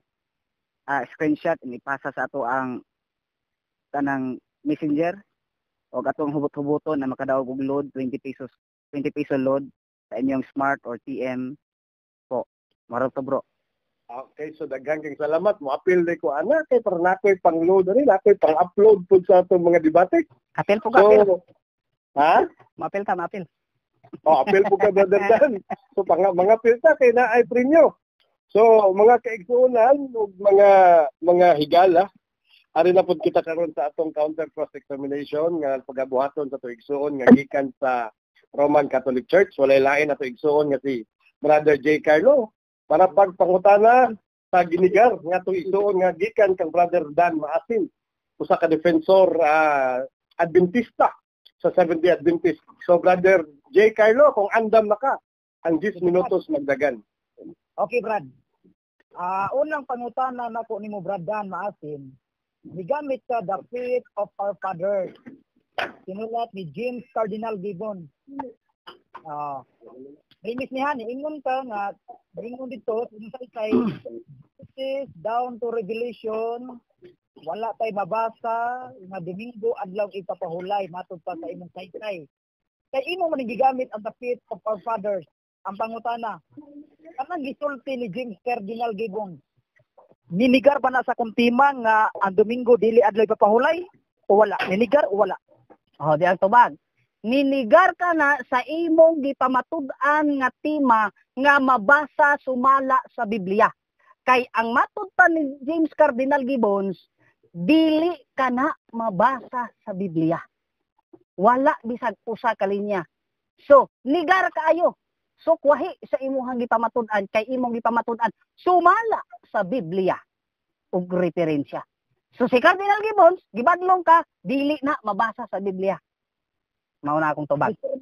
screenshot and ipasa sa ato ang tanang messenger o atong hubot-huboton na makadaog og load 20 peso load sa inyong smart or TM po. Maro to bro. Okay, so daghang kang salamat. Mo-appeal day ko ana kay para nakoy pang-load rin, nakoy pang-upload pud sa atong mga debate. Apel po ka, apel. Ha? Mapel ta, mapel. Appeal po ka, Brother Dan. So mga appeal ta kay na ay premyo. So mga kaigsuonan ug mga higala, ari na pud kita karon sa atong counter cross examination nga pagabuhaton sa atong igsuon nga gikan sa Roman Catholic Church. Walay lain ato igsuon nga si Brother J. Carlo para pagpangutana sa ginigar nga itong igsuon nga gikan kang Brother Dan Maasin, usa ka defensor Adventista sa Seventh-day Adventist. So Brother J. Carlo, kung andam na ka, ang 10 minutos magdagan. Okay, Brad. Unang pangutana nako nimo Brad Dan Maasin, migamit ka the faith of our fathers. Sinulat ni James Cardinal Gibbon. Rimis niya ni ingon ka nga ingon dito sa Genesis down to Revelation, wala tay mabasa nga Domingo adlaw ipapahulay matud pa sa imong saysay. Kay imo man gigamit ang the faith of our fathers. Ang pangutana, kanang gisulti ni James Cardinal Gibbon, ninigar ba na sa kuntimang nga ang Domingo dili adlaw ipapahulay o wala? Ninigar o wala? Di ang tubag. Ninigar ka na sa imong gipamatud-an nga tema nga mabasa sumala sa Biblia. Kay ang matud pa ni James Cardinal Gibbons, dili ka na mabasa sa Biblia. Wala bisag usa ka linya. So, nigar kaayo. So, kuwahi sa imong gipamatud-an kay imong gipamatud-an sumala sa Biblia ug referensya. So, si Cardinal Gibbons, gibadlong ka, dili na mabasa sa Biblia. Mauna akong tubag. Mr.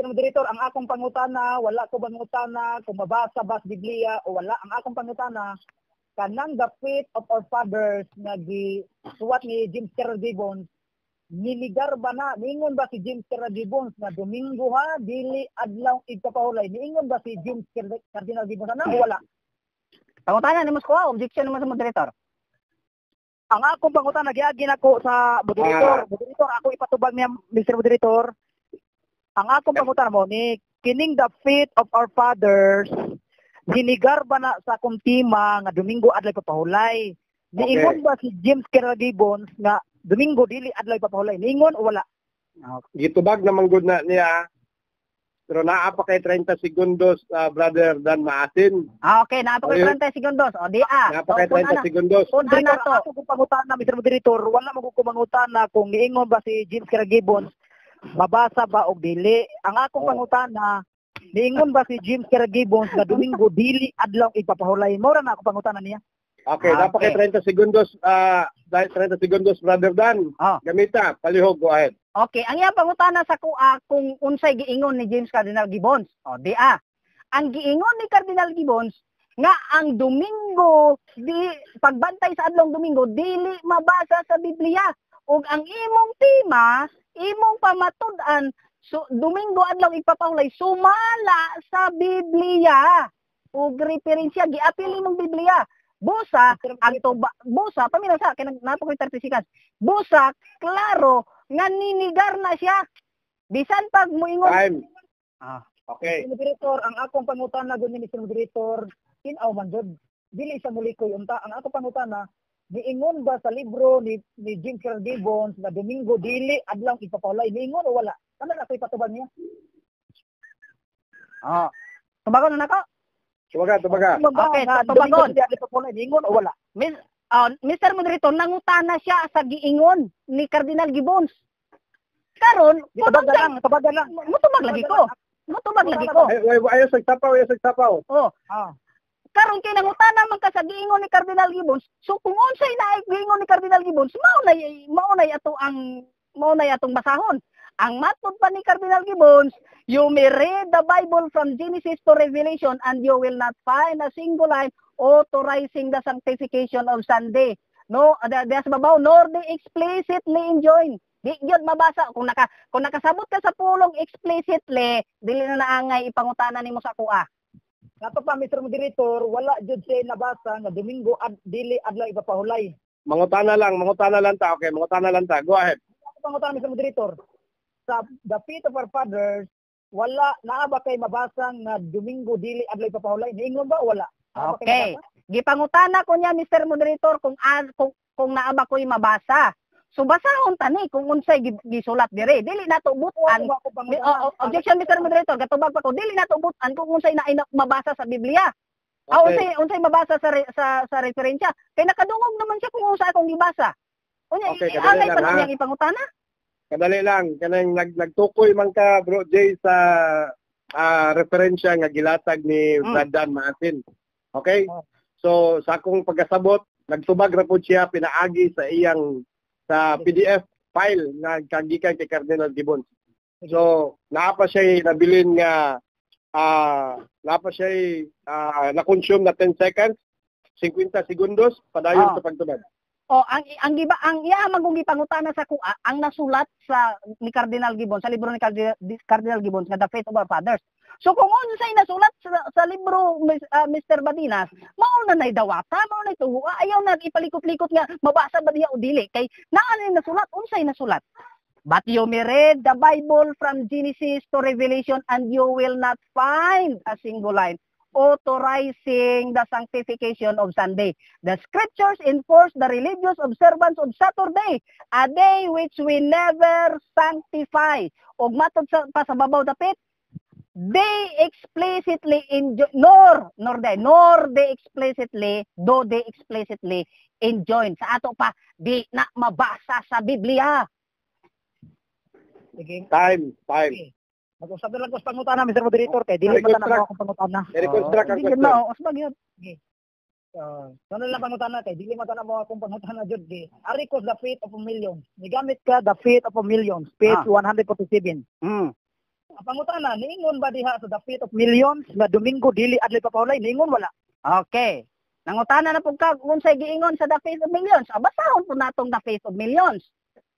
Moderator, ang akong pangutana, wala ko pangutana kung mabasa ba sa Biblia o wala. Ang akong pangutana, kanang the faith of our fathers nga gisuwat ni James Cardinal Gibbons, niligar ba na? Niingon ba si James Cardinal Gibbons na Domingo ha, dili adlaw igpapahulay? Niingon ba si James Cardinal Gibbons na o wala? Pangutana ni Moscow, objection naman sa moderator. Ang akong pangutan nagyagi nako sa moderator. Moderator, ako ipatubag niya, Mr. Moderator. Ang akong pangutan mo ni kining the faith of our fathers ginigar ba na sa akong tima nga Domingo adlay papahulay. Niingon ba si James Carroll Gibbons nga Domingo dili adlay papahulay? Niingon o wala? Gitubag naman gud na niya. Pero naa pa kay 30 segundos, Brother Dan Maasin. Okay, naapa kay 30 segundos. O di Naa pa kay 30 segundos. Kung na to. Ako kung pangutan na, Mr. Moderator, wala mo kung mangutan na kung niingon ba si James Carroll Gibbons mabasa ba o dili. Ang akong pangutan na niingon ba si James Carroll Gibbons na Domingo dili adlaw ipapahulay? Mora na ako pangutan niya. Okay, dapat kay 30 segundos, 30 segundos, Brother Dan. Gamita, palihog, go ahead. Okay, ang iyang pangutana sa kuha kung unsay giingon ni James Cardinal Gibbons. O, di ang giingon ni Cardinal Gibbons nga ang Domingo, pagbantay sa adlong Domingo, dili mabasa sa Biblia. Ug ang imong tema, imong pamatud-an, Domingo adlaw ipapahulay, sumala sa Biblia. Ug referensya, giapil imong Biblia. Busa, busa, paminasa, kaya nato ko 30 seconds. Busa, klaro, nga ninigar na siya. Bisan pag muingon. Time. Okay. Mr. Moderator, ang akong pangutan na gud ni Mr. Moderator, tinaw man jud. Dili sa mulikoy unta. Ang akong pangutan na, niingon ba sa libro ni James Carroll Gibbons na Domingo dili adlaw ipapahulay? Niingon o wala? Ano na ko'y patubag niya? Tumagon na nako? Tumaga. Okay, tumagon. Niingon o wala? Mr. Moderator, nangutana siya sa giingon ni Cardinal Gibbons. Karon, tabagan lang. Mutubag lagi ko. Ayaw sagsapaw. Karon kay nangutana man ka sa giingon ni Cardinal Gibbons. So kung unsay na giingon ni Cardinal Gibbons, maunay atong basahon. Ang matod pa ni Cardinal Gibbons, you may read the Bible from Genesis to Revelation and you will not find a single line authorizing the sanctification of Sunday. No, there's babaw, nor they explicitly enjoin. Di yun mabasa. Kung nakasabot ka sa pulong explicitly, dili na naangay ipangutana nimo sa kuha. Nato pa, Mr. Moderator, wala jud say nabasa nga Domingo dili adlaw ipapahulay. Mangutana lang ta. Okay, mangutana lang ta. Go ahead. Pangutana, Mr. Moderator. Sa the faith of our fathers, wala naa ba kay mabasa nga Domingo dili adlaw ipapahulay? Niingon ba o wala? Okay. Gipangutana ko niya, Mr. Moderator, kung naa ba ko'y mabasa. So basahon tani kung unsay gisulat dire. Dili nato butan. Objection, Mr. Moderator, gatubag pa ko. Dili nato butan kung unsay na mabasa sa Biblia. Okay. Unsay mabasa sa referensya. Kay nakadungog naman siya kung unsay akong gibasa. Unya, angay pa niyang ipangutana? Kadali lang, kanang nagtukoy man ka, Bro Jay, sa referensya nga gilatag ni Brad Dan Maasin. Okay? So, sa akong pagkasabot, nagtubag ra po siya, pinaagi sa iyang sa PDF file nga kagikan kay Cardinal Gibbons. So, naapa siya nabilin nga, na-consume na 10 seconds, 50 segundos, padayon sa pagtubag. Ang magong gipangutana sa kuha ang nasulat ni Cardinal Gibbons sa libro ni Cardinal Gibbons nga The Faith of Our Fathers. So kung unsay nasulat sa libro Mr. Badinas, mao na nay dawata, mao na tuwa, ayaw na ipalikot-likot nga mabasa ba diha o dili kay naa na nasulat, unsay nasulat. But you may read the Bible from Genesis to Revelation and you will not find a single line authorizing the sanctification of Sunday. The scriptures enforce the religious observance of Saturday, a day which we never sanctify. Og matod pa sa babaw dapit, they explicitly nor they explicitly enjoin. Sa ato pa, di na mabasa sa Biblia. Sige. Time. Mag-usap na lang ko sa pangutana, Mr. Moderator, kay dili man na akong pangutana. I-reconstruct ang question. Usbag yun. Ano lang pangutana kay dili man na mo akong pangutana jud gi. Ari ko the faith of a million. Nigamit ka the faith of a million, page 147. Ang pangutana, niingon ba diha sa the faith of millions nga Domingo dili adlaw papahulay? Niingon wala. Okay. Nangutana na pug ka unsay giingon sa the faith of millions. Basahon po natong the faith of millions.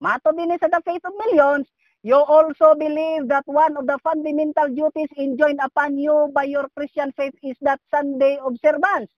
Mato din sa the faith of millions. You also believe that one of the fundamental duties enjoined upon you by your Christian faith is that Sunday observance.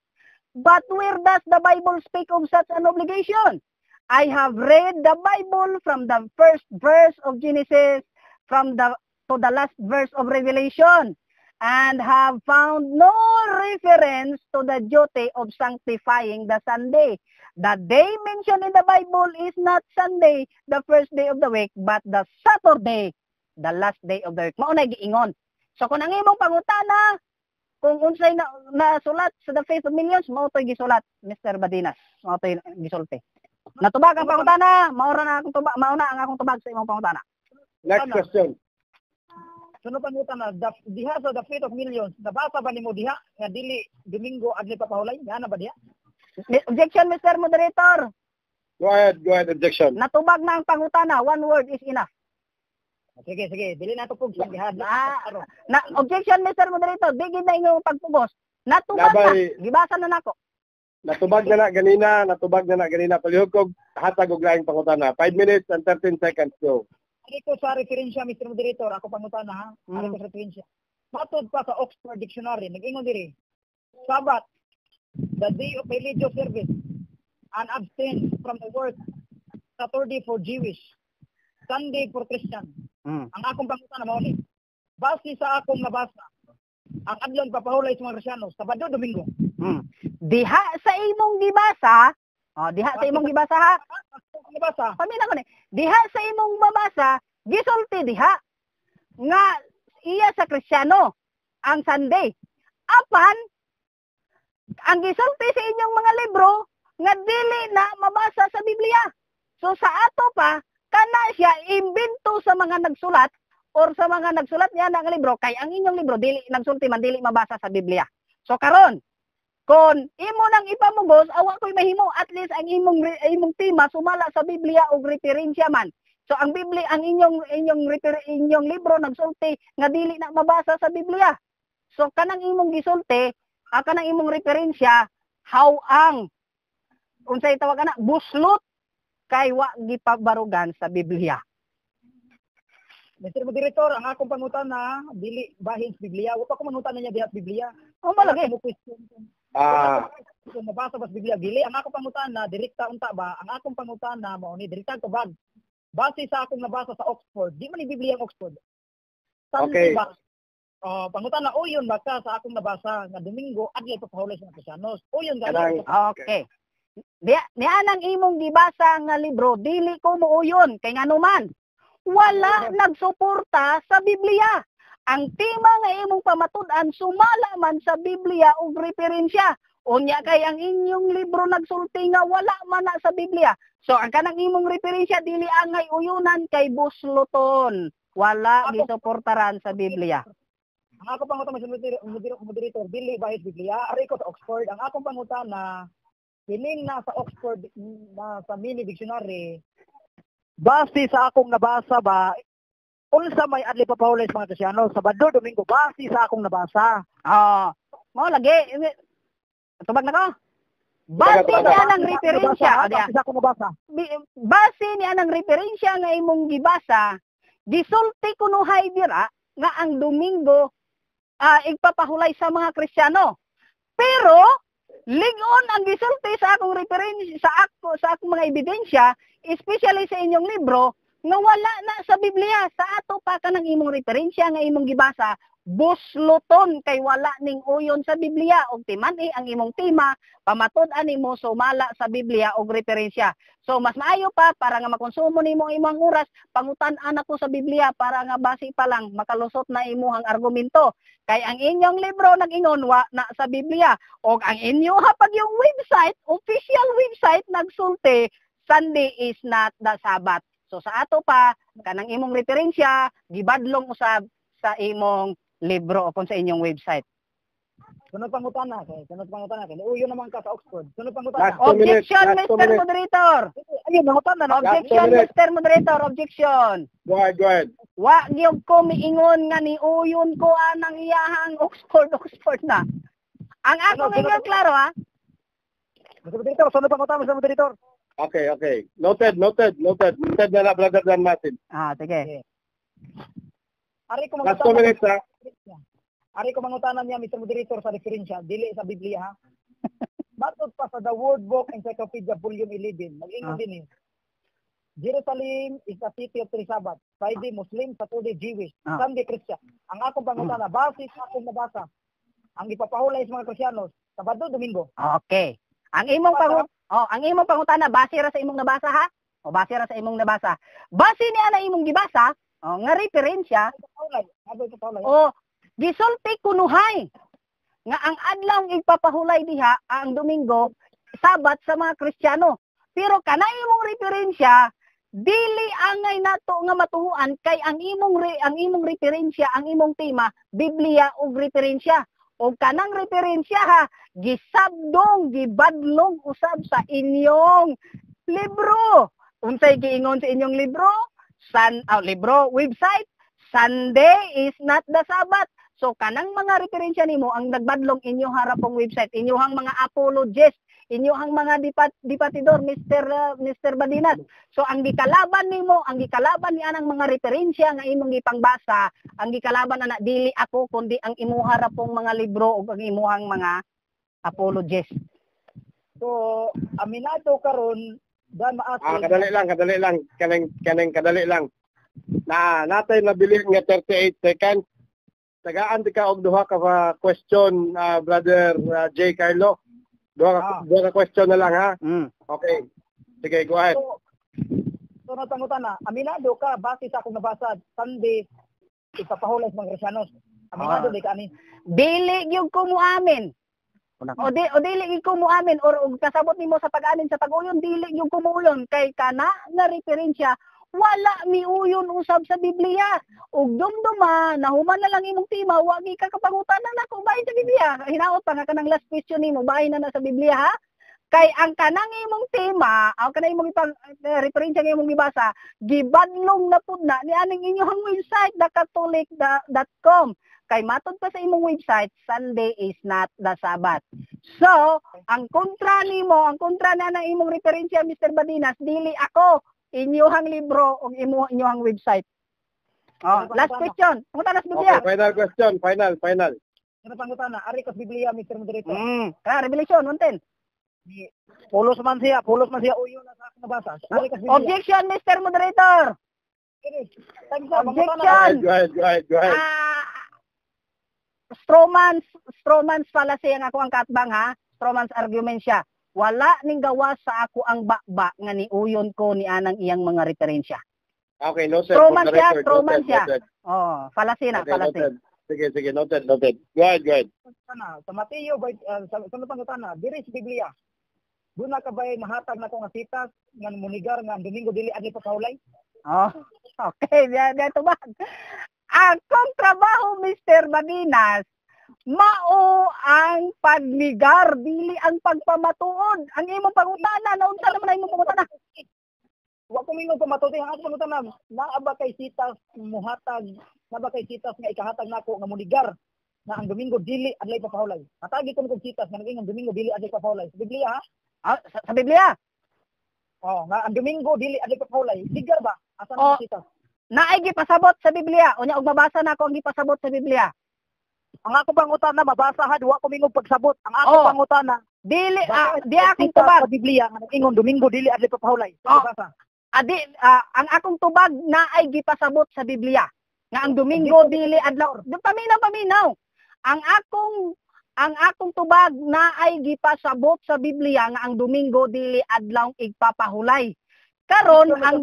But where does the Bible speak of such an obligation? I have read the Bible from the first verse of Genesis to to the last verse of Revelation and have found no reference to the duty of sanctifying the Sunday. The day mentioned in the Bible is not Sunday, the first day of the week, but the Saturday, the last day of the week. Mao na giingon. So kung ang imong pangutana, kung unsay na sulat sa The Faith of Millions, mao to'y gisulat, Mr. Badinas. Mao to'y gisulti. Natubag ang pangutana, maura na akong tubag, mauna ang akong tubag sa imong pangutana. Next question. Sunod pangutana, diha sa The Faith of Millions, nabasa ba nimo diha nga dili Domingo adli papahulay? Nga na ba diha? Objection, Mr. Moderator. Go ahead, objection. Natubag na ang pangutana. One word is enough. Sige, dili na to pug sa gihad. Objection, Mr. Moderator. Digid na inyong pagpugos. Natubag na. Gibasa na nako. Natubag na ganina. Palihog kog hatag og laing pangutana. 5 minutes and 13 seconds go. Ari ko sa referensya, Mr. Moderator, ako pangutana ha. Ari ko sa referensya. Matod pa sa Oxford Dictionary, nag-ingon diri. Sabat, the day of religious service, and abstain from the work, Saturday for Jewish, Sunday for Christian. Ang akong pangutana mao ni. Base sa akong nabasa, ang adlaw papahulay sa mga Kristiyanos, Sabado, Domingo. Diha sa imong gibasa, diha sa imong gibasa ha. Nabasa. Pamina ko ni. Diha sa imong mabasa, gisulti diha nga iya sa Kristiyano ang Sunday. Apan ang gisulti sa inyong mga libro nga dili na mabasa sa Biblia. So sa ato pa kana siya imbento sa mga nagsulat or sa mga nagsulat niya ng libro kay ang inyong libro dili nagsulti man dili mabasa sa Biblia. So karon kon imo nang ipamugos awa ko'y mahimo at least ang imong tema sumala sa Biblia og referensya man. So ang Biblia ang inyong libro nagsulti nga dili na mabasa sa Biblia. So kanang imong gisulti kanang imong referensya how ang unsay tawag ana buslot kay wa gipabarugan sa Biblia. Mr. Moderator, ang akong pangutana dili bahin sa Biblia. Wa pa ko mangutana niya diha sa Biblia. O malagi. Kung nabasa ba sa Biblia dili ang akong pangutana direkta unta ba? Ang akong pangutana mao ni direkta tubag. Base sa akong nabasa sa Oxford, di man ni Biblia ang Oxford. Okay. Ba? Pangutana o yun baka sa akong nabasa nga Domingo adlaw papahulay sa mga Kristiyanos. O yun gali. Okay. Niya nang imong gibasa nga libro dili ko muuyon kay nganuman wala nagsuporta sa Biblia. Ang tema nga imong pamatud-an sumala man sa Biblia og referensya. Unya kay ang inyong libro nagsulti nga wala man na sa Biblia. So ang kanang imong referensya dili angay uyunan kay busluton. Wala gisuportaran sa Biblia. Ang akong pangutana sa moderator dili bahit Biblia. Ari ko sa Oxford. Ang akong pangutana hiling na sa Oxford na sa mini dictionary. Base sa akong nabasa ba, unsa may adli papahulay sa mga Kristiyano, Sabado, Domingo, base sa akong nabasa. Mao lagi. Tubag na ko. Base niya ng referensya. Base sa akong nabasa. Base niya ng referensya nga imong gibasa, gisulti kunuhay dira nga ang Domingo igpapahulay sa mga Kristiyano. Pero ligon ang gisulti sa akong referensya sa akong mga ebidensya, especially sa inyong libro nga wala na sa Biblia. Sa ato pa kanang imong referensya nga imong gibasa, busluton kay wala ning uyon sa Biblia og timani ang imong tema pamatud-an nimo sumala sa Biblia og referensya. So mas maayo pa para nga makonsumo nimo ang imong oras pangutan-an ako sa Biblia para nga base pa lang makalusot na imong argumento. Kay ang inyong libro nag-ingon wa na sa Biblia og ang inyo hapag yung website, official website nagsulti Sunday is not the Sabbath. So sa ato pa kanang imong referensya gibadlong usab sa imong libro o kung sa inyong website. Sunod pangutana kay uyo naman ka sa Oxford. Sunod pangutana. Objection, Mr. Moderator. Ayun, pangutana na. Objection, Mr. Moderator. Objection. Go ahead. Wa gyud ko miingon nga ni uyon ko anang iyahang Oxford na. Ang akong ingon klaro ha. Mr. Moderator, sunod pangutana sa Moderator. Okay. Noted na Brother Dan Martin. Sige. Ari ko Last 2 minutes ha. Ari ko mangutanan niya Mr. Moderator sa referensya, dili sa Biblia ha. Matod pa sa The Word Book Encyclopedia Volume 11, mag-ingon din Jerusalem is the city of three Sabbath. Friday Muslim, Saturday Jewish, Ah. Sunday Christian. Ang akong pangutana, base sa akong nabasa, ang ipapahulay sa mga Kristiyanos, Sabado, Domingo. Okay. Ang imong pangutana base ra sa imong nabasa ha? O base ra sa imong nabasa. Base niya na imong gibasa, nga referensya Ipapahulay. Aboy ipapahulay. o gisulti kunuhay nga ang adlaw igpapahulay diha ang Domingo Sabat sa mga Kristiyano. Pero kanay imong referensya dili angay nato nga matuhuan kay ang imong referensya, ang imong tema Biblia ug referensya. O kanang referensya ha gisabdong gibadlong usab sa inyong libro. Unsay giingon sa inyong libro? Libro website Sunday is not the Sabbath. So kanang mga referensya nimo ang nagbadlong inyo harapong website, inyohang mga apologists, inyohang mga dipatidor, Mr. Badinas. So ang gikalaban nimo, ang gikalaban ni anang mga referensya nga imong gipangbasa, ang gikalaban ana dili ako kundi ang imo harapong mga libro ug ang imuhang mga apologists. So, aminado karon dan maati. Kadali lang. Kaneng kadali lang. Na natay nabili nga 38 seconds. Tagaan di ka og duha ka question, brother J. Carlo. Duha ka question na lang ha. Okay. Sige, go ahead. So natangutana, aminado ka base sa akong nabasa Sunday ipapahulay sa mga Kristiyanos. Aminado di ka ani. Dili gyud ko muamin. O dili gyud ko muamin or kasabot nimo sa pag-anin sa pag-uyon dili gyud ko muuyon kay kana nga referensya wala miuyon usab sa Biblia. Ug dumduma nahuman na lang imong tema wa gi ka kapangutanan nako bahin sa Biblia. Hinaot pa nga kanang last question nimo bahin na sa Biblia ha. Kay ang kanang imong tema, ang kanang imong referensya nga imong gibasa, gibadlong na pud na ni aning inyong website thecatholic.com. Kay matod pa sa imong website, Sunday is not the Sabbath. So, ang kontra nimo, ang kontra na ng imong referensya Mr. Badinas, dili ako inyong libro o inyong website. Last question. Punta na sa Biblia. Okay, final question. Final. Ano pangutana? Ari ka sa Biblia, Mr. Moderator. Revelation 1:10. Pulos man siya uyo na sa akong nabasa. Ari ka sa Biblia. Objection, Mr. Moderator. Objection. Go ahead. Strawman's fallacy ang ako ang katbang ha. Strawman's argument siya. Wala ning gawa sa ako ang bakba nga niuyon ko ni anang iyang mga referensya. Okay, no sir. Strawman siya. Fallacy na, Okay, fallacy. noted. Sige, noted. Go ahead. Sa Mateo, sa pangutana, diri sa Biblia. Doon na ka ba'y mahatag na ko nga sitas, nga munigar, nga Domingo dili adli papahulay? Okay, dito ba? Akong trabaho, Mr. Badinas, mao ang pagnigar, dili ang pagpamatuod. Ang imong pangutana, naunsa naman na imong pangutana? Wa ko mingon pamatuod ang akong pangutana. Naa ba kay sitas muhatag, naa ba kay sitas nga ikahatag nako nga munigar na ang Domingo dili adlay papahulay? Hatagi ko kog sitas nga nag-ingon Domingo dili adlay papahulay. Sa Biblia ha? Sa Biblia? Nga ang Domingo dili adlay papahulay. Ligar ba? Asa na sitas? Naay gipasabot sa Biblia. Unya og mabasa na ako ang gipasabot sa Biblia. Ang ako pangutana mabasa ha, wa ko mingon pagsabot. Ang ako pangutana dili di akong tubag sa Biblia nga nag-ingon Domingo dili adlay papahulay. Mabasa. Ang akong tubag naay gipasabot sa Biblia nga ang Domingo dili adlaw. Paminaw. Ang akong tubag naay gipasabot sa Biblia nga ang Domingo dili adlaw igpapahulay. Karon ang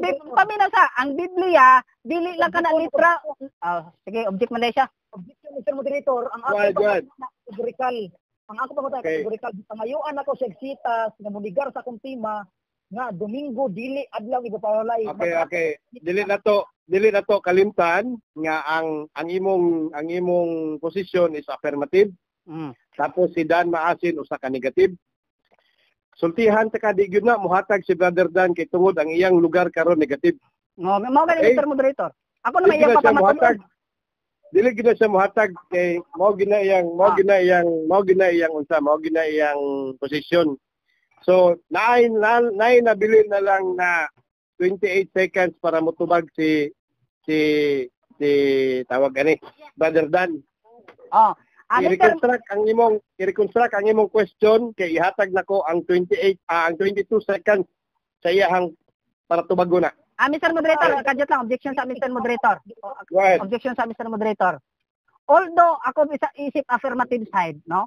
Biblia dili lang kana litra. Sige, object man siya. Objection, Mr. Moderator, ang ako kategorikal. Ang ako pangutana kategorikal. Pangayuan ako sa sitas nga munigar sa akong tema nga Domingo dili adlaw igpapahulay. Okay. Dili na to kalimtan nga ang imong position is affirmative. Tapos si Dan Maasin usa ka negative. Sultihan ta ka di gyud na muhatag si Brother Dan kay tungod ang iyang lugar karon negative. Mao gani Mr. Moderator. Ako na may iyang papamatuod. Dili gyud siya muhatag kay mao gina iyang position. So naay nabili na lang na 28 seconds para motubag si tawag ani Brother Dan. I-reconstruct ang imong question kay ihatag nako ang 22 seconds sa iyang para tubago na. Mr. Moderator, kadyot lang, objection sa Mr. Moderator. Go ahead. Objection sa Mr. Moderator. Although ako isip affirmative side, no?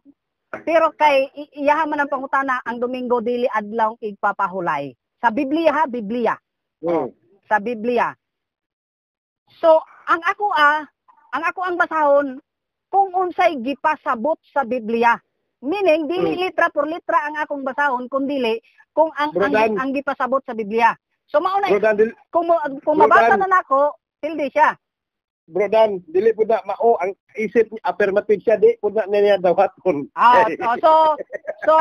Pero kay iyahan man ang pangutana ang Domingo dili adlaw igpapahulay. Sa Biblia ha, Biblia. Sa Biblia. So, ang ako ang basahon kung unsay gipasabot sa Biblia. Meaning dili litra por litra ang akong basahon kundi kung ang gipasabot sa Biblia. So mao na kung mabasa na nako, tilde siya. Bro Dan, dili po na mao ang isip ni affirmative siya, di po na niya dawaton. So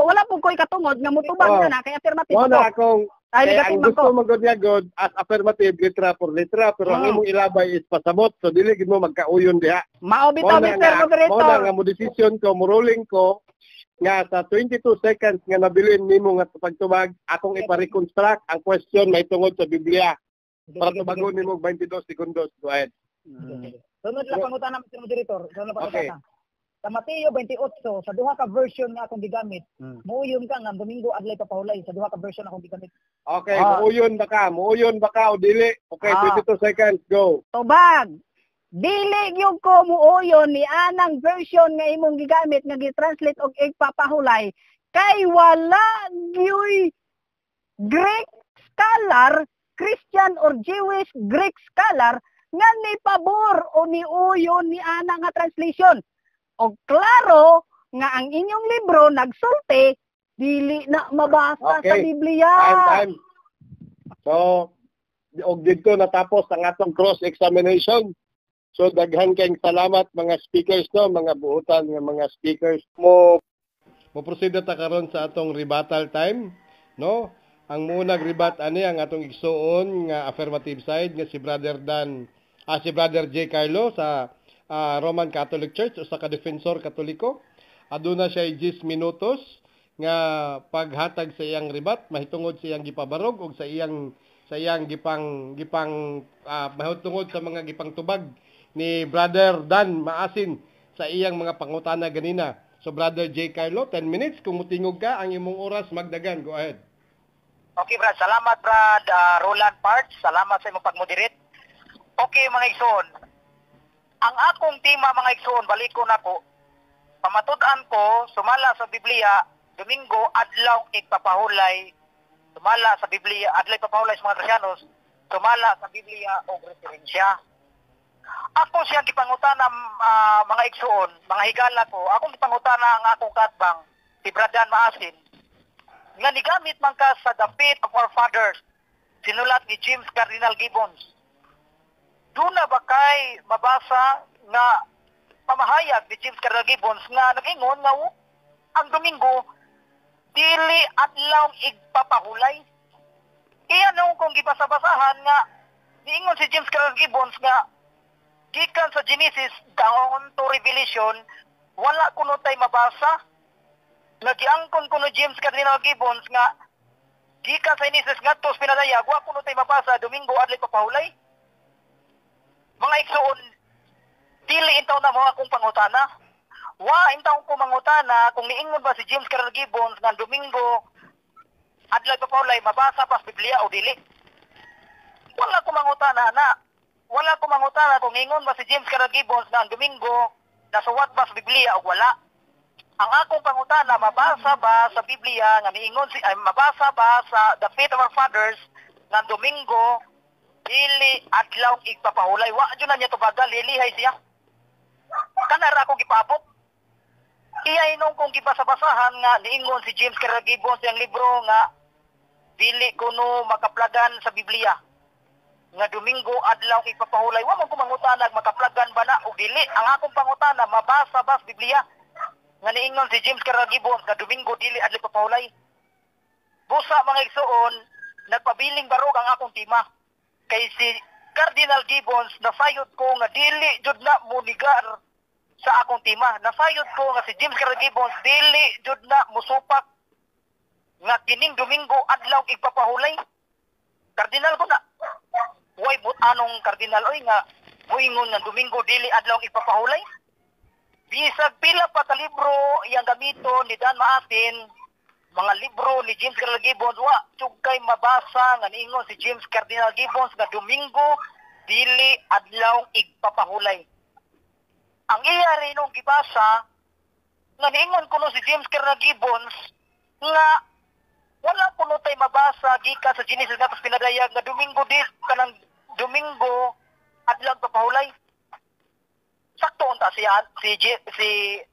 wala po ko'y katungod nga mutubang na kay affirmative ako. Wala akong negative ang gusto mo gud nga god as affirmative litra por litra, pero ang imong ilabay is pasabot, so dili gid mo magkauyon diha. Mao bitaw Mr. Moderator. Mo nga mo decision ko, mo ruling ko nga sa 22 seconds nga nabilin nimo nga pagtubag, akong ipa-reconstruct ang question may tungod sa Biblia. Para tubagon nimo 22 segundos. Go ahead. Sunod lang pangutana Mr. Moderator. Sunod lang pangutana. Sa Mateo 28, sa duha ka version nga akong gigamit, muuyon ka nga Domingo adlay papahulay sa duha ka version akong gigamit. Okay, muuyon ba ka o dili? Okay, 22 seconds, go. Tubag. Dili gyud ko muuyon ni anang version nga imong gigamit nga gi-translate og igpapahulay kay wala gyud Greek scholar, Christian or Jewish Greek scholar nga ni pabor o ni uyon ni ana nga translation. O klaro nga ang inyong libro nagsulti dili na mabasa sa Biblia. Time. So, og dito natapos ang atong cross-examination. So, daghan kayong salamat mga speakers no, mga buutan nga mga speakers. Mo proceed na ta karon sa atong rebuttal time, no? Ang munag rebat ani ang atong igsuon nga affirmative side nga si Brother J. Carlo sa Roman Catholic Church o sa ka-defensor katoliko. Aduna siya 10 minutos nga paghatag sa iyang rebat, mahitungod sa iyang gipabarog o sa iyang gipang mahitungod sa mga gipang tubag ni Brother Dan Maasin sa iyang mga pangutana ganina. So Brother J. Carlo, 10 minutes. Kung mutingog ka, ang imong oras magdagan. Go ahead. Okay, Brad. Salamat, Brad. Roland Parts. Salamat sa imong pag-moderate. Okay, mga igsoon. Ang akong tema, mga igsoon, balikon ako. Pamatud-an ko, sumala sa Biblia, Domingo, adlaw igpapahulay. Sumala sa Biblia, adlaw igpapahulay sa mga Kristiyanos. Sumala sa Biblia o referensya. Ako siyang gipangutana, mga igsoon, mga higala ko. Akong gipangutana ang akong katbang, si Brad Dan Maasin. Nga nigamit man ka sa The Faith of Our Fathers, sinulat ni James Cardinal Gibbons. Doon na ba kay mabasa nga pamahayag ni James Cardinal Gibbons nga nag-ingon nga ang Domingo dili adlaw igpapahulay. Iyan nung kung gibasa-basahan nga niingon si James Cardinal Gibbons nga gikan sa Genesis down to Revelation wala kuno tay mabasa. Nagiangkon kuno James Cardinal Gibbons nga gikan sa Genesis ngadto sa pinadayag wa kuno tay mabasa Domingo adlaw papahulay. Mga igsoon, dili intaw na mo akong pangutana. Wa intaw ko mangutana kung niingon ba si James Cardinal Gibbons nga Domingo adlaw papahulay mabasa pa sa Biblia o dili. Wala ko mangutana na. Wala ko mangutana kung niingon ba si James Cardinal Gibbons nga Domingo nasuwat ba sa Biblia o wala. Ang akong pangutana, mabasa ba sa Biblia nga niingon mabasa ba sa The Faith of Our Fathers nga Domingo dili adlaw igpapahulay. Wa jud na niya tubagal, lilihay siya. Kanara ako gipabot. Iya inong kung gibasa-basahan nga niingon si James Cardinal Gibbons yang libro nga dili kuno makaplagan sa Biblia. Nga Domingo adlaw igpapahulay. Wa man ko mangutana makaplagan ba na o dili. Ang akong pangutana, mabasa ba sa Biblia nga niingon si James Cardinal Gibbons nga Domingo dili adlaw igpapahulay. Busa mga igsoon, nagpabiling barog ang akong tema. Kay si Cardinal Gibbons, nasayod ko nga dili jud na munigar sa akong tema. Nasayod ko nga si James Cardinal Gibbons, dili jud na musupak nga kining Domingo adlaw igpapahulay. Cardinal ko na. Way but anong Cardinal oy nga moingon nga Domingo dili adlaw igpapahulay. Bisag pila pa ka libro iyang gamito ni Dan Maasin mga libro ni James Cardinal Gibbons wa tugkay mabasa nga niingon si James Cardinal Gibbons nga Domingo dili adlaw igpapahulay. Ang iya rin nung gibasa nga niingon kuno si James Cardinal Gibbons nga wala kuno tay mabasa gikan sa Genesis nga pinadayag nga Domingo di kanang Domingo adlaw papahulay. Sakto unta si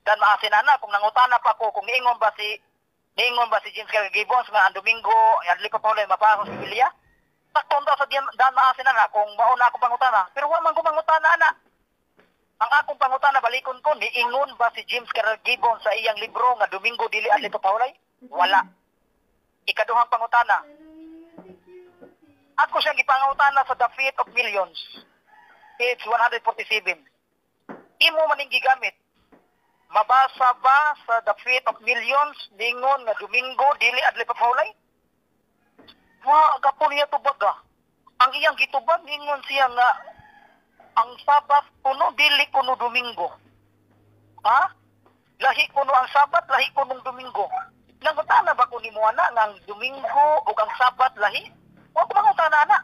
Dan Maasin ana kung nangutana pa ko kung niingon ba si James Cardinal Gibbons nga ang Domingo adlaw papahulay mabasa sa Biblia. Sakto unta sa Dan Maasin ana kung mao na ako pangutana. Pero wa man ko pangutana ana. Ang akong pangutana balikon ko niingon ba si James Cardinal Gibbons sa iyang libro nga Domingo dili adlaw papahulay? Wala. Ikaduhang pangutana. Ako siyang ipangutana sa The Fate of Millions. Page 147. Imo maning gigamit. Mabasa ba sa The Fate of Millions ningon nga Domingo dili adlaw papahulay? Wa gapon niya tubaga. Ang iyang gitubag ningon siya nga ang Sabat kuno dili kuno Domingo. Ha? Lahi kuno ang Sabat, lahi kuno Domingo. Nangutana ba ko nimo ana nga ang Domingo ug ang Sabat lahi? Wa ko mangutana ana.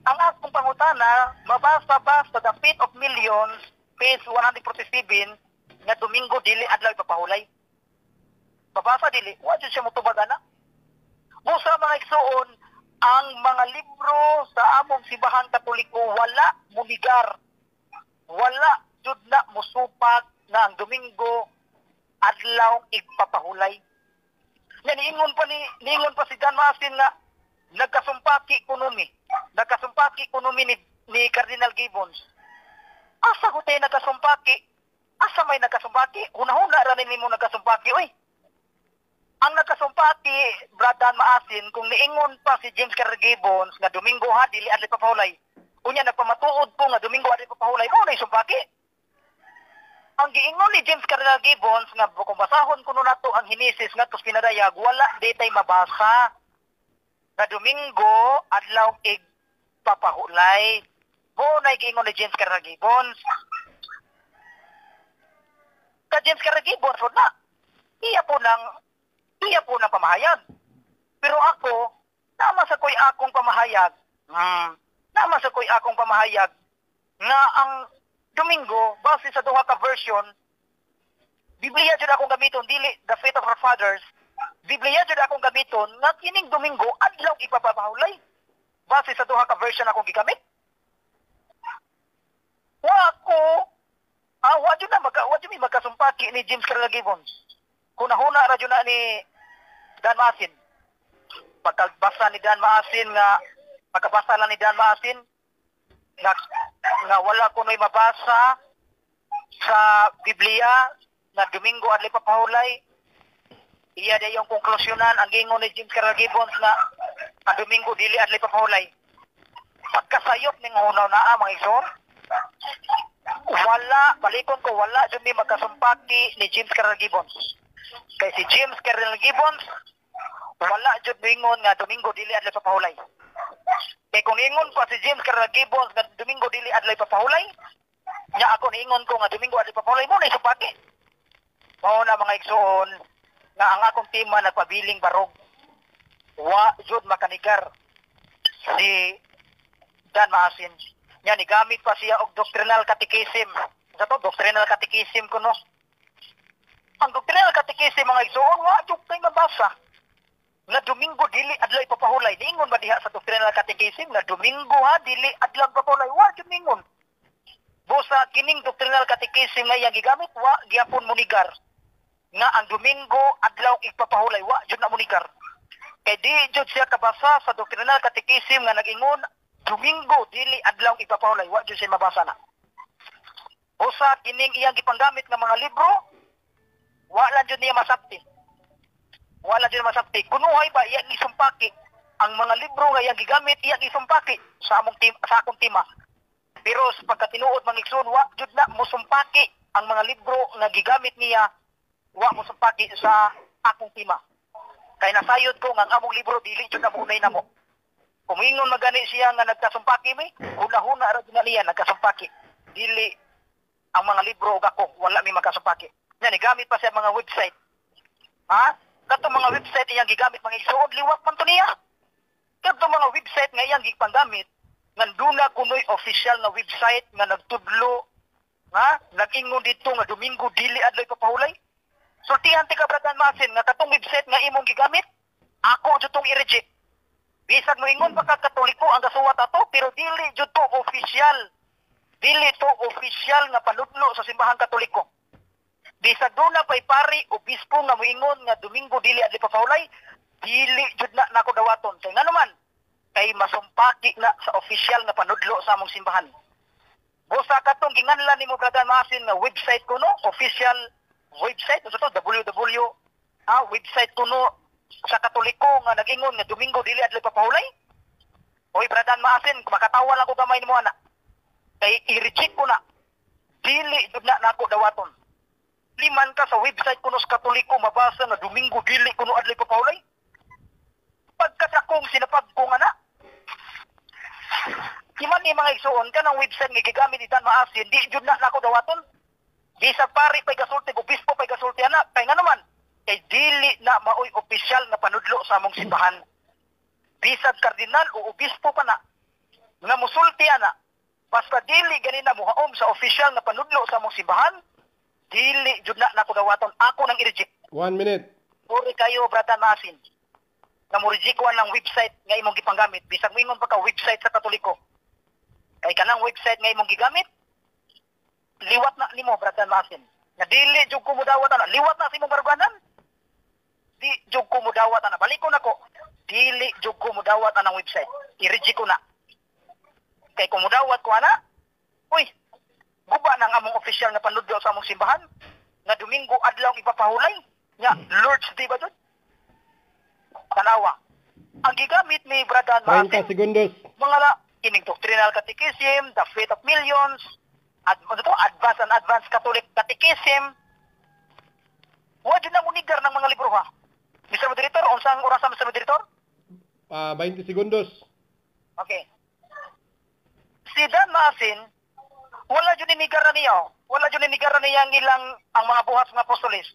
Ang akong pangutana, mabasa ba sa The Fate of Millions, page 147, nga Domingo dili adlaw ipapahulay? Babasa dili, wa jud siya motubag ana. Busa mga igsoon, ang mga libro sa among Simbahang Katoliko wala muligar. Wala jud na musupag na ang Domingo adlaw igpapahulay. Niingon pa si Dan Maasin nga nagkasumpaki kuno ni Cardinal Gibbons. Asa ko tayo nagkasumpaki? Asa may nagkasumpaki? Una-una ra nimo nagkasumpaki oy. Ang nagkasumpaki Brad Dan Maasin kung niingon pa si James Cardinal Gibbons nga Domingo ha dili adlaw papahulay. Unya nagpamatuod ko nga Domingo adlaw papahulay mo na isumpaki. Ang giingon ni James Cardinal Gibbons nga kung basahon kuno nato ang Henesis ngadto pinadayag wala ditay mabasa na Domingo adlaw igpapahulay. Mo na giingon ni James Cardinal Gibbons. Ka James Cardinal Gibbons na. Iya po nang pamahayag. Pero ako nama sa koy akong pamahayag. Nama sa koy akong pamahayag nga ang Domingo, base sa duha ka version, Biblia jud akong gamiton, dili The Faith of Our Fathers. Biblia jud akong gamiton, nga kining Domingo, adlaw ipapapahulay. Base sa duha ka version akong gigamit. Wa jud mi magkasumpaki ni James Cardinal Gibbons. Kunahuna ra jud na ni Dan Maasin. Pagkabasa ni Dan Maasin nga, pagkabasa lang ni Dan Maasin, nga wala ko noy mabasa sa Biblia na Domingo adlaw papahulay. Iya day yung konklusyonan ang gingon ni James Cardinal Gibbons nga ang Domingo dili adlaw papahulay. Pagkasayop ning hunaw naa mga igsoon. Balikon ko wala jud mi magkasumpaki ni James Cardinal Gibbons. Kay si James Cardinal Gibbons wala jud mingon nga Domingo dili adlaw papahulay. Kaya kung ingon pa si James Cardinal Gibbons nga Domingo dili adlaw papahulay, nya ako niingon ko nga Domingo adlaw papahulay mo na isupaki. Mao na mga igsoon nga ang akong tema nagpabiling barog. Wa jud makanigar si Dan Maasin. Nya ni gamit pa siya og doctrinal catechism. Sa to doctrinal catechism kuno. Ang doctrinal catechism mga igsoon wa jud kay mabasa nga Domingo dili adlaw ipapahulay. Niingon ba diha sa doctrinal catechism nga Domingo ha dili adlaw ipapahulay? Wa jud ningon. Busa kining doctrinal catechism nga iyang gigamit wa gyapon munigar nga ang Domingo adlaw ipapahulay. Wa jud na munigar. Kay di jud siya kabasa sa doctrinal catechism nga nag-ingon Domingo dili adlaw ipapahulay. Wa jud siya mabasa na. Busa kining iyang gipanggamit nga mga libro wa lang jud niya masabti. Wala din masakti. Kunuhay ba iyang isumpaki ang mga libro nga iyang gigamit iyang isumpaki sa akong tema. Pero sa pagkatinuod mga igsoon wa jud na mosumpaki ang mga libro nga gigamit niya wa mosumpaki sa akong tema. Kay nasayod ko nga ang among libro dili jud na munay namo. Kumingon magani siya nga nagkasumpaki mi, huna-huna ra jud niya nagkasumpaki. Dili ang mga libro ug ako wala mi magkasumpaki. Nya ni gamit pa sa mga website. Ha? Kato mga website iyang gigamit mga igsoon, liwat man to niya. Kato mga website nga iyang gipanggamit, nganduna kunoy official na website nga nagtudlo, nga nag-ingon dito nga Domingo dili adloy papahulay. Sultihan ti ka Brad Masin nga katong website nga imong gigamit, ako jud tong i-reject. Bisag mo ingon pa ka Katoliko ang gasuwat ato, pero dili jud to official. Dili to official nga panudlo sa simbahan Katoliko. Bisag doon na pa'y pari, obispo nga moingon nga Domingo dili adli papahulay, dili jud na nako dawaton. Kay nga naman, kay masumpaki na sa official nga panudlo sa among simbahan. Busa katong ginganlan nimo Brad Masin nga website kuno, official website, so to www website kuno sa Katoliko nga nag-ingon nga Domingo dili adli papahulay. Oy Brad Masin, makatawa lang ko gamay nimo ana. Kay i-reject ko na. Dili jud na nako dawaton. Liman ka sa website kuno sa Katoliko mabasa nga Domingo dili kuno adli papahulay. Pagkadakong sinapag ko nga na. Iman ni mga igsoon ka ng website nga gigamit ni Dan Maasin, di jud na nako dawaton. Bisag pari pay gasulti, obispo pay gasulti ana, kay nga naman kay dili na maoy opisyal na panudlo sa among simbahan. Bisag kardinal o obispo pa na nga musulti ana, basta dili gani na muhaom sa opisyal na panudlo sa among simbahan, dili jud na nako dawaton. Ako nang i-reject. 1 minute. Puri kayo Brad Masin. Nga mo rejectuan ng website nga imong gipanggamit. Bisag mo ingon pa ka website sa Katoliko. Kay kanang website nga imong gigamit, liwat na nimo Brad Masin. Nga dili jud ko mudawat ana, liwat na sa imong baruganan. Di jud ko mudawat ana. Balikon nako. Dili jud ko mudawat anang website. I-reject ko na. Kay kung mudawat ko ana, uy, guba nang among official na panudlo sa among simbahan nga Domingo adlaw ipapahulay. Nga Lord's Day ba jud? Tanawa. Ang gigamit ni Brad 30 Masin, segundos. mga kining doctrinal catechism, the faith of millions, advanced and advanced Catholic catechism. Wa jud na munigar ng mga libro ha. Mr. Moderator, unsang orasan Mr. Moderator? 20 segundos. Okay. Si Dan Masin, wala jud ninigaran niya. Wala jud ninigaran niya ang ilang ang mga buhat nga apostolis.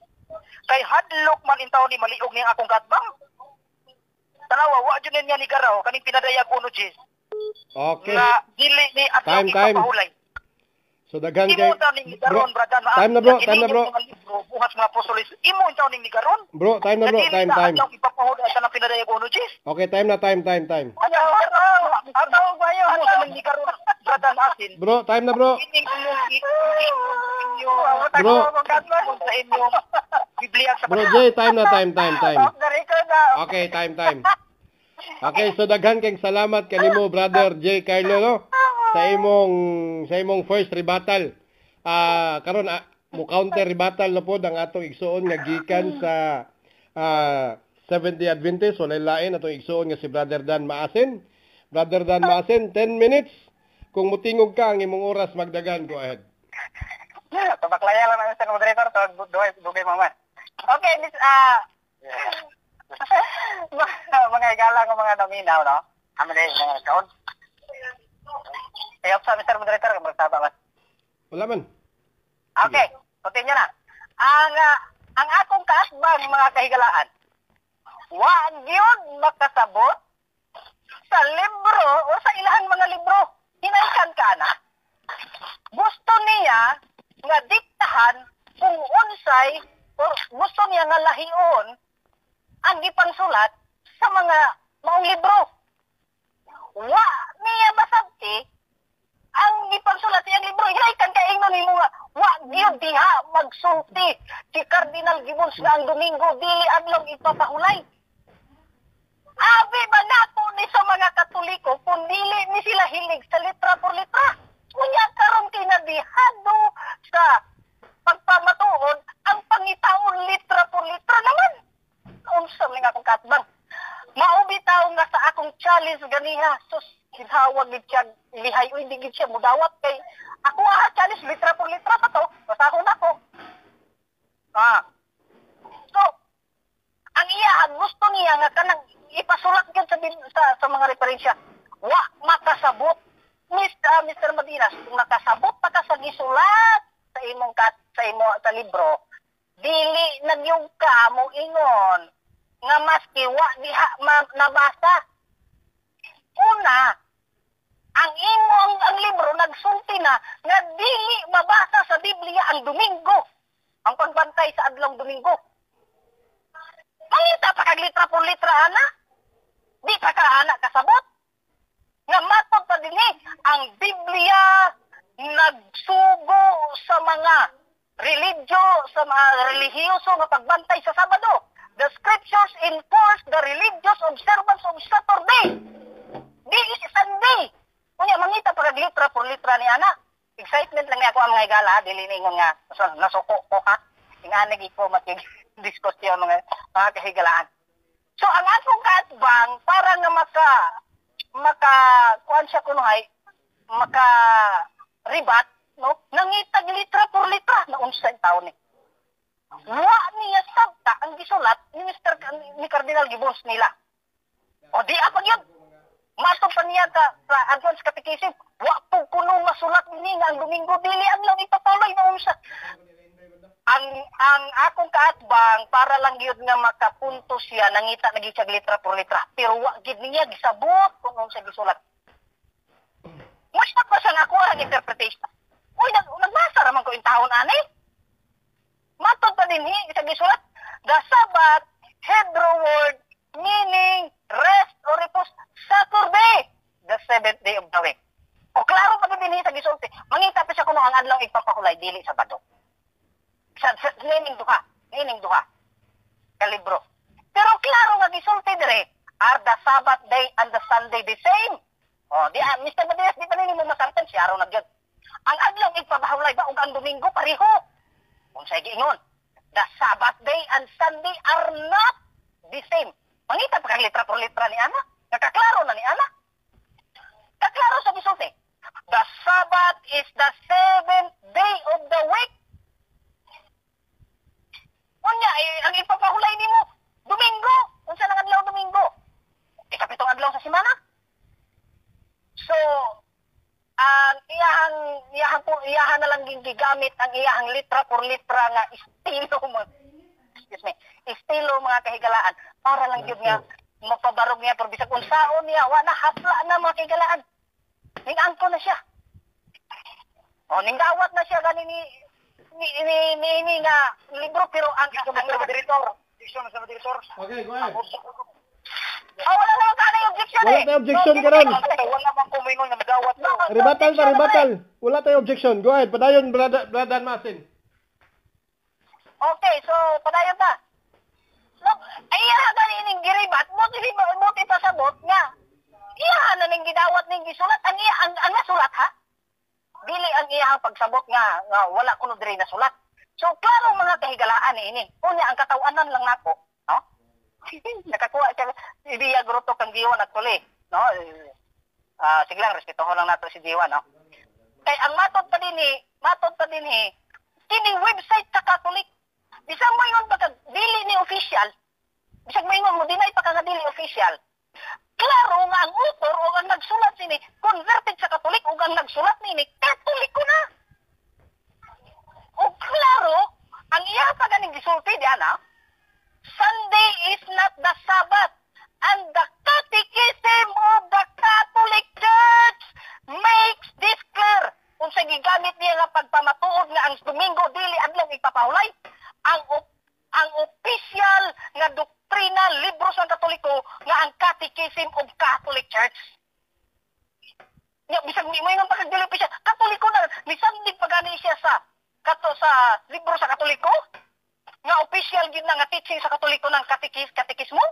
Kay hadlok man intaw ni maliog ning akong katbang. Tanawa, wa jud niya nigaraw kaning pinadayag uno Jis. Okay. Na dili ni atong Time. ipapahulay. So daghan Imo kay taw ning nigaron Brad Masin. time na bro. Buhat mga apostolis. Imo taw ning nigaron. Bro, time na bro. Time. Atong ipapahulay sa nang pinadayag uno Jis. Okay, time na. Time. Ataw ba yun? Amo sa ning nigaron Brad Masin. Bro, time na bro. Ining Bro. sa inyong Biblia sa Bro, Jay, time na. Time. Okay, time. Okay, so daghan kay salamat kanimo Brother J. Carlo no sa imong first rebuttal. Karon mo counter rebuttal na pod ang atong igsuon nga gikan sa Seventh-day Adventist so lain atong igsuon nga si Brother Dan Maasin. Brother Dan Maasin, 10 minutes. Kung mutingog ka ang imong oras magdagan, go ahead. Pabaklaya lang namin sa moderator to dugay mama. Okay, Miss mga igala ko mga nominaw, no? Amo din mga kaon. Ayop sa Mr. Moderator, magtaba ba? Wala man. Okay, continue na. Ang akong kaasbang mga kahigalaan, wag yun makasabot sa libro o sa ilang mga libro. Hinaykan ka na. Gusto niya nga diktahan kung unsay o gusto niya nga lahion ang ipangsulat sa mga maong libro. Wa niya masabti ang ipangsulat sa libro. Hinaykan ka ingnon nimo nga wa gyud diha magsulti si Cardinal Gibbons nga ang Domingo dili adlaw ipapahulay. Abi ba nato ni sa mga Katoliko kung dili ni sila hilig sa litra por litra? Kunya karon kinadihado sa pagpamatuod ang pangitaon litra por litra naman. Unsa man nga akong katbang. Maubitaw nga sa akong challenge ganiha. Sus, kinhawag ni siya lihay o hindi gid siya mudawat kay ako challenge litra por litra pa to. Pasahon ako. So, ang iya gusto niya nga kanang ipasulat gyud sa mga referensya. Wa makasabot. Mr. Madinas, kung nakasabot pa ka sa gisulat sa libro, dili nagyug ka mo ingon nga maski wa diha nabasa. Una, ang imong ang libro nagsulti na nga dili mabasa sa Biblia ang Domingo. Ang pagbantay sa adlong Domingo. Mangita pa kag litra por litra ana? Di pa ka ana kasabot? Nga matod pa dinhi ang Biblia nagsugo sa mga sa mga relihiyoso nga pagbantay sa Sabado. The scriptures enforce the religious observance of Saturday. Di is Sunday. Kunya mangita pa kag litra por litra ni ana. Excitement lang ni ako ang mga higala, dili ningon nga nasuko ko ha. Ingana gi ko makig-diskusyon mga kahigalaan. So ang akong kaatbang para nga maka kuan siya kunuhay maka ribat no nangitag litra por litra na unsay taon ni. Wa niya sabta ang gisulat ni Cardinal Gibbons nila. O di apa gyud. Mato pa niya sa advance catechism, wa po kuno masulat ni nga ang Domingo dili ang lang ipatuloy na unsa. Ang akong kaatbang para lang gyud nga makapunto siya nangita nagitsag litra por litra. Pero wa gid niya gisabot kung unsa gisulat. Mas pa sa ako ang interpretation. Uy, nagbasa raman ko yung taon ani. Matod pa din isa gisulat, the Sabbath, Hebrew word, meaning rest or repose, Saturday, the seventh day of the week. O klaro pa din sa gisulti. Mangita pa siya kuno ang adlaw ipapahulay dili Sabado. Sa nining duha. Kalibro. Pero klaro nga gisulti dire, are the Sabbath day and the Sunday the same? O di Mr. Madias di pa nini mo masartan siya araw na gyud. Ang adlaw ipapahulay ba ug ang Domingo pareho? Unsay giingon? The Sabbath day and Sunday are not the same. Mangita pa kag litra por litra ni ana. Nakaklaro na ni ana. Kaklaro sa gisulti. The Sabbath is the seventh day of the week. Unya, ang ipapahulay nimo Domingo. Unsa nang adlaw Domingo? Ikapitong adlaw sa semana. So, ang iyahan na lang gigamit ang iyahang litra por litra nga estilo mga kahigalaan para lang gyud nga mapabarog niya pero bisag unsaon niya wa na hapla na mga kahigalaan. Ning angko na siya. O ning gawat na siya gani ni nga libro pero ang direktor. Okay, go ahead. Wala naman ka na yung objection Wala tayong objection ka ron. Wala naman kumingon na magawat na. Ribatal. Wala tayong objection. Go ahead. Padayon, Brother Masin. Okay, so padayon ta. No, ay gani ning giribat mo ti pasabot nga. Iya na ning gidawat ning gisulat ang nasulat ha. Dili ang iyang pagsabot nga wala kuno diri na sulat. So klaro mga kahigalaan ini. Unya ang katawanan lang nako, no? Nakakuha siya ideya gruto kang Diwan actually, no? Sige lang respetuhon lang nato si Diwan, no? Kay ang matod pa din kining website sa Catholic. Bisag mo ingon pagka dili ni official. Bisag mo ingon mo dinay pa ka nga dili official. Klaro nga ang author o ang nagsulat sini converted sa Catholic o ang nagsulat nini Katoliko na. O klaro ang iya pa ganing gisulti diyan ha. Sunday is not the Sabbath and the Catechism of the Catholic Church makes this clear. Kung sa gigamit niya nga pagpamatuod nga ang Domingo dili adlaw ipapahulay, ang official nga doktrina libro sa Katoliko nga ang Catechism of Catholic Church. Nya bisag mo ingon pa kag dili official, Katoliko na nisandig pagani siya sa libro sa Katoliko. Nga official gid na nga teaching sa Katoliko ng katekismo.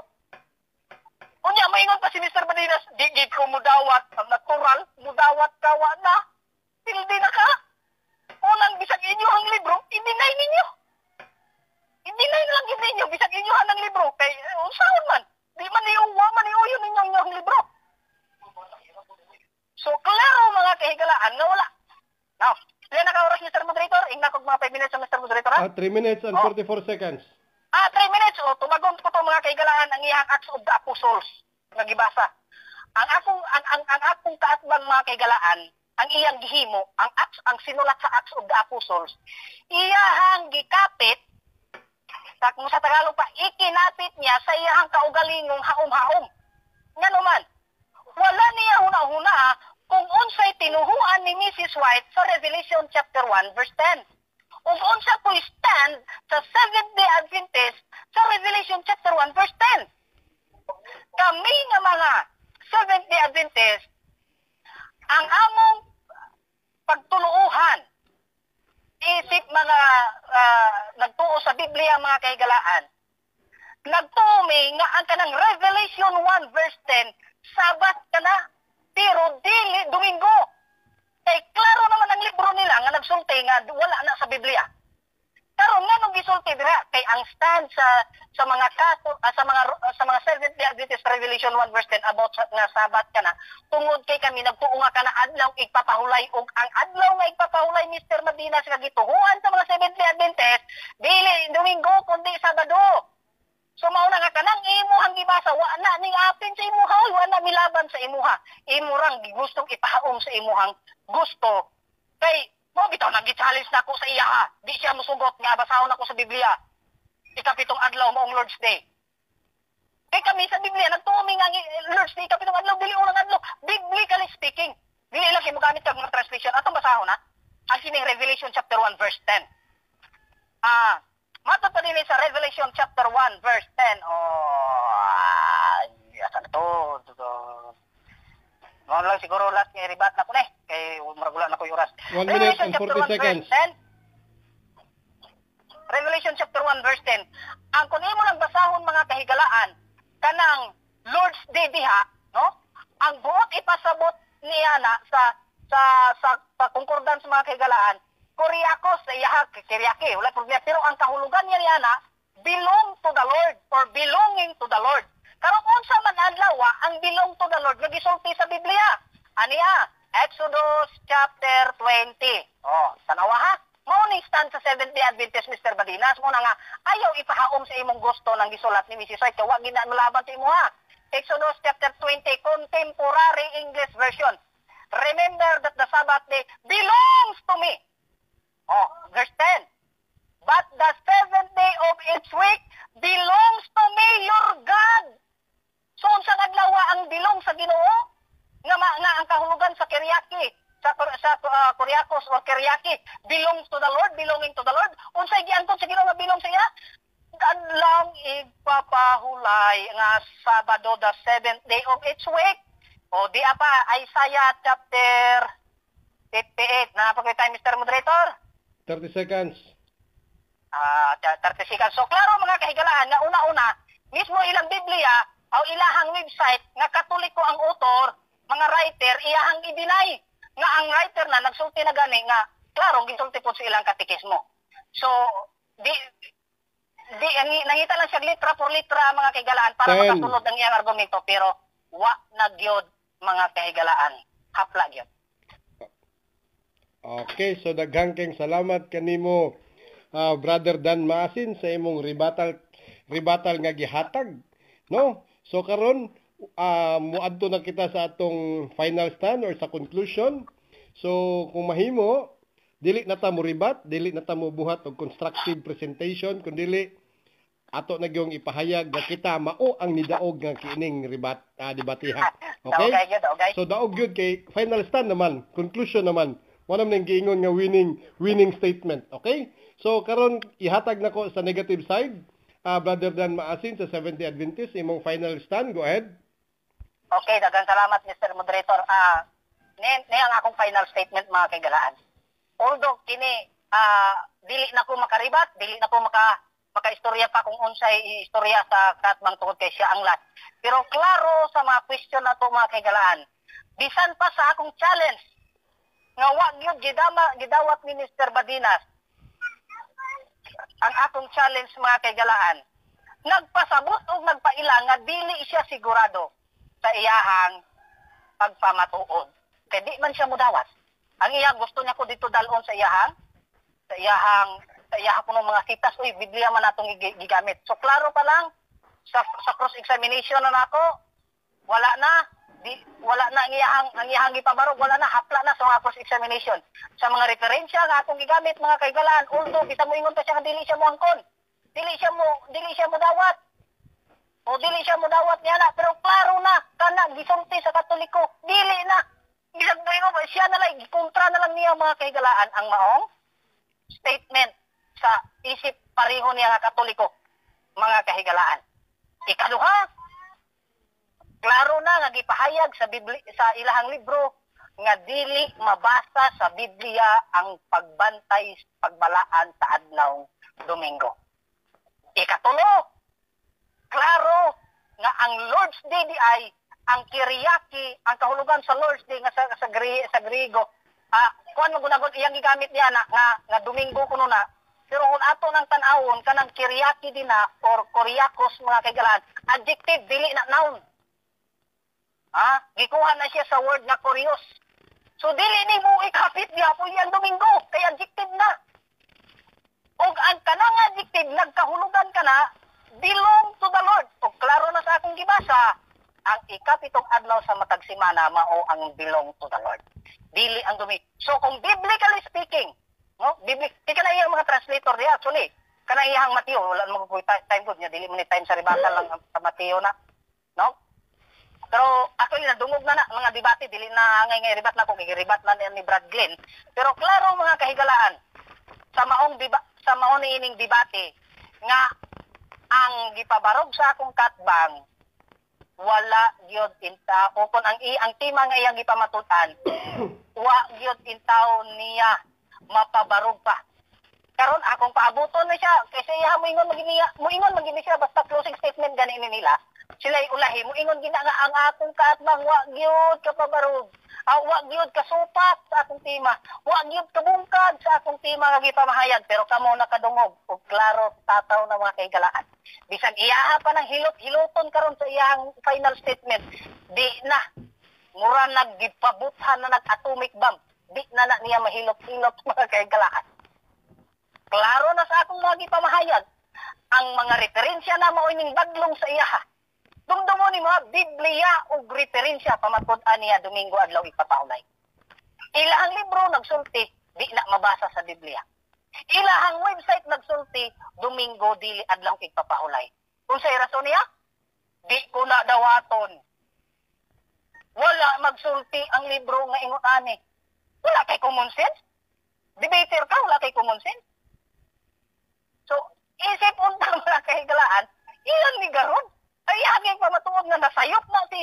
Unya maingon pa si Mr. Badinas, di gid ko mudawat, natural, mudawat kawa na. Tildi na ka. Unang bisag inyo ang libro, i-deny ninyo. I-deny na lang gid ninyo bisag inyo ang libro kay unsaon man. Di man niuyo ninyo ang libro. So klaro mga kahigalaan nga wala. Now, ilan na ka-oras, Mr. Moderator? Ingna ko mga 5 minutes sa Mr. Moderator, ha? 3 minutes and 44 seconds. 3 minutes. Tumagom ko to mga kaigalaan ang iyang Acts of the Apostles. Nagibasa. Ang akong kaatbang mga kaigalaan, ang iyang gihimo, ang sinulat sa Acts of the Apostles, iyahang gikapit kung sa Tagalog pa, ikinapit niya sa iyang kaugalingong haom-haom. Nga naman, wala niya huna-huna kung unsay tinuhuan ni Mrs. White sa Revelation chapter 1 verse 10. Ug unsa ko stand sa Seventh-day Adventist sa Revelation chapter 1 verse 10. Kami nga mga Seventh-day Adventist, ang among pagtuluhan isip mga nagtuo sa Biblia mga kahigalaan, nagtuumi nga ang kanang Revelation 1 verse 10 Sabat ka na, pero dili Domingo. Kay klaro naman ang libro nila nga nagsulti nga wala na sa Biblia. Karon nga nung gisulti dira kay ang stand sa mga kaso sa mga Seventh-day Adventist Revelation 1 verse 10 about nga Sabat ka na, tungod kay kami nagtuo nga kana adlaw igpapahulay ug ang adlaw nga igpapahulay Mr. Madinas nga gituhuan sa mga Seventh-day Adventist dili Domingo kundi Sabado. So mao na nga kanang imuhang gibasa wa na ning apin sa imuha, wa na milaban sa imuha. Imo rang gustong ipahaom sa imuhang gusto. Kay mo bitaw nag-challenge na ko sa iya ha. Di siya musugot nga basahon ako sa Biblia. Ikapitong adlaw moong Lord's Day. Kay kami sa Biblia nagtuumi nga Lord's Day ikapitong adlaw dili unang adlaw. Biblically speaking, dili lang kay mogamit kag mga translation atong basahon na. Ang sining Revelation chapter 1 verse 10. Matot pa din sa Revelation chapter 1 verse 10. Asan na to? Mga lang siguro last nga ribat na ko na kay maragulan na ko yung oras. 1 minute and 40 seconds. Revelation chapter 1 verse 10. Ang kung imo lang basahon mga kahigalaan, kanang Lord's Day diha, no? Ang buot ipasabot niya na sa concordance mga kahigalaan, Kuriakos sa iyahag, Kiriaki, wala problema. Pero ang kahulugan niya na, belong to the Lord or belonging to the Lord. Karon unsa man adlaw ang belong to the Lord nga gisulti sa Biblia. Aniya, Exodus chapter 20. Tanawa ha. Mao ni stand sa Seventh-day Adventist Mr. Badinas mo na nga ayaw ipahaom sa imong gusto nang gisulat ni Mrs. White wa gid na malaban sa imo ha. Exodus chapter 20 contemporary English version. Remember that the Sabbath day belongs to me. Verse 10. But the seventh day of each week belongs to me, your God. So, unsang adlaw ang bilong sa Ginoo? Nga ang kahulugan sa Kiriaki, sa Kuriakos or Kiriaki, belongs to the Lord, belonging to the Lord. Unsay giangkon sa Ginoo nga bilong sa iya? Kadlawng igpapahulay nga Sabado, the seventh day of each week. Di apa, Isaiah chapter 58. Napagay tayo, Mr. Moderator? 30 seconds. 30 seconds. So, klaro mga kahigalaan na una-una, mismo ilang Biblia o ilahang website nga katoliko ang author, mga writer, iyahang i-deny nga ang writer na nagsulti na gani nga, klaro, gisulti po sa ilang katikismo. So, nangita lang siya litra por litra mga kahigalaan para makasunod ang iyang argumento, pero wa na gyud mga kahigalaan. Hapla gyud. Okay, so daghang keng salamat kanimo Brother Dan Maasin sa imong ribatal nga gihatag, no? So karon muadto na kita sa atong final stand or sa conclusion. So kung mahimo, dili na ta mo ribat, dili na ta mo buhat og constructive presentation, kun dili ato na gyung ipahayag nga kita mao ang nidaog nga kining debatiha. Okay? So daog gyud kay final stand naman, conclusion naman. Wala man giingon nga winning statement. Okay? So karon ihatag nako sa negative side. Brother Dan Maasin sa Seventh-day Adventist, imong final stand. Go ahead. Okay, daghang salamat Mr. Moderator. Ni ang akong final statement mga kaigalaan. Although kini dili na ko makaribat, dili na ko makaistorya pa kung unsay istorya sa katbang tungod kay siya ang last. Pero klaro sa mga question na to mga kaigalaan. Bisan pa sa akong challenge nga wa gyud gidawat ni Mr. Badinas ang atong challenge mga kaigalaan, nagpasabot o nagpailang nga dili siya sigurado sa iyahang pagpamatuod. Kaya di man siya mudawat. Ang iya gusto niya ko dito dalon sa iyahang punong mga kitas, Biblia man atong gigamit. So klaro pa lang sa cross examination na nako, wala na ang iyahang ipabarog, wala na, hapla na sa mga cross examination. Sa mga referensya nga akong gigamit mga kaigalaan, although kita mo ingon pa siya nga dili siya moangkon. dili siya mo dawat. O dili siya mo dawat niya na, pero klaro na kana gisulti sa Katoliko. Dili na. Bisag mo siya na lang kontra na lang niya mga kahigalaan ang maong statement sa isip pareho niya nga Katoliko, mga kahigalaan. Ikaduha, klaro na nga gipahayag sa sa ilahang libro nga dili mabasa sa Biblia ang pagbantay pagbalaan sa adlaw Domingo. Ikatulo, klaro nga ang Lord's Day di ay ang Kyriaki, ang kahulugan sa Lord's Day nga sa Griego. Kuan mo gunagon iyang gigamit niya nga Domingo kuno na. Pero kung ato nang tan-awon kanang Kyriaki din na or Kyriakos mga kaigalaan, adjective dili na noun. Gikuha na siya sa word nga Kyrios. So dili ni mo ikapit niya po yung Domingo, kay adjective na. Og ang kanang adjective nagkahulugan ka na belong to the Lord. O klaro na sa akong gibasa, ang ikapitong adlaw sa matag semana mao ang belong to the Lord. Dili ang Domingo. So kung biblically speaking, no, kaya na iyang mga translator diya actually, kana iyang Mateo, wala mo ko time good niya, dili mo ni time sa ribasa lang sa Mateo na. No? Pero actually nadungog na mga debate, dili na ngay ribat na ko gigiribat na ni Brad Glenn. Pero klaro mga kahigalaan sa maong niining debate nga ang gipabarog sa akong katbang wala gyud inta o kun ang tema nga iyang gipamatutan wa gyud intaw niya mapabarog pa. Karon akong paabuton na siya kasi iya moingon magini siya basta closing statement gani nila. Sila ulahi mo ingon gina nga ang akong katbang wa gyud kapabarog. Wa gyud kasupat sa akong tema. Wa gyud kabungkad sa akong tema nga gipamahayag pero kamo nakadungog og klaro tataw na mga kahigalaan. Bisag iyaha pa ng hilot-hiloton karon sa iyang final statement, di na mura naggipabuthan na nag-atomic bomb. Di na niya mahilot-hilot mga kahigalaan. Klaro na sa akong mga gipamahayag ang mga referensya na mao ining baglong sa iyaha. Dumdumo ni mga Biblia o referensya pamatud-an niya Domingo adlaw ipapaulay. Ilahang libro nagsulti, di na mabasa sa Biblia. Ilahang website nagsulti, Domingo dili adlaw ipapaulay. Kung sa rason niya, di ko na dawaton. Wala magsulti ang libro nga ingon ani. Wala kay common sense. Debater ka, wala kay common sense. So, isip unta mga kahigalaan, iyan ni garon. Ay aging pamatuod nga nasayop na si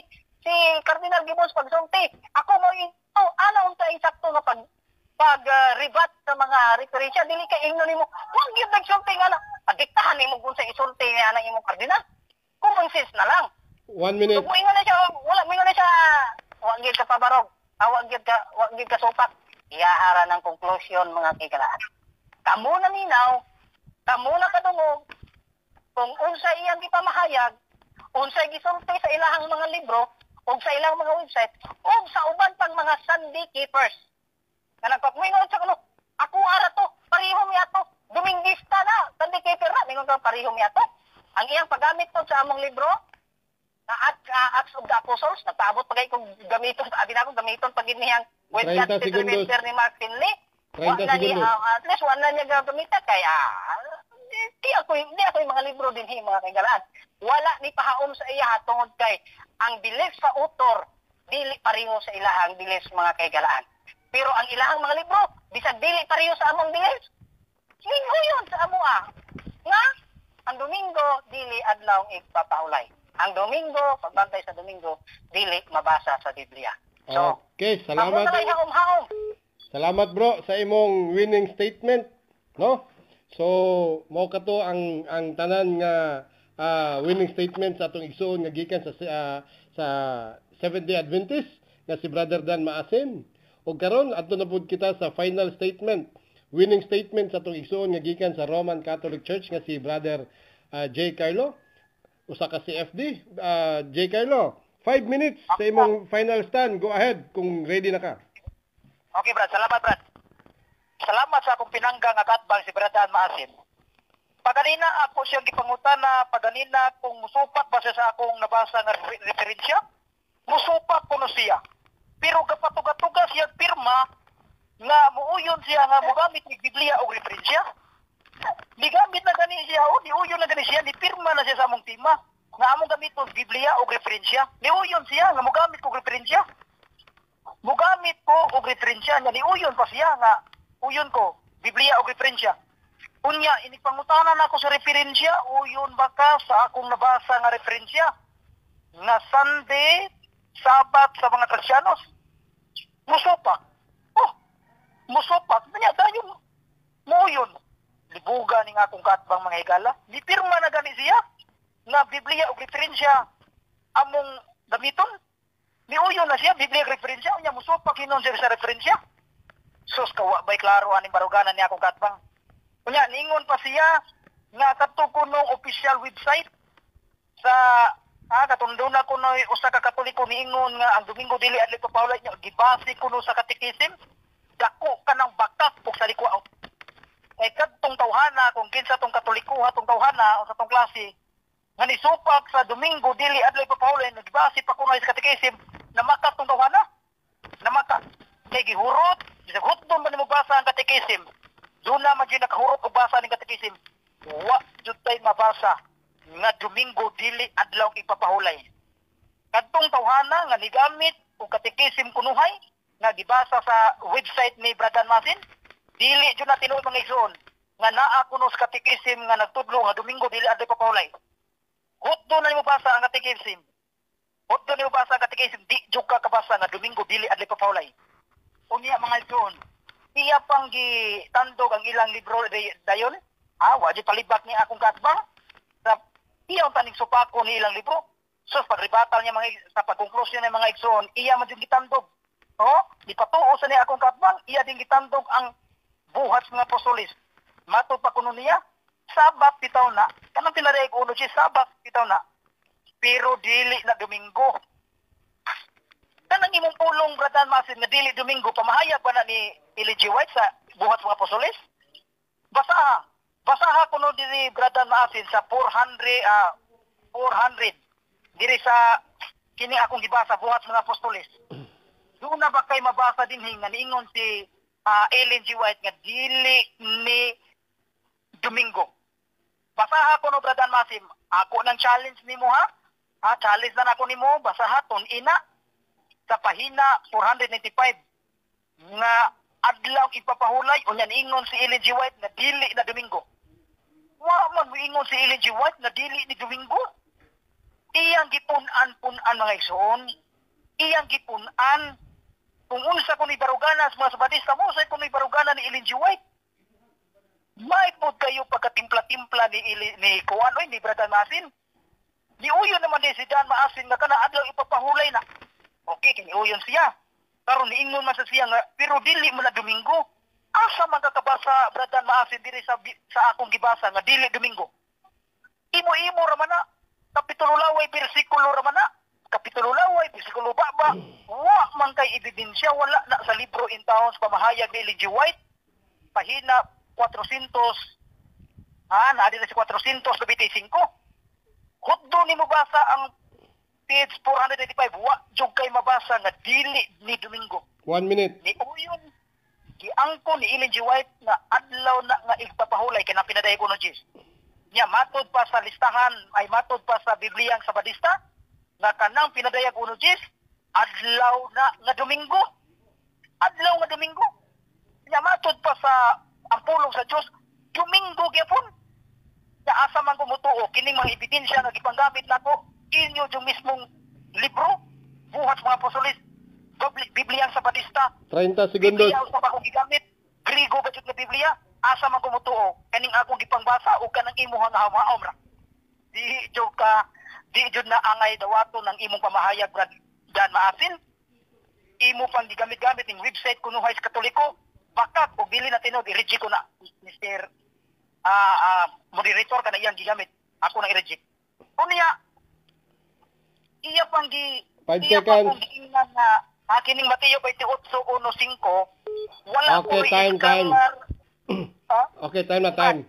Cardinal Gibbons pagsulti. Ako mo ana unta insakto nga pag-rebat sa mga referensya dili kay ingno nimo. Wag gyud nagsulti nga na. Adiktahan nimo kung sa isulti nga na imong Cardinal. Common sense na lang. 1 minute. So, moingon na siya, wag gyud ka pabarog. Wag gyud ka supak. Iyahara ng conclusion mga kahigalaan. Kamo na ninaw, kamo na kadungog, kung unsa iyang gipamahayag, unsay gisulti sa ilahang mga libro, o sa ilang mga website, o sa uban pang mga Sunday keepers. Na nagpapmingon sa kuno, ako ara to, pareho mi ato, Domingista na, Sunday keeper na, mingon ka pareho mi ato. Ang iyang paggamit to sa among libro, na Acts of the Apostles, nagpaabot pagay kong gamiton, sabi na akong gamiton pag inihang website ni Mark Finley. 30 segundos. At least wala niya gamitan, kaya di ako yung mga libro din mga kaigalaan. Wala ni pahaom sa iya tungod kay ang bilis sa author dili pareho sa ilahang bilis mga kaigalaan. Pero ang ilahang mga libro bisag dili pareho sa among bilis. Lingo yun sa amo nga ang Domingo dili adlaw igpapaulay. Ang Domingo pagbantay sa Domingo dili mabasa sa Biblia. So, okay, salamat. Salamat bro sa imong winning statement, no? So, mao kato ang tanan nga winning statement sa atong igsoon nga gikan sa Seventh-day Adventist nga si Brother Dan Maasin. O karon adto na pud kita sa final statement, winning statement sa atong igsoon nga gikan sa Roman Catholic Church nga si Brother J. Carlo, usa ka CFD. J. Carlo, 5 minutes sa imong final stand. Go ahead kung ready na ka. Okay, Brad. Salamat, Brad. Salamat sa akong pinangga nga katbang si Brad Dan Maasin. Paganina ako siya gipangutana, paganina kung musupat ba siya sa akong nabasa nga referensya, musupat ko na siya. Pero kapatuga-tuga siya pirma nga muuyon siya nga mogamit ni Biblia o referensya. Gigamit na gani siya, niuyon na gani siya, nipirma na siya sa among tima. Nga among gamiton Biblia o referensya. Niuyon siya, nga mogamit ko referensya. Mogamit ko og referensya niya, niuyon pa siya nga uyon ko Biblia o referensya. Unya, inipangutanan ako sa referensya, uyon baka sa akong nabasa nga referensya. Nga Sunday, Sabat sa mga Kristyanos. Musopak. Oh, musopak. Kanya tayo mo yun. Libuga ni nga akong katbang mga higala. Nipirma na gani siya nga Biblia o referensya among gamiton. Niuyon na siya, Biblia o referensya. Unya, musopak hinon siya sa referensya. Sus, kawa ba'y klaro aning baruganan niya akong katbang. Unya, ningon pa siya nga katuko nung official website sa katundon na ko no usa ka Katoliko niingon nga ang Domingo dili adlaw papahulay niya gibase kuno sa katekism dako kanang bakat ug sa likwa. Kay kadtong tawhana kung kinsa tong Katoliko tong tawhana o sa tong klase nga nisupak sa Domingo dili adlaw papahulay gibase pa kuno sa katekism na makat tong tawhana. Na makat kay gihurot bisag hutdon man mo basa ang katekism. Doon naman dyan nakahurot o basa ng katekism. Wa jud tay mabasa nga Domingo dili adlaw ipapahulay. Kadtong tawhana nga nigamit og katekism kunuhay nga gibasa sa website ni Bradan Masin, dili jud na tinuod mga igsoon nga naa kuno sa katekism nga nagtudlo nga Domingo dili adlaw ipapahulay. Hutdo na nimo basa ang katekism. Hutdo nimo basa ang katekism di jud ka kabasa nga Domingo dili adlaw ipapahulay. Unya mga igsoon, iya pang gitandog ang ilang libro dayon. Wa di palibak ni akong katbang. Sa iya ang taning supako ni ilang libro. So pagribatal niya sa pagkonklusyon ng mga igsoon, iya man yung gitandog. Ipatuo sa niya akong katbang, iya din gitandog ang buhat mga apostolis. Matod pa kuno niya, Sabat bitaw na. Kanang tilaray ko uno siya, Sabat bitaw na. Pero dili na Domingo. Kanang imong pulong Bradan Masin nga dili Domingo, pamahayag ba na ni Elijah White sa buhat mga apostolis? Basaha kuno diri Bradan Masin sa 400 diri sa kini akong gibasa buhat mga apostolis. Doon na ba kay mabasa din nga niingon si Ellen G. White nga dili ni Domingo. Basaha kuno Bradan Masin, ako nang challenge nimo ha? Challenge na ako nimo, basaha ton ina sa pahina 495 nga adlaw ipapahulay o niyan ingon si Ellen G. White na dili na Domingo. Wa man ingon si Ellen G. White na dili ni Domingo. Iyang gipun-an mga igsoon. Iyang gipun-an kung unsa ko ni baruganas mga Sabadista mo sa ko ni barugana ni Ellen G. White. May pod kayo pagkatimpla-timpla ni Kuan ni Bradan Masin. Di uyon naman din si Dan Maasin nga kana adlaw ipapahulay na. Okay, kiniuyon siya. Pero niingon man sa siya nga, pero dili mo na Domingo. Asa man kakabasa, Bradan Maasin, diri sa akong gibasa nga dili Domingo. Imo-imo raman na. Kapitulo laway, versikulo raman na. Kapitulo laway, versikulo baba. Wa man kay ebidensya, wala na sa libro in town sa pamahayag ni Ellen G. White. Pahina 400, naadi na si 425. Hutdo ni mo basa ang page 495, wa jud kay mabasa nga dili ni Domingo. 1 minute. Ni uyon giangko ni Ellen G. White na adlaw na nga igpapahulay kay napinaday ko no Jis. Nya matod pa sa listahan ay matod pa sa Bibliang Sabadista nga kanang pinadayag uno Jis adlaw na nga Domingo. Adlaw nga Domingo. Nya matod pa sa ang pulong sa Dios Domingo gyapon. Nya asa man kumutuo kining mga ebidensya nga gipanggamit nako inyo yung mismong libro, buhat mga apostolis, Biblia sa Batista. 30 segundos. Biblia sa bakong gigamit, Grigo ba na Biblia, asa man kumutuo, kaning akong gipangbasa o kanang imuhang hamaom ra. Di jud na angay dawato ng imong pamahayag Dan Maasin. Imo pang gigamit-gamit ning website kunuhay sa Katoliko, bakat o dili na tinud, i-reject ko na, Mr. Moderator ka na iyang gigamit. Ako na i-reject. Unya, iya pang 5 seconds. Na kining Mateo 28:1-5 wala okay, time. Okay, time na time.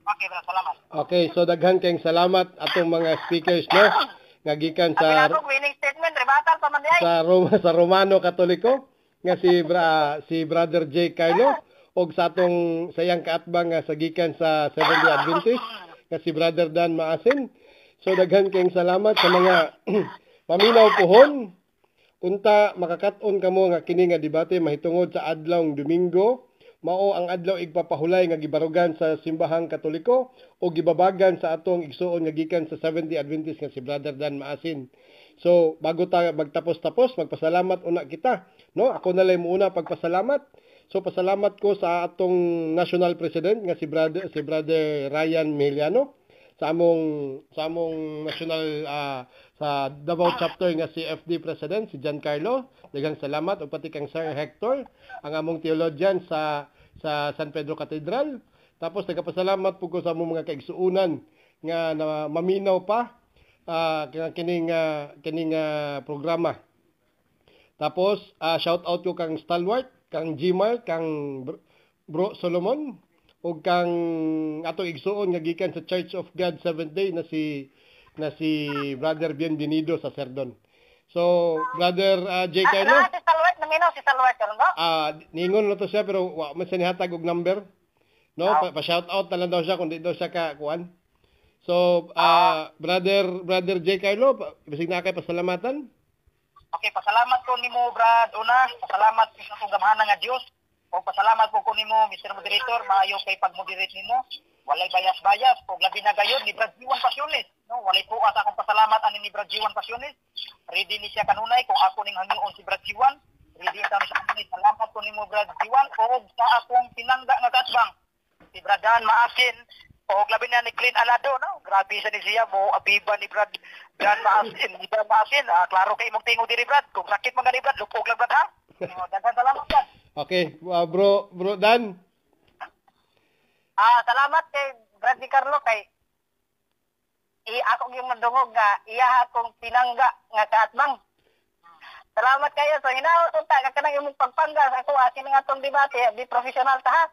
Okay, salamat. Okay, so daghan kayong salamat atong mga speakers no nga gikan sa winning statement rebatal pa man sa Romano Katoliko nga si Brother J. Carlo og sa atong sayang kaatbang nga sagikan sa Seventh-day Adventist nga si Brother Dan Maasin. So daghan kayong salamat sa mga paminaw pohon. Unta makakat-on kamo nga kini nga debate mahitungod sa adlawng Domingo. Mao ang adlaw igpapahulay nga gibarugan sa simbahang Katoliko o gibabagan sa atong igsuon nga gikan sa Seventh-day Adventist nga si Brother Dan Maasin. So bago ta magtapos-tapos, magpasalamat una kita, no? Ako na lang muna pagpasalamat. So pasalamat ko sa atong National President nga si Brother Ryan Meliano sa among national sa Davao chapter nga si FD President si Giancarlo. Daghang salamat ug pati kang Sir Hector, ang among theologian sa San Pedro Cathedral. Tapos nagapasalamat po ko sa among mga kaigsuunan nga na maminaw pa kining programa. Tapos shout out ko kang Stalwart, kang Gmar, kang Bro Solomon ug kang atong igsuon nga gikan sa Church of God Seventh Day na si Brother Bienvenido sa Serdon. So, Brother J. Carlo. Si Salwart, naminaw si Salwart karon ba? Ningon na to siya pero wa man siya nihatag og number. No, pa-shout out na lang daw siya kung di daw siya kuan. So, Brother J. Carlo, bisig na kay pasalamatan. Okay, pasalamat ko nimo Brad una, pasalamat sa akong gamhanan nga Dios. O pasalamat ko nimo Mr. Moderator, maayo kay pag-moderate nimo. Walay bayas-bayas, ug labi na gayon ni Brad Jiwan Pasiones. No, walay po asa akong pasalamat ani ni Brad Jiwan Pasiones. Ready ni siya kanunay kung ako ning hangyoon si Brad Jiwan. Ready ta siya kanunay. Salamat ko nimo Brad Jiwan ug sa akong pinangga nga katbang si Brad Dan Maasin o labi na ni Clint Alado, no? Grabe sa ni siya mo abiba ni Brad Dan Maasin. Ni Brad Maasin, klaro kay imong tingog diri Brad. Kung sakit man gani Brad, lupog lang Brad ha. Daghang salamat Brad. Okay, bro Dan. Salamat kay Brad Di Carlo kay ako yung madungog nga iya akong pinangga nga kaatbang. Salamat kayo so hinaot unta ka kanang imong pagpangga sa ako akin nga tong debate di professional ta ha.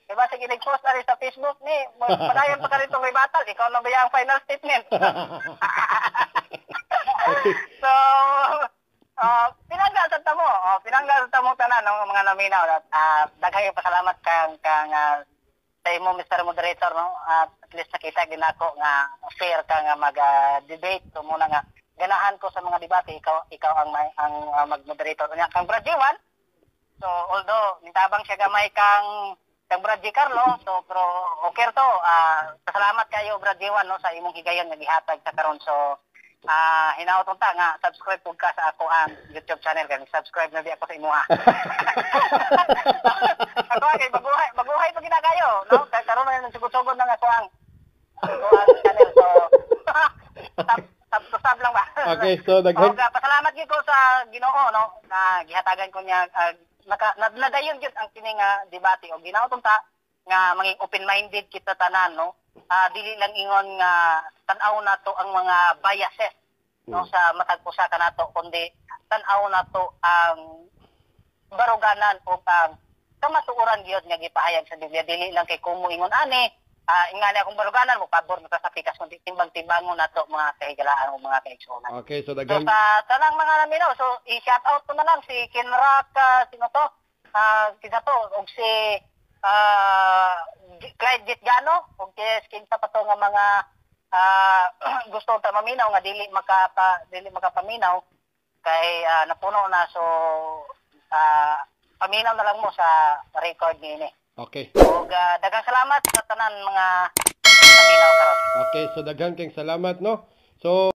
Diba sige nag-post na rin sa Facebook ni padayon pa ka rin itong batal ikaw na ba yung final statement. So pinangga sa tamo tanan ng mga nominaw at daghang pasalamat kang sa imo Mr. Moderator no at least nakita ginako nga fair ka nga mag-debate so muna nga ganahan ko sa mga debate ikaw ang mag-moderator nya kang Brad Jiwan. So although nitabang siya gamay kang Brad J. Carlo so pero okay to pasalamat kayo Brad Jiwan no sa imong higayon nga gihatag sa karon so hinaot unta nga subscribe pud ka sa ako ang YouTube channel kay subscribe na di ako sa imuha. Ako kay baguhay pa ginagayo no kay karon na nagsugod-sugod na nga ako ang channel so sub lang ba. Okay, so daghan pasalamat gyud ko sa Ginoo no na gihatagan ko niya nadayon gyud ang kini nga debate o ginaot unta nga maging open-minded kita tanan no. Dili lang ingon nga tan-aw nato ang mga biases no sa matag usa kanato kundi tan-aw nato ang baruganan o ang kamatuoran gyud nga gipahayag sa Biblia dili lang kay kumo ingon ani ingani akong baruganan mo pabor mo sa pikas kundi timbang-timbangon nato mga kahigalaan o mga kaigsuonan. Okay, so So daghan sa tanang mga naminaw so i-shout out ko na lang si Kinrak sino to kisa to og si Clyde Gitgano og kinsa pa to nga mga gusto ta maminaw nga dili makapaminaw kay napuno na so paminaw na lang mo sa record ni. Okay. Og daghang salamat sa tanan mga naminaw karon. Okay, so daghan kayong salamat no. So